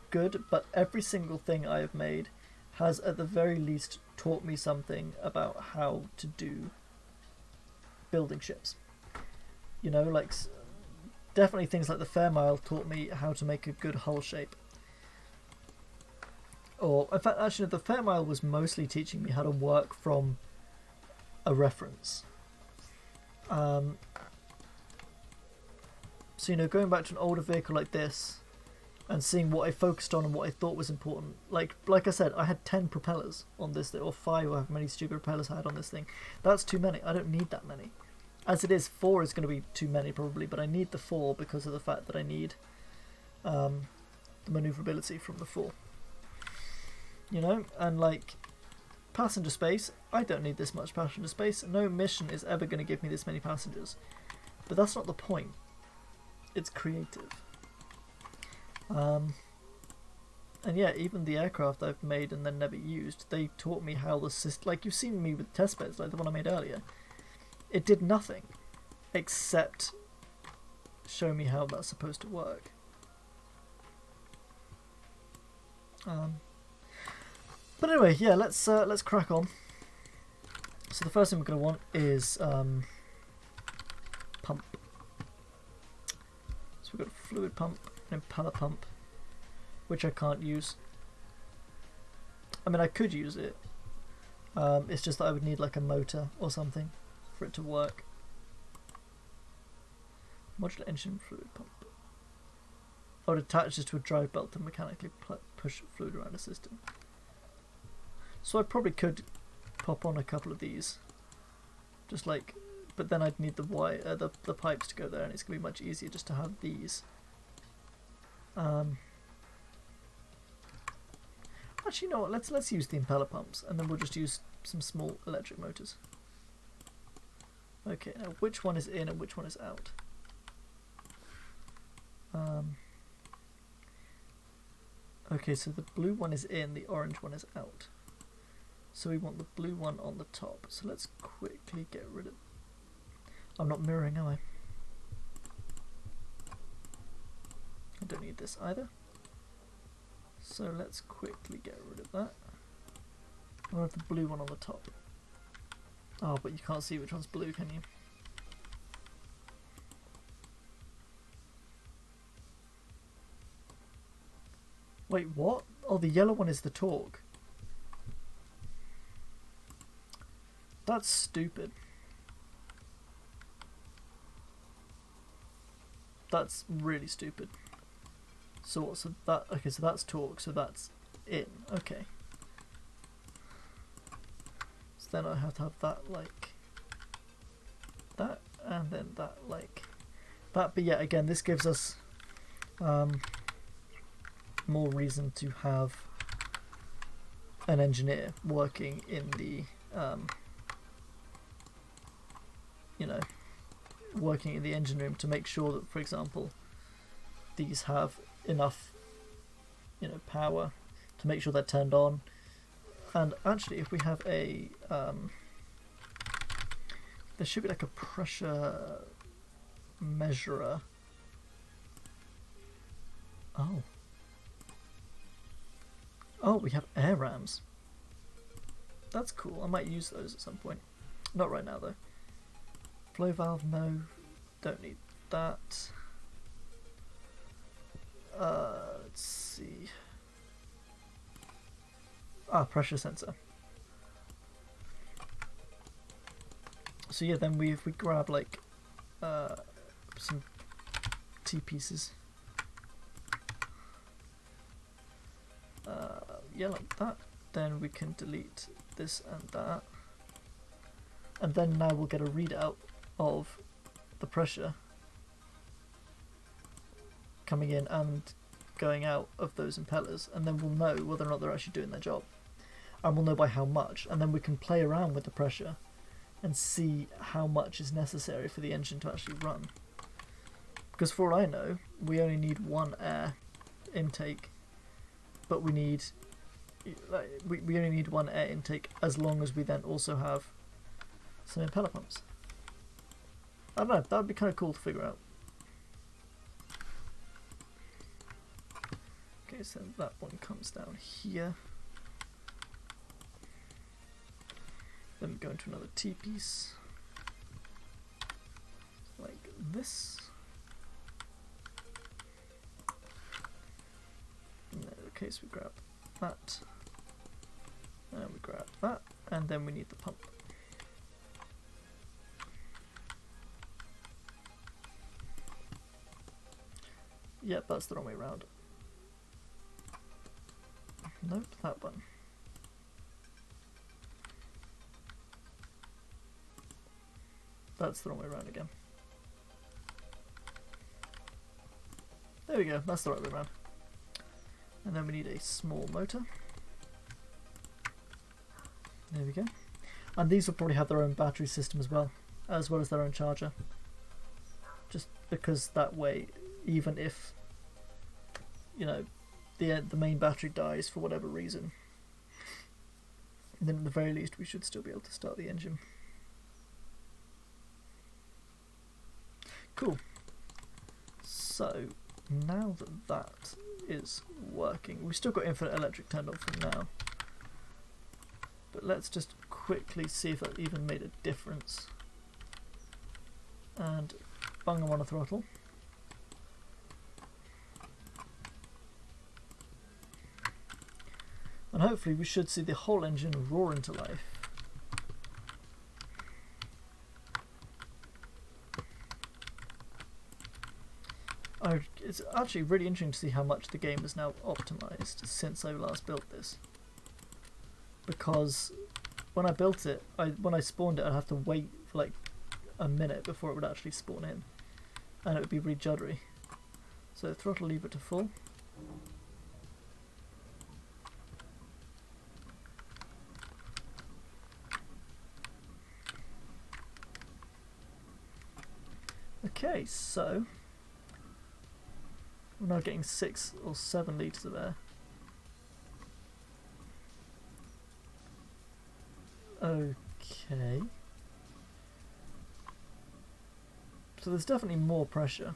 good, but every single thing I have made has at the very least taught me something about how to do building ships. You know, like definitely things like the Fairmile taught me how to make a good hull shape. Or in fact, actually, the Fairmile was mostly teaching me how to work from a reference. So you know, going back to an older vehicle like this and seeing what I focused on and what I thought was important. Like I said, I had 10 propellers on this, or 5, or however many stupid propellers I had on this thing. That's too many. I don't need that many. As it is, 4 is going to be too many probably, but I need the 4 because of the fact that I need the maneuverability from the 4. You know, and like passenger space, I don't need this much passenger space. No mission is ever going to give me this many passengers. But that's not the point. It's creative. And yeah, even the aircraft I've made and then never used, they taught me how the system, like you've seen me with test beds, like the one I made earlier. It did nothing except show me how that's supposed to work. But anyway, yeah, let's crack on. So the first thing we're going to want is pump. So we've got a fluid pump and impeller pump, which I can't use I mean, I could use it. It's just that I would need like a motor or something for it to work. Modular engine fluid pump. I would attach this to a drive belt to mechanically push fluid around the system. So I probably could pop on a couple of these, just like, but then I'd need the wire, the pipes to go there, and it's gonna be much easier just to have these. Actually, you know what? Let's use the impeller pumps, and then we'll just use some small electric motors. Okay, now which one is in and which one is out? Okay, so the blue one is in, the orange one is out. So we want the blue one on the top. So let's quickly get rid of... I'm not mirroring, am I? I don't need this either. So let's quickly get rid of that. I want the blue one on the top. Oh, but you can't see which one's blue, can you? Wait, what? Oh, the yellow one is the torque. That's stupid. That's really stupid. So what? So that, okay, so that's torque, so that's in. Okay. So then I have to have that like that, and then that like that. But yeah, again, this gives us more reason to have an engineer working in the you know, working in the engine room to make sure that, for example, these have enough, you know, power to make sure they're turned on. And actually, if we have a there should be like a pressure measurer. Oh, we have air rams. That's cool. I might use those at some point. Not right now though. Flow valve, no. Don't need that. Let's see. Ah, pressure sensor. So yeah, then if we grab like some T-pieces. Yeah, like that. Then we can delete this and that. And then now we'll get a readout of the pressure coming in and going out of those impellers, and then we'll know whether or not they're actually doing their job, and we'll know by how much, and then we can play around with the pressure and see how much is necessary for the engine to actually run, because for all I know we only need one air intake, but we need we only need one air intake as long as we then also have some impeller pumps. I don't know, that would be kind of cool to figure out. Okay, so that one comes down here. Then we go into another T-piece. Like this. In that case we grab that. And we grab that. And then we need the pump. Yep, that's the wrong way around. Nope, that one. That's the wrong way around again. There we go, that's the right way around. And then we need a small motor. There we go. And these will probably have their own battery system as well as their own charger. Just because that way, even if, you know, the main battery dies for whatever reason, then at the very least we should still be able to start the engine. Cool. So now that that is working, we've still got infinite electric turned on for now, but let's just quickly see if that even made a difference. And bung them on a throttle. And hopefully we should see the whole engine roar into life. It's actually really interesting to see how much the game is now optimized since I last built this. Because when I built it, when I spawned it, I'd have to wait for like a minute before it would actually spawn in. And it would be really juddery. So throttle lever to full. Okay, so we're now getting 6 or 7 litres of air. Okay. So there's definitely more pressure.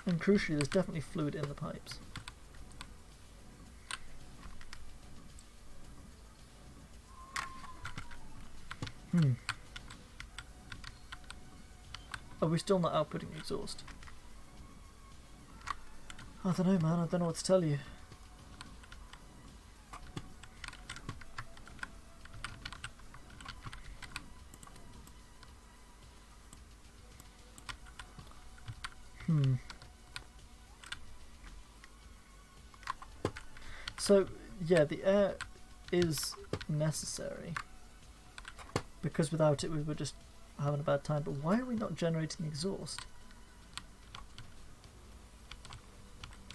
And crucially, there's definitely fluid in the pipes. Are we still not outputting exhaust? I don't know, man. I don't know what to tell you. So, yeah, the air is necessary. Because without it we were just having a bad time. But why are we not generating exhaust?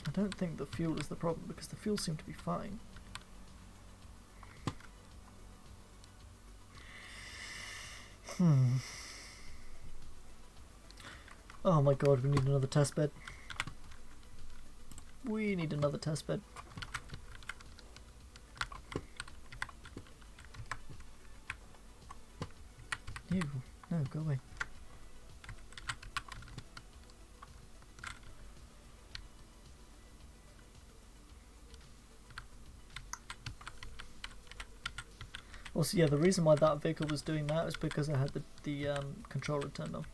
I don't think the fuel is the problem, because the fuel seemed to be fine. Oh my god, we need another test bed. We need another test bed. Ew, no, go away. Also, yeah, the reason why that vehicle was doing that is because I had the controller turned on.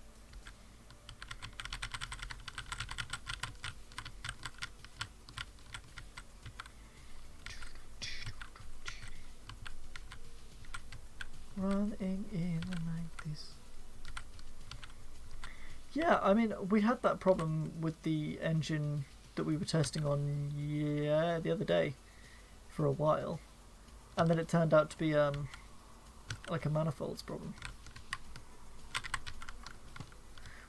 Running in the night. Yeah, I mean, we had that problem with the engine that we were testing on, the other day, for a while, and then it turned out to be like a manifolds problem.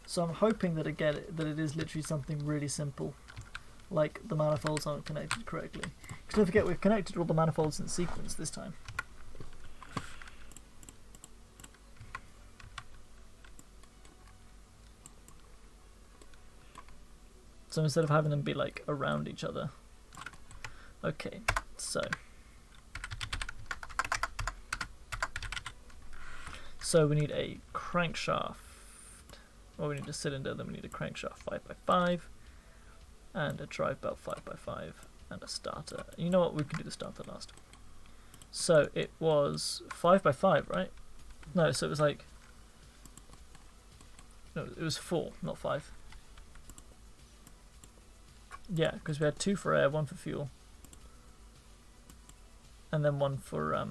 So I'm hoping that that it is literally something really simple, like the manifolds aren't connected correctly. Because don't forget, we've connected all the manifolds in sequence this time. So instead of having them be like around each other. Okay, so we need a crankshaft. Well, we need a cylinder, then we need a crankshaft 5x5 and a drive belt 5x5 and a starter. You know what? We can do the starter last. So it was 5x5, right? No, so it was like, no, it was 4, not 5. Yeah, because we had 2 for air, 1 for fuel, and then 1 for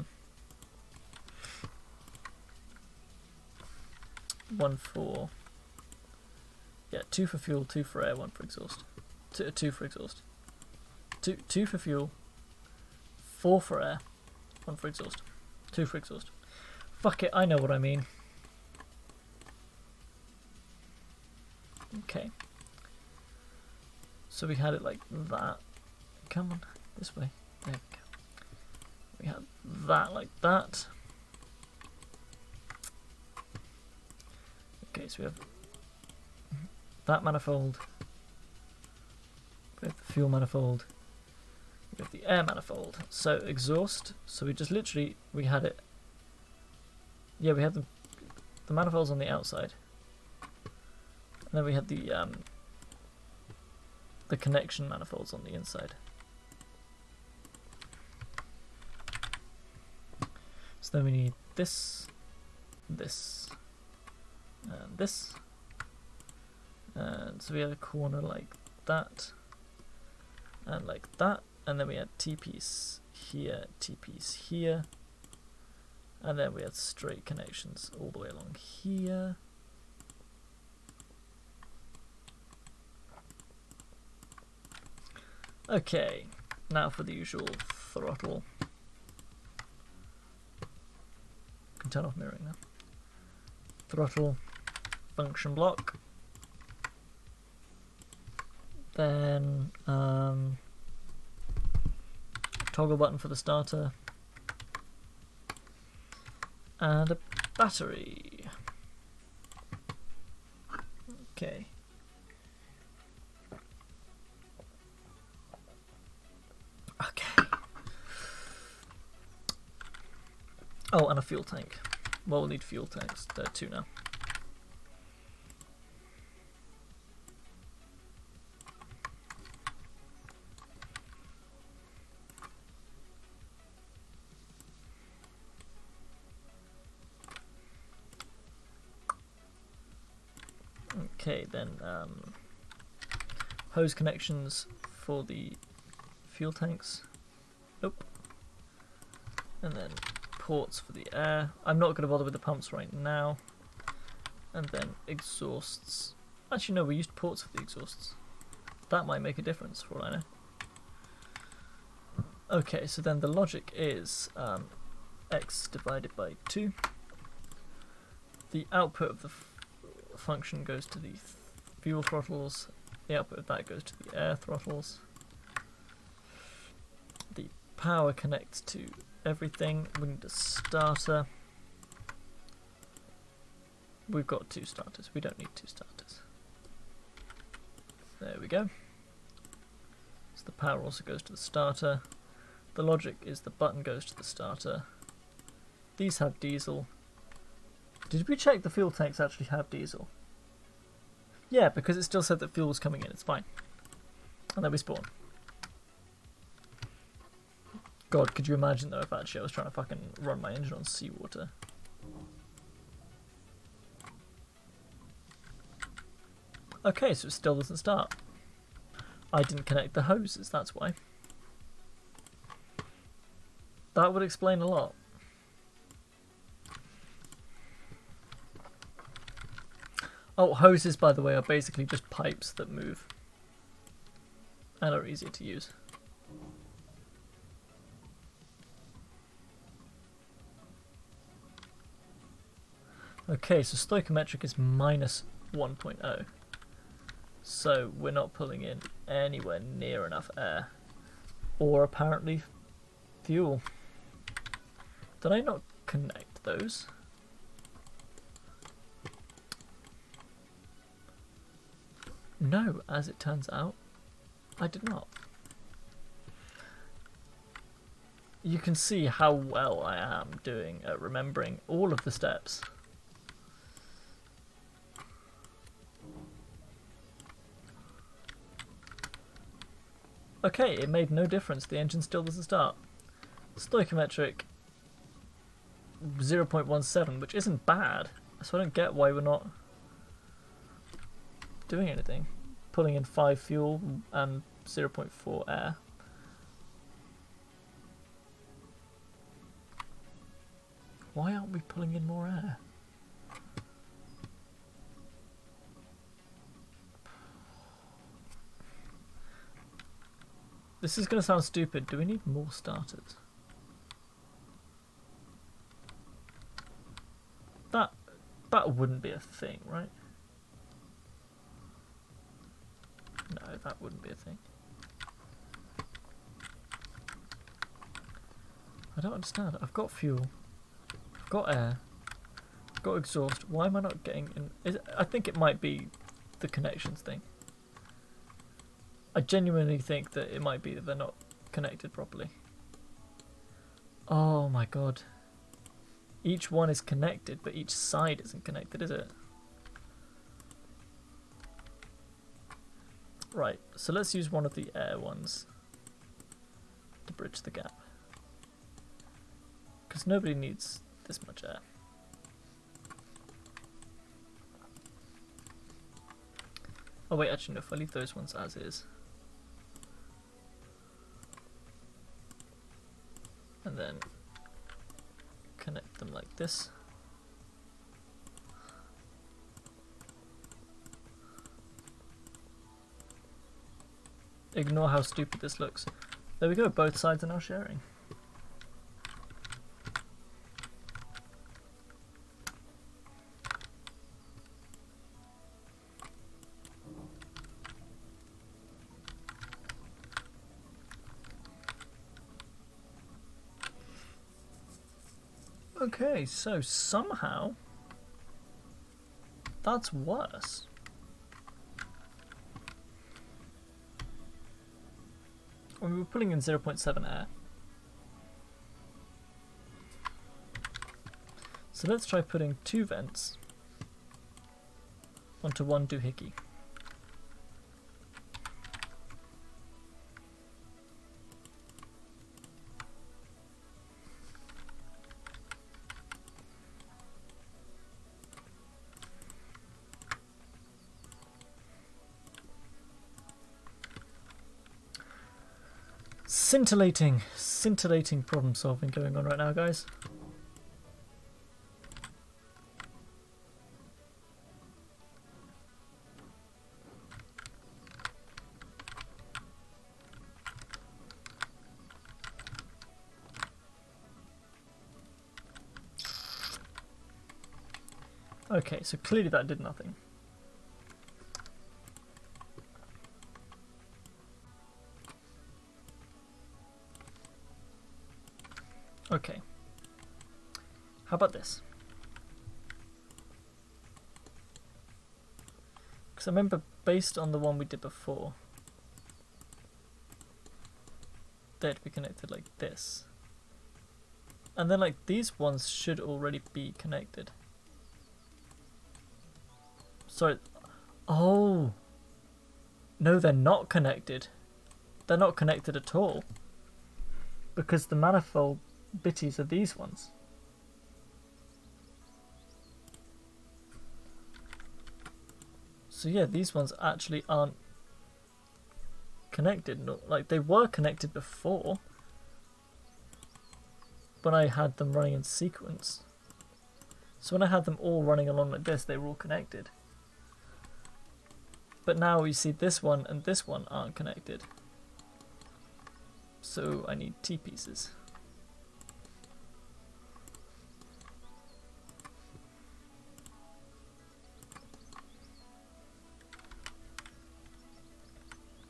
2 for fuel, 2 for air, 1 for exhaust. 2 for exhaust. 2 for fuel, 4 for air, 1 for exhaust. 2 for exhaust. Fuck it, I know what I mean. Okay. So we had it like that. Come on, this way. There we go. We had that like that. Okay, so we have that manifold. We have the fuel manifold. We have the air manifold. So exhaust. So we just literally, we had it. Yeah, we had the manifolds on the outside. And then we had the connection manifolds on the inside. So then we need this, this, and this. And so we have a corner like that, and like that, and then we had T-piece here, T-piece here, and then we had straight connections all the way along here. Okay, now for the usual throttle. Can turn off mirroring now. Throttle function block. Then toggle button for the starter. And a battery. Okay. Okay. Oh, and a fuel tank. Well, we'll need fuel tanks. There are 2 now. Okay, then hose connections for the fuel tanks. Nope. And then ports for the air. I'm not going to bother with the pumps right now. And then exhausts. Actually, no, we used ports for the exhausts. That might make a difference for all I know. Okay, so then the logic is x divided by 2. The output of the function goes to the fuel throttles. The output of that goes to the air throttles. The power connects to everything. We need a starter. We've got 2 starters. We don't need 2 starters. There we go. So the power also goes to the starter. The logic is the button goes to the starter. These have diesel. Did we check the fuel tanks actually have diesel? Yeah, because it still said that fuel was coming in. It's fine. And then we spawn. God, could you imagine though if actually I was trying to fucking run my engine on seawater? Okay, so it still doesn't start. I didn't connect the hoses, that's why. That would explain a lot. Oh, hoses, by the way, are basically just pipes that move and are easier to use. Okay, so stoichiometric is minus 1.0. So we're not pulling in anywhere near enough air. Or apparently fuel. Did I not connect those? No, as it turns out, I did not. You can see how well I am doing at remembering all of the steps. Okay, it made no difference. The engine still doesn't start. Stoichiometric 0.17, which isn't bad. So I don't get why we're not doing anything. Pulling in 5 fuel and 0.4 air. Why aren't we pulling in more air? This is going to sound stupid. Do we need more starters? That wouldn't be a thing, right? No, that wouldn't be a thing. I don't understand. I've got fuel. I've got air. I've got exhaust. Why am I not getting in? I think it might be the connections thing. I genuinely think that it might be that they're not connected properly. Oh my god. Each one is connected, but each side isn't connected, is it? Right, so let's use one of the air ones to bridge the gap. Because nobody needs this much air. Oh wait, actually no, if I leave those ones as is. And then connect them like this. Ignore how stupid this looks. There we go, both sides are now sharing. Okay, so somehow that's worse. We were pulling in 0.7 air. So let's try putting 2 vents onto 1 doohickey. Scintillating problem solving going on right now, guys. Okay, so clearly that did nothing. Okay. How about this? Because I remember based on the one we did before, they'd be connected like this. And then like these ones should already be connected. Sorry. Oh. No, they're not connected. They're not connected at all. Because the manifold bitties are these ones. So yeah, these ones actually aren't connected. Like they were connected before when I had them running in sequence. So when I had them all running along like this, they were all connected. But now you see this one and this one aren't connected. So I need T-pieces.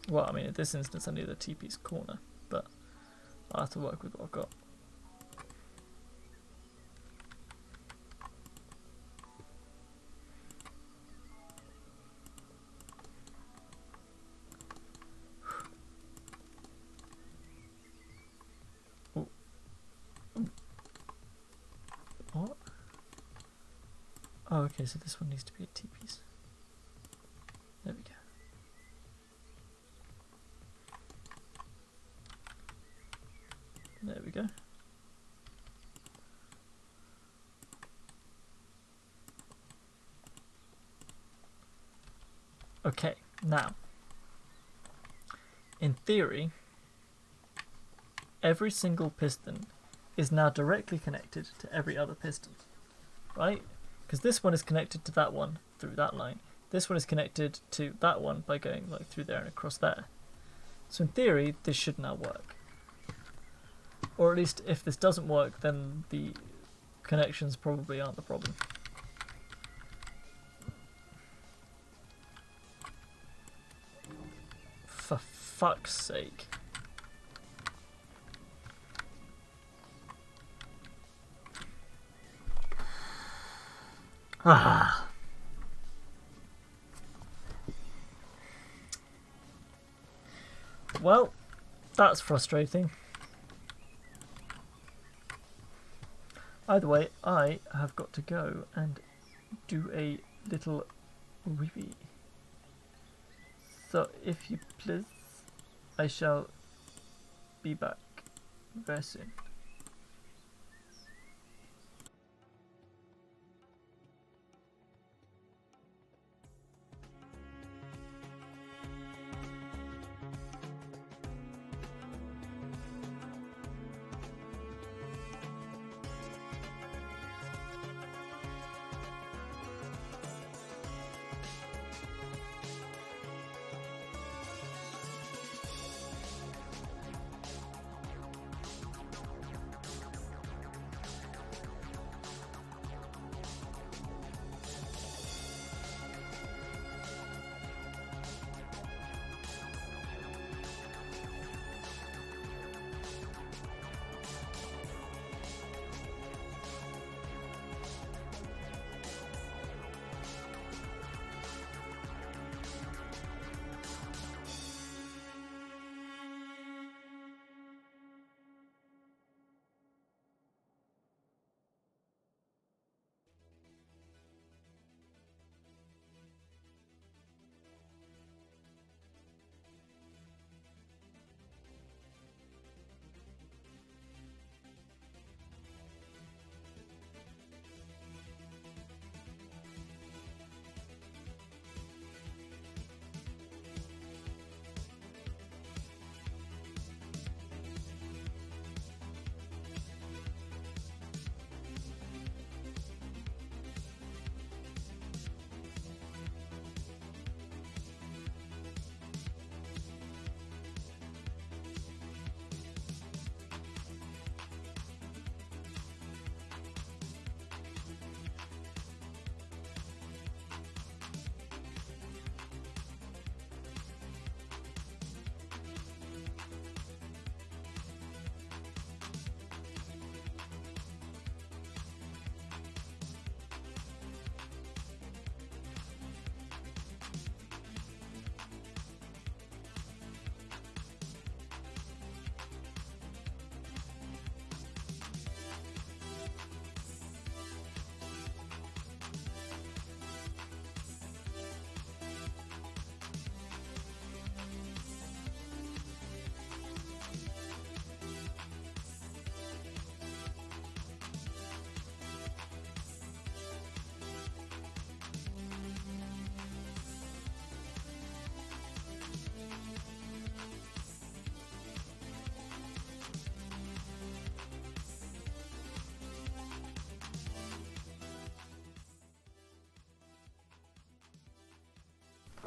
Well, I mean, in this instance I need a T-piece corner, but I'll have to work with what I've got. What? Oh, okay, so this one needs to be a T-piece. There we go. There we go. Okay, now, in theory, every single piston is now directly connected to every other piston, right? Because this one is connected to that one through that line. This one is connected to that one by going like through there and across there. So in theory, this should now work. Or at least if this doesn't work, then the connections probably aren't the problem. For fuck's sake. Ah. Well, that's frustrating. Either way, I have got to go and do a little wee-wee. So, if you please, I shall be back very soon.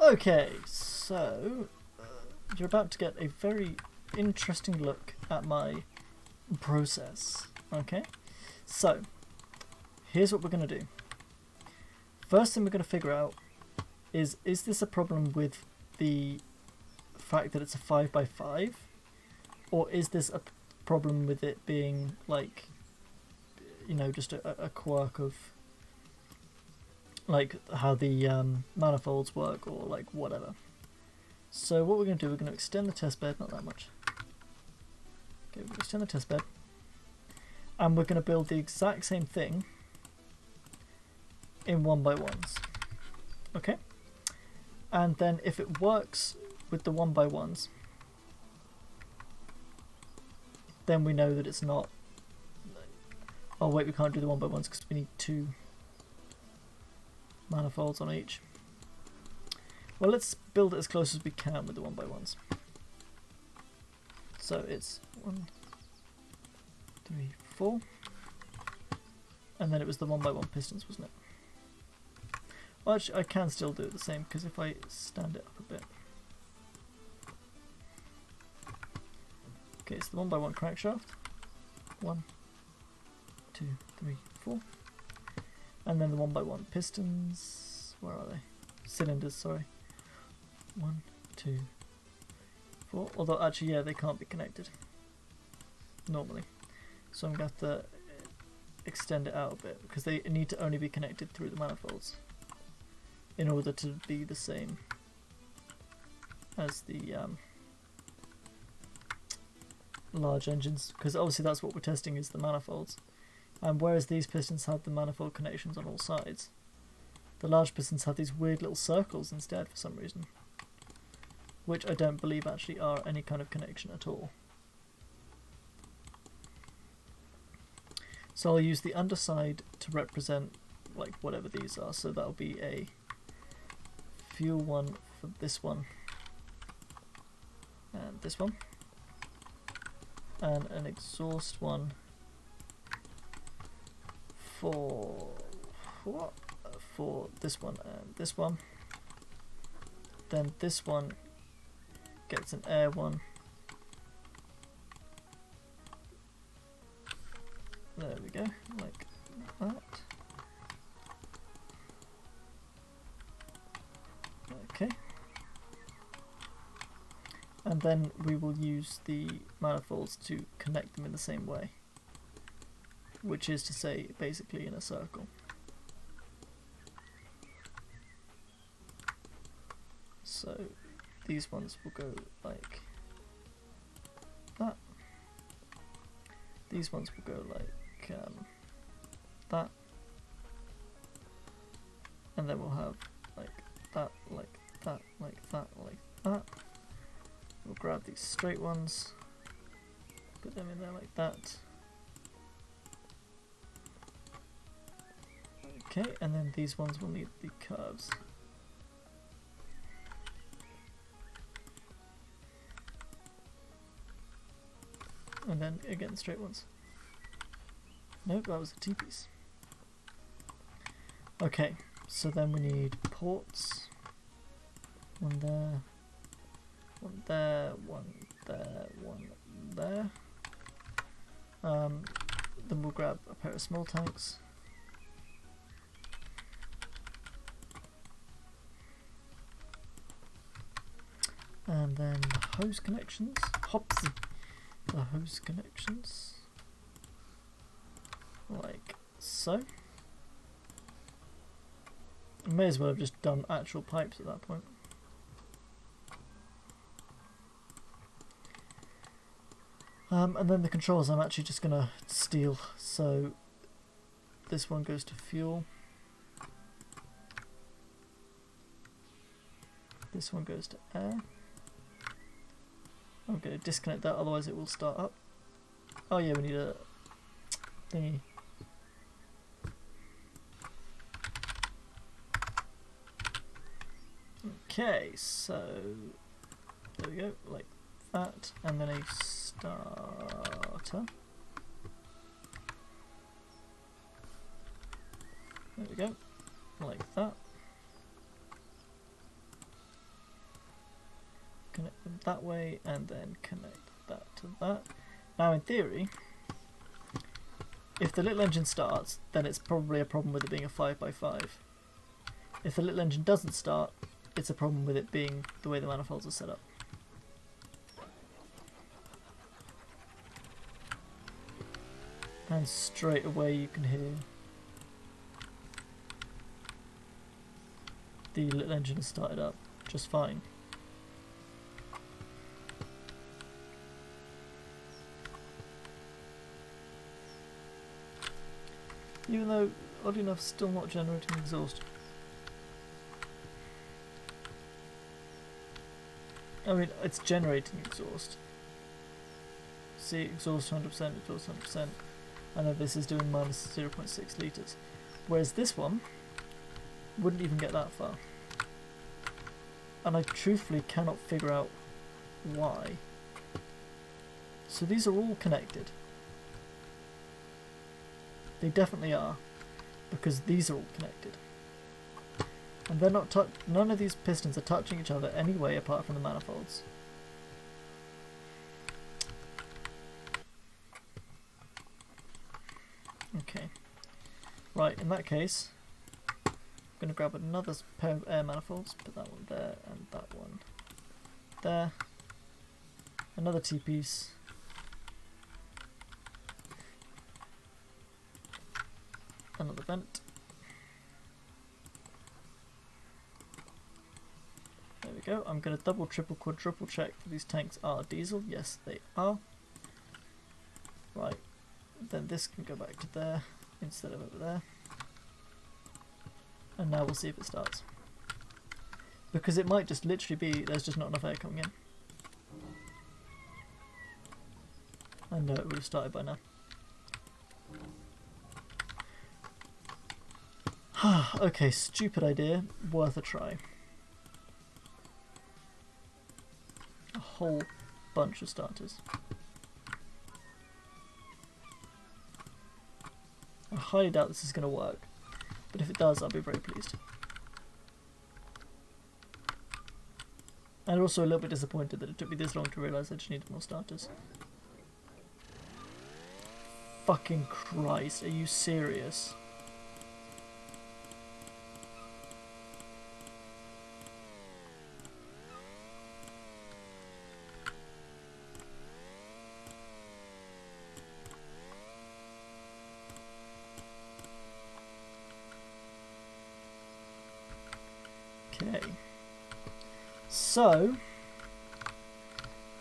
Okay, so you're about to get a very interesting look at my process. Okay, so here's what we're going to do. First thing we're going to figure out is this a problem with the fact that it's a 5x5, or is this a problem with it being like, you know, just a quirk of like how the manifolds work, or like whatever. So what we're going to do, we're going to extend the test bed, not that much. Okay, we're going to extend the test bed, and we're going to build the exact same thing in 1x1s. Okay, and then if it works with the 1x1s, then we know that it's not. Oh wait, we can't do the 1x1s because we need 2 manifolds on each. Well, let's build it as close as we can with the 1x1s. So it's 1, 3, 4, and then it was the 1x1 pistons, wasn't it? Well, actually, I can still do it the same, because if I stand it up a bit. Okay, it's the 1x1 crankshaft. 1, 2, 3, 4. And then the 1x1 pistons. Where are they? Cylinders, sorry. 1, 2, 4. Although, actually, yeah, they can't be connected normally. So I'm going to have to extend it out a bit, because they need to only be connected through the manifolds in order to be the same as the large engines, because obviously that's what we're testing, is the manifolds. And whereas these pistons have the manifold connections on all sides, the large pistons have these weird little circles instead for some reason, which I don't believe actually are any kind of connection at all. So I'll use the underside to represent like whatever these are, so that'll be a fuel one for this one, and this one, and an exhaust one for what? For this one and this one. Then this one gets an air one. There we go, like that. Okay. And then we will use the manifolds to connect them in the same way, which is to say basically in a circle. So these ones will go like that. These ones will go like that. And then we'll have like that, like that, like that, like that. We'll grab these straight ones, put them in there like that. Okay, and then these ones will need the curves. And then again, straight ones. Nope, that was a T-piece. Okay, so then we need ports. One there, one there, one there, one there. Then we'll grab a pair of small tanks. And then the hose connections. Hops! The hose connections. Like so. I may as well have just done actual pipes at that point. And then the controls I'm actually just going to steal. So this one goes to fuel. This one goes to air. I'm going to disconnect that, otherwise it will start up. Oh yeah, we need a thingy. Okay, so there we go, like that, and then a starter. There we go, like that. connect them that way, and then connect that to that. Now, in theory, if the little engine starts, then it's probably a problem with it being a 5x5. If the little engine doesn't start, it's a problem with it being the way the manifolds are set up. And straight away you can hear the little engine has started up just fine. Even though, oddly enough, still not generating exhaust. I mean, it's generating exhaust. See, exhaust 100%, exhaust 100%. I know this is doing minus 0.6 litres. Whereas this one wouldn't even get that far. And I truthfully cannot figure out why. So these are all connected. They definitely are, because these are all connected. And they're not none of these pistons are touching each other anyway apart from the manifolds. Okay. Right, in that case, I'm going to grab another pair of air manifolds, put that one there and that one there. Another T-piece. Another vent. There we go. I'm going to double, triple, quadruple check that these tanks are diesel. Yes, they are. Right. Then this can go back to there instead of over there. And now we'll see if it starts. Because it might just literally be there's just not enough air coming in. I know it would have started by now. Okay, stupid idea, worth a try. A whole bunch of starters. I highly doubt this is going to work, but if it does, I'll be very pleased. And also a little bit disappointed that it took me this long to realise I just needed more starters. Fucking Christ, are you serious? Okay, so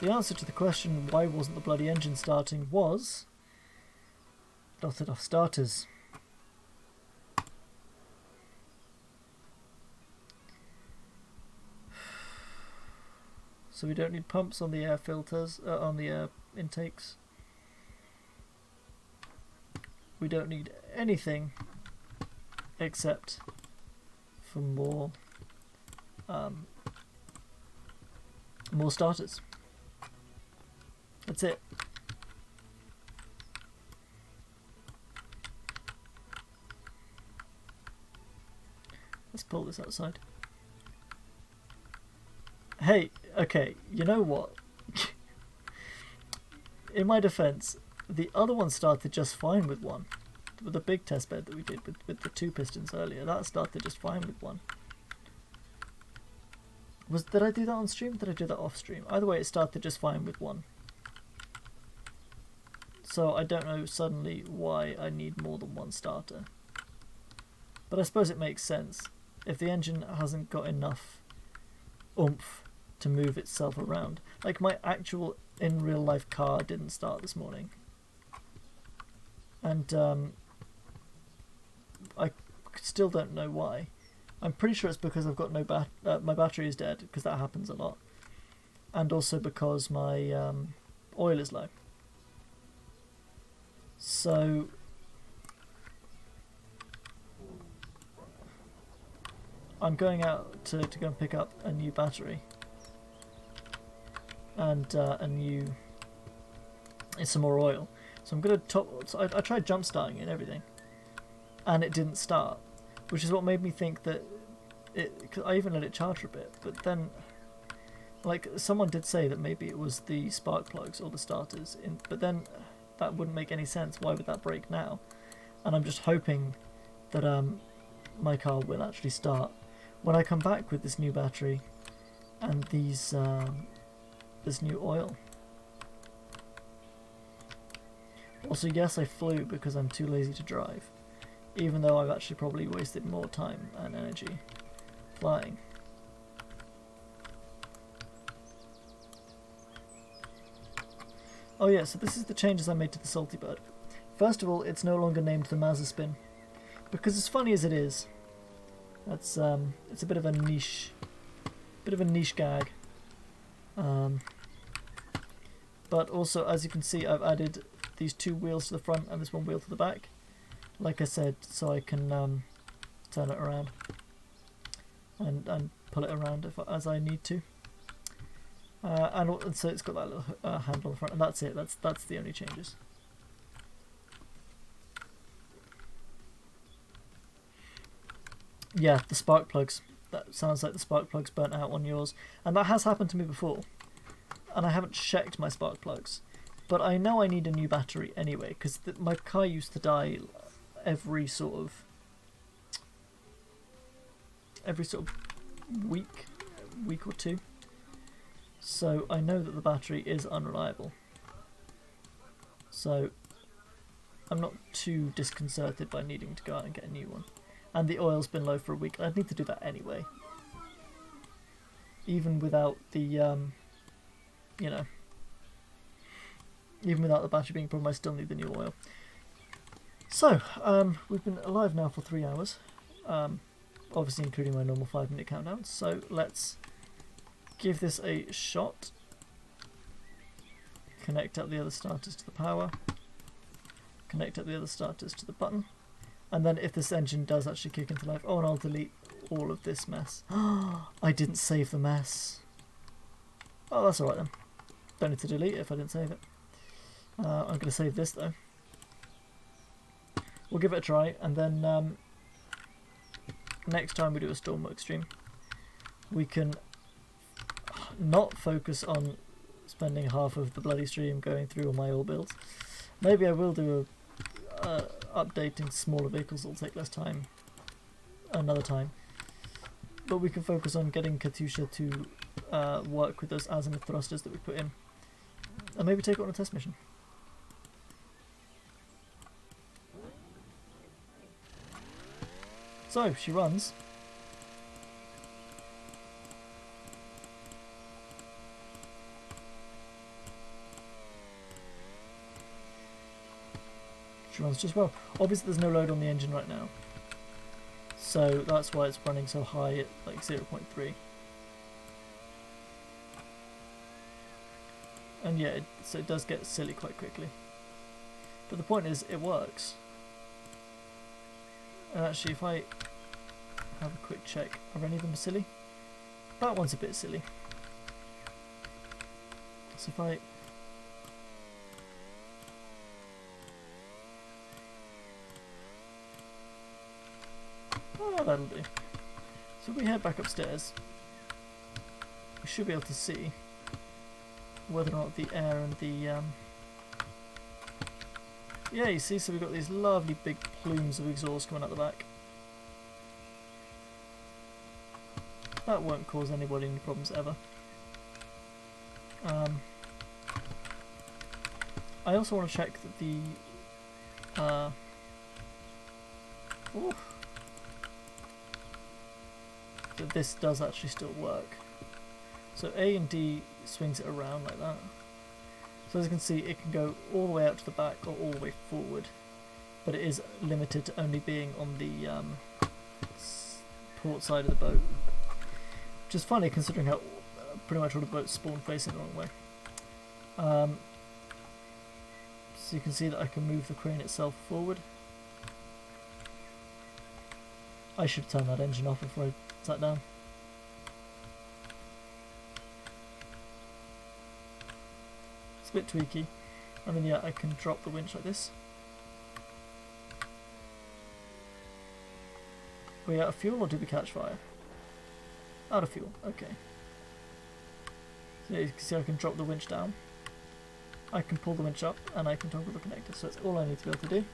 the answer to the question why wasn't the bloody engine starting was not enough starters. So we don't need pumps on the air filters, on the air intakes. We don't need anything except for more starters. That's it. Let's pull this outside. Hey, okay, you know what? In my defense, the other one started just fine with one. With the big test bed that we did with the two pistons earlier, that started just fine with one. Did I do that on stream? Did I do that off stream? Either way, it started just fine with one. So I don't know suddenly why I need more than one starter. But I suppose it makes sense. If the engine hasn't got enough oomph to move itself around. Like my actual in real life car didn't start this morning. And I still don't know why. I'm pretty sure it's because I've got no my battery is dead, because that happens a lot. And also because my oil is low. So I'm going out to go and pick up a new battery and some more oil. So I'm going to so I tried jump starting it and everything, and it didn't start, which is what made me think that cause I even let it charge for a bit, but then Like, someone did say that maybe it was the spark plugs or the starters, but then that wouldn't make any sense. Why would that break now? And I'm just hoping that my car will actually start when I come back with this new battery and these this new oil. Also, yes, I flew because I'm too lazy to drive, even though I've actually probably wasted more time and energy flying. Oh yeah, so this is the changes I made to the Salty Bird. First of all, it's no longer named the Mazzaspin, because as funny as it is, that's it's a bit of a niche gag. But also, as you can see, I've added these 2 wheels to the front and this 1 wheel to the back, like I said, so I can turn it around and pull it around as I need to. And so it's got that little handle on the front, and that's it. That's the only changes. Yeah, the spark plugs. That sounds like the spark plugs burnt out on yours, and that has happened to me before. And I haven't checked my spark plugs, but I know I need a new battery anyway, because my car used to die every sort of week or two. So I know that the battery is unreliable. So I'm not too disconcerted by needing to go out and get a new one. And the oil's been low for a week. I'd need to do that anyway. Even without the, you know, even without the battery being a problem, I still need the new oil. So, we've been alive now for 3 hours. Obviously including my normal 5-minute countdown. So let's give this a shot. Connect up the other starters to the power. Connect up the other starters to the button. And then if this engine does actually kick into life... Oh, and I'll delete all of this mess. I didn't save the mess. Oh, that's alright then. Don't need to delete it if I didn't save it. I'm going to save this though. We'll give it a try, and then next time we do a storm mode stream, we can not focus on spending half of the bloody stream going through all my old builds. Maybe I will do a updating smaller vehicles that will take less time another time, but we can focus on getting Katyusha to work with us as in the thrusters that we put in, and maybe take it on a test mission. So she runs. She runs just well. Obviously there's no load on the engine right now, so that's why it's running so high at like 0.3. And yeah, so it does get silly quite quickly. But the point is, it works. And actually, if I have a quick check, are any of them silly? That one's a bit silly. So if I... Oh, that'll do. So if we head back upstairs, we should be able to see whether or not the air and the... Yeah, you see, so we've got these lovely big plumes of exhaust coming out the back. That won't cause anybody any problems ever. I also want to check that the... that this does actually still work. So A and D swings it around like that. So as you can see, it can go all the way out to the back or all the way forward, but it is limited to only being on the port side of the boat, which is funny considering how pretty much all the boats spawn facing the wrong way. So you can see that I can move the crane itself forward. I should turn that engine off before I sat down. Bit tweaky, and then yeah, I can drop the winch like this. Were we out of fuel or did we catch fire? Out of fuel, okay. So you can see I can drop the winch down. I can pull the winch up, and I can toggle the connector. So that's all I need to be able to do.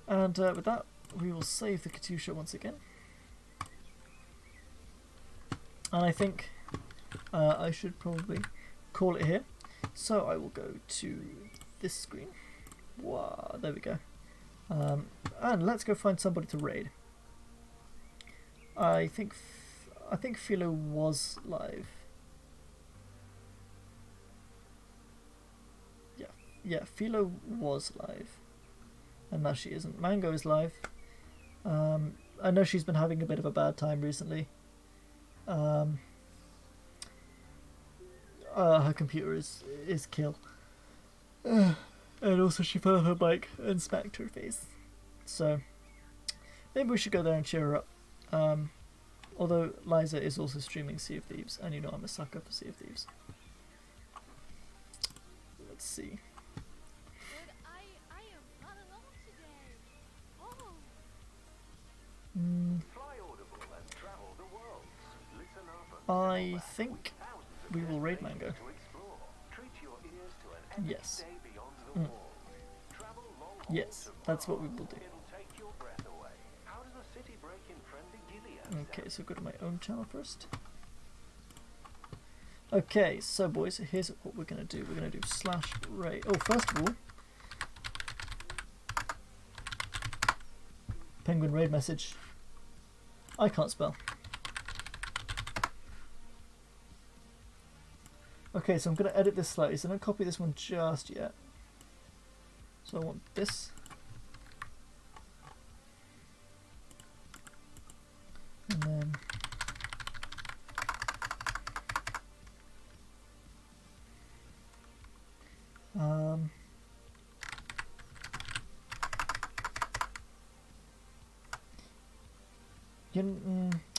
And with that, we will save the Katyusha once again. And I think I should probably call it here. So I will go to this screen. Wow, there we go. And let's go find somebody to raid. I think Philo was live. Yeah, Philo was live, and now she isn't. Mango is live. I know she's been having a bit of a bad time recently. Her computer is kill. And also she fell on her bike and smacked her face. So maybe we should go there and cheer her up. Although Liza is also streaming Sea of Thieves, and you know I'm a sucker for Sea of Thieves. Let's see. I think we will raid Mango. Yes. Yes, that's what we will do. Okay, so go to my own channel first. Okay, so boys, here's what we're going to do. We're going to do /raid. Oh, first of all, Penguin raid message. I can't spell. Okay, so I'm going to edit this slightly, so I don't copy this one just yet. So I want this. And then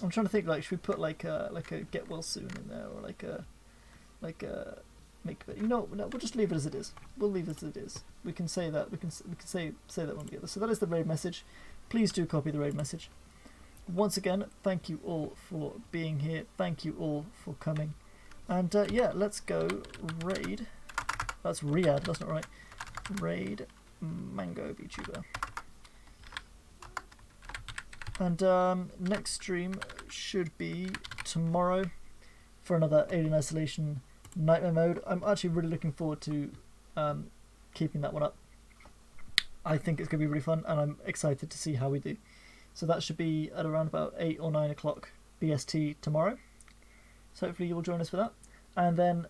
I'm trying to think, like, should we put like a get well soon in there, or like a make it, you know, no, we'll just leave it as it is. We'll leave it as it is. We can say that, we can say that when we get there. So that is the raid message. Please do copy the raid message. Once again, thank you all for being here. Thank you all for coming. And yeah, let's go raid. That's Riyadh, that's not right. Raid Mango VTuber. And next stream should be tomorrow for another Alien Isolation Nightmare mode. I'm actually really looking forward to keeping that one up. I think it's going to be really fun, and I'm excited to see how we do. So that should be at around about 8 or 9 o'clock BST tomorrow. So hopefully you will join us for that. And then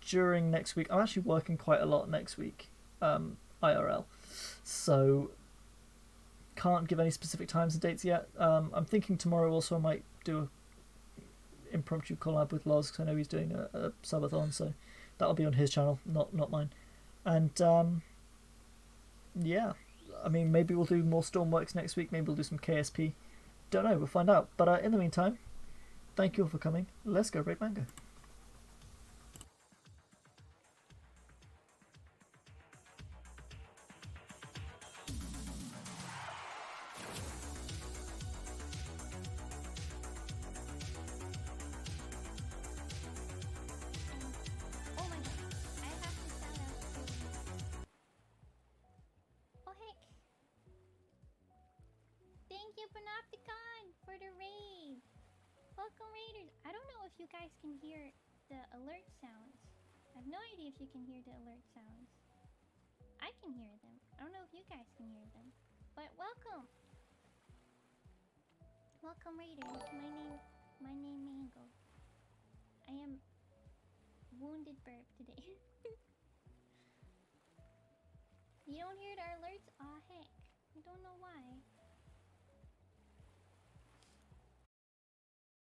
during next week, I'm actually working quite a lot next week, IRL. So can't give any specific times and dates yet. I'm thinking tomorrow also I might do a impromptu collab with Loz, because I know he's doing a subathon, so that'll be on his channel, not mine. And yeah, I mean, maybe we'll do more Stormworks next week, maybe we'll do some KSP, don't know, we'll find out. But in the meantime, thank you all for coming. Let's go raid Mango. You guys can hear the alert sounds. I have no idea if you can hear the alert sounds. I can hear them. I don't know if you guys can hear them. But welcome! Welcome raiders. My name Mango. I am wounded burp today. You don't hear the alerts?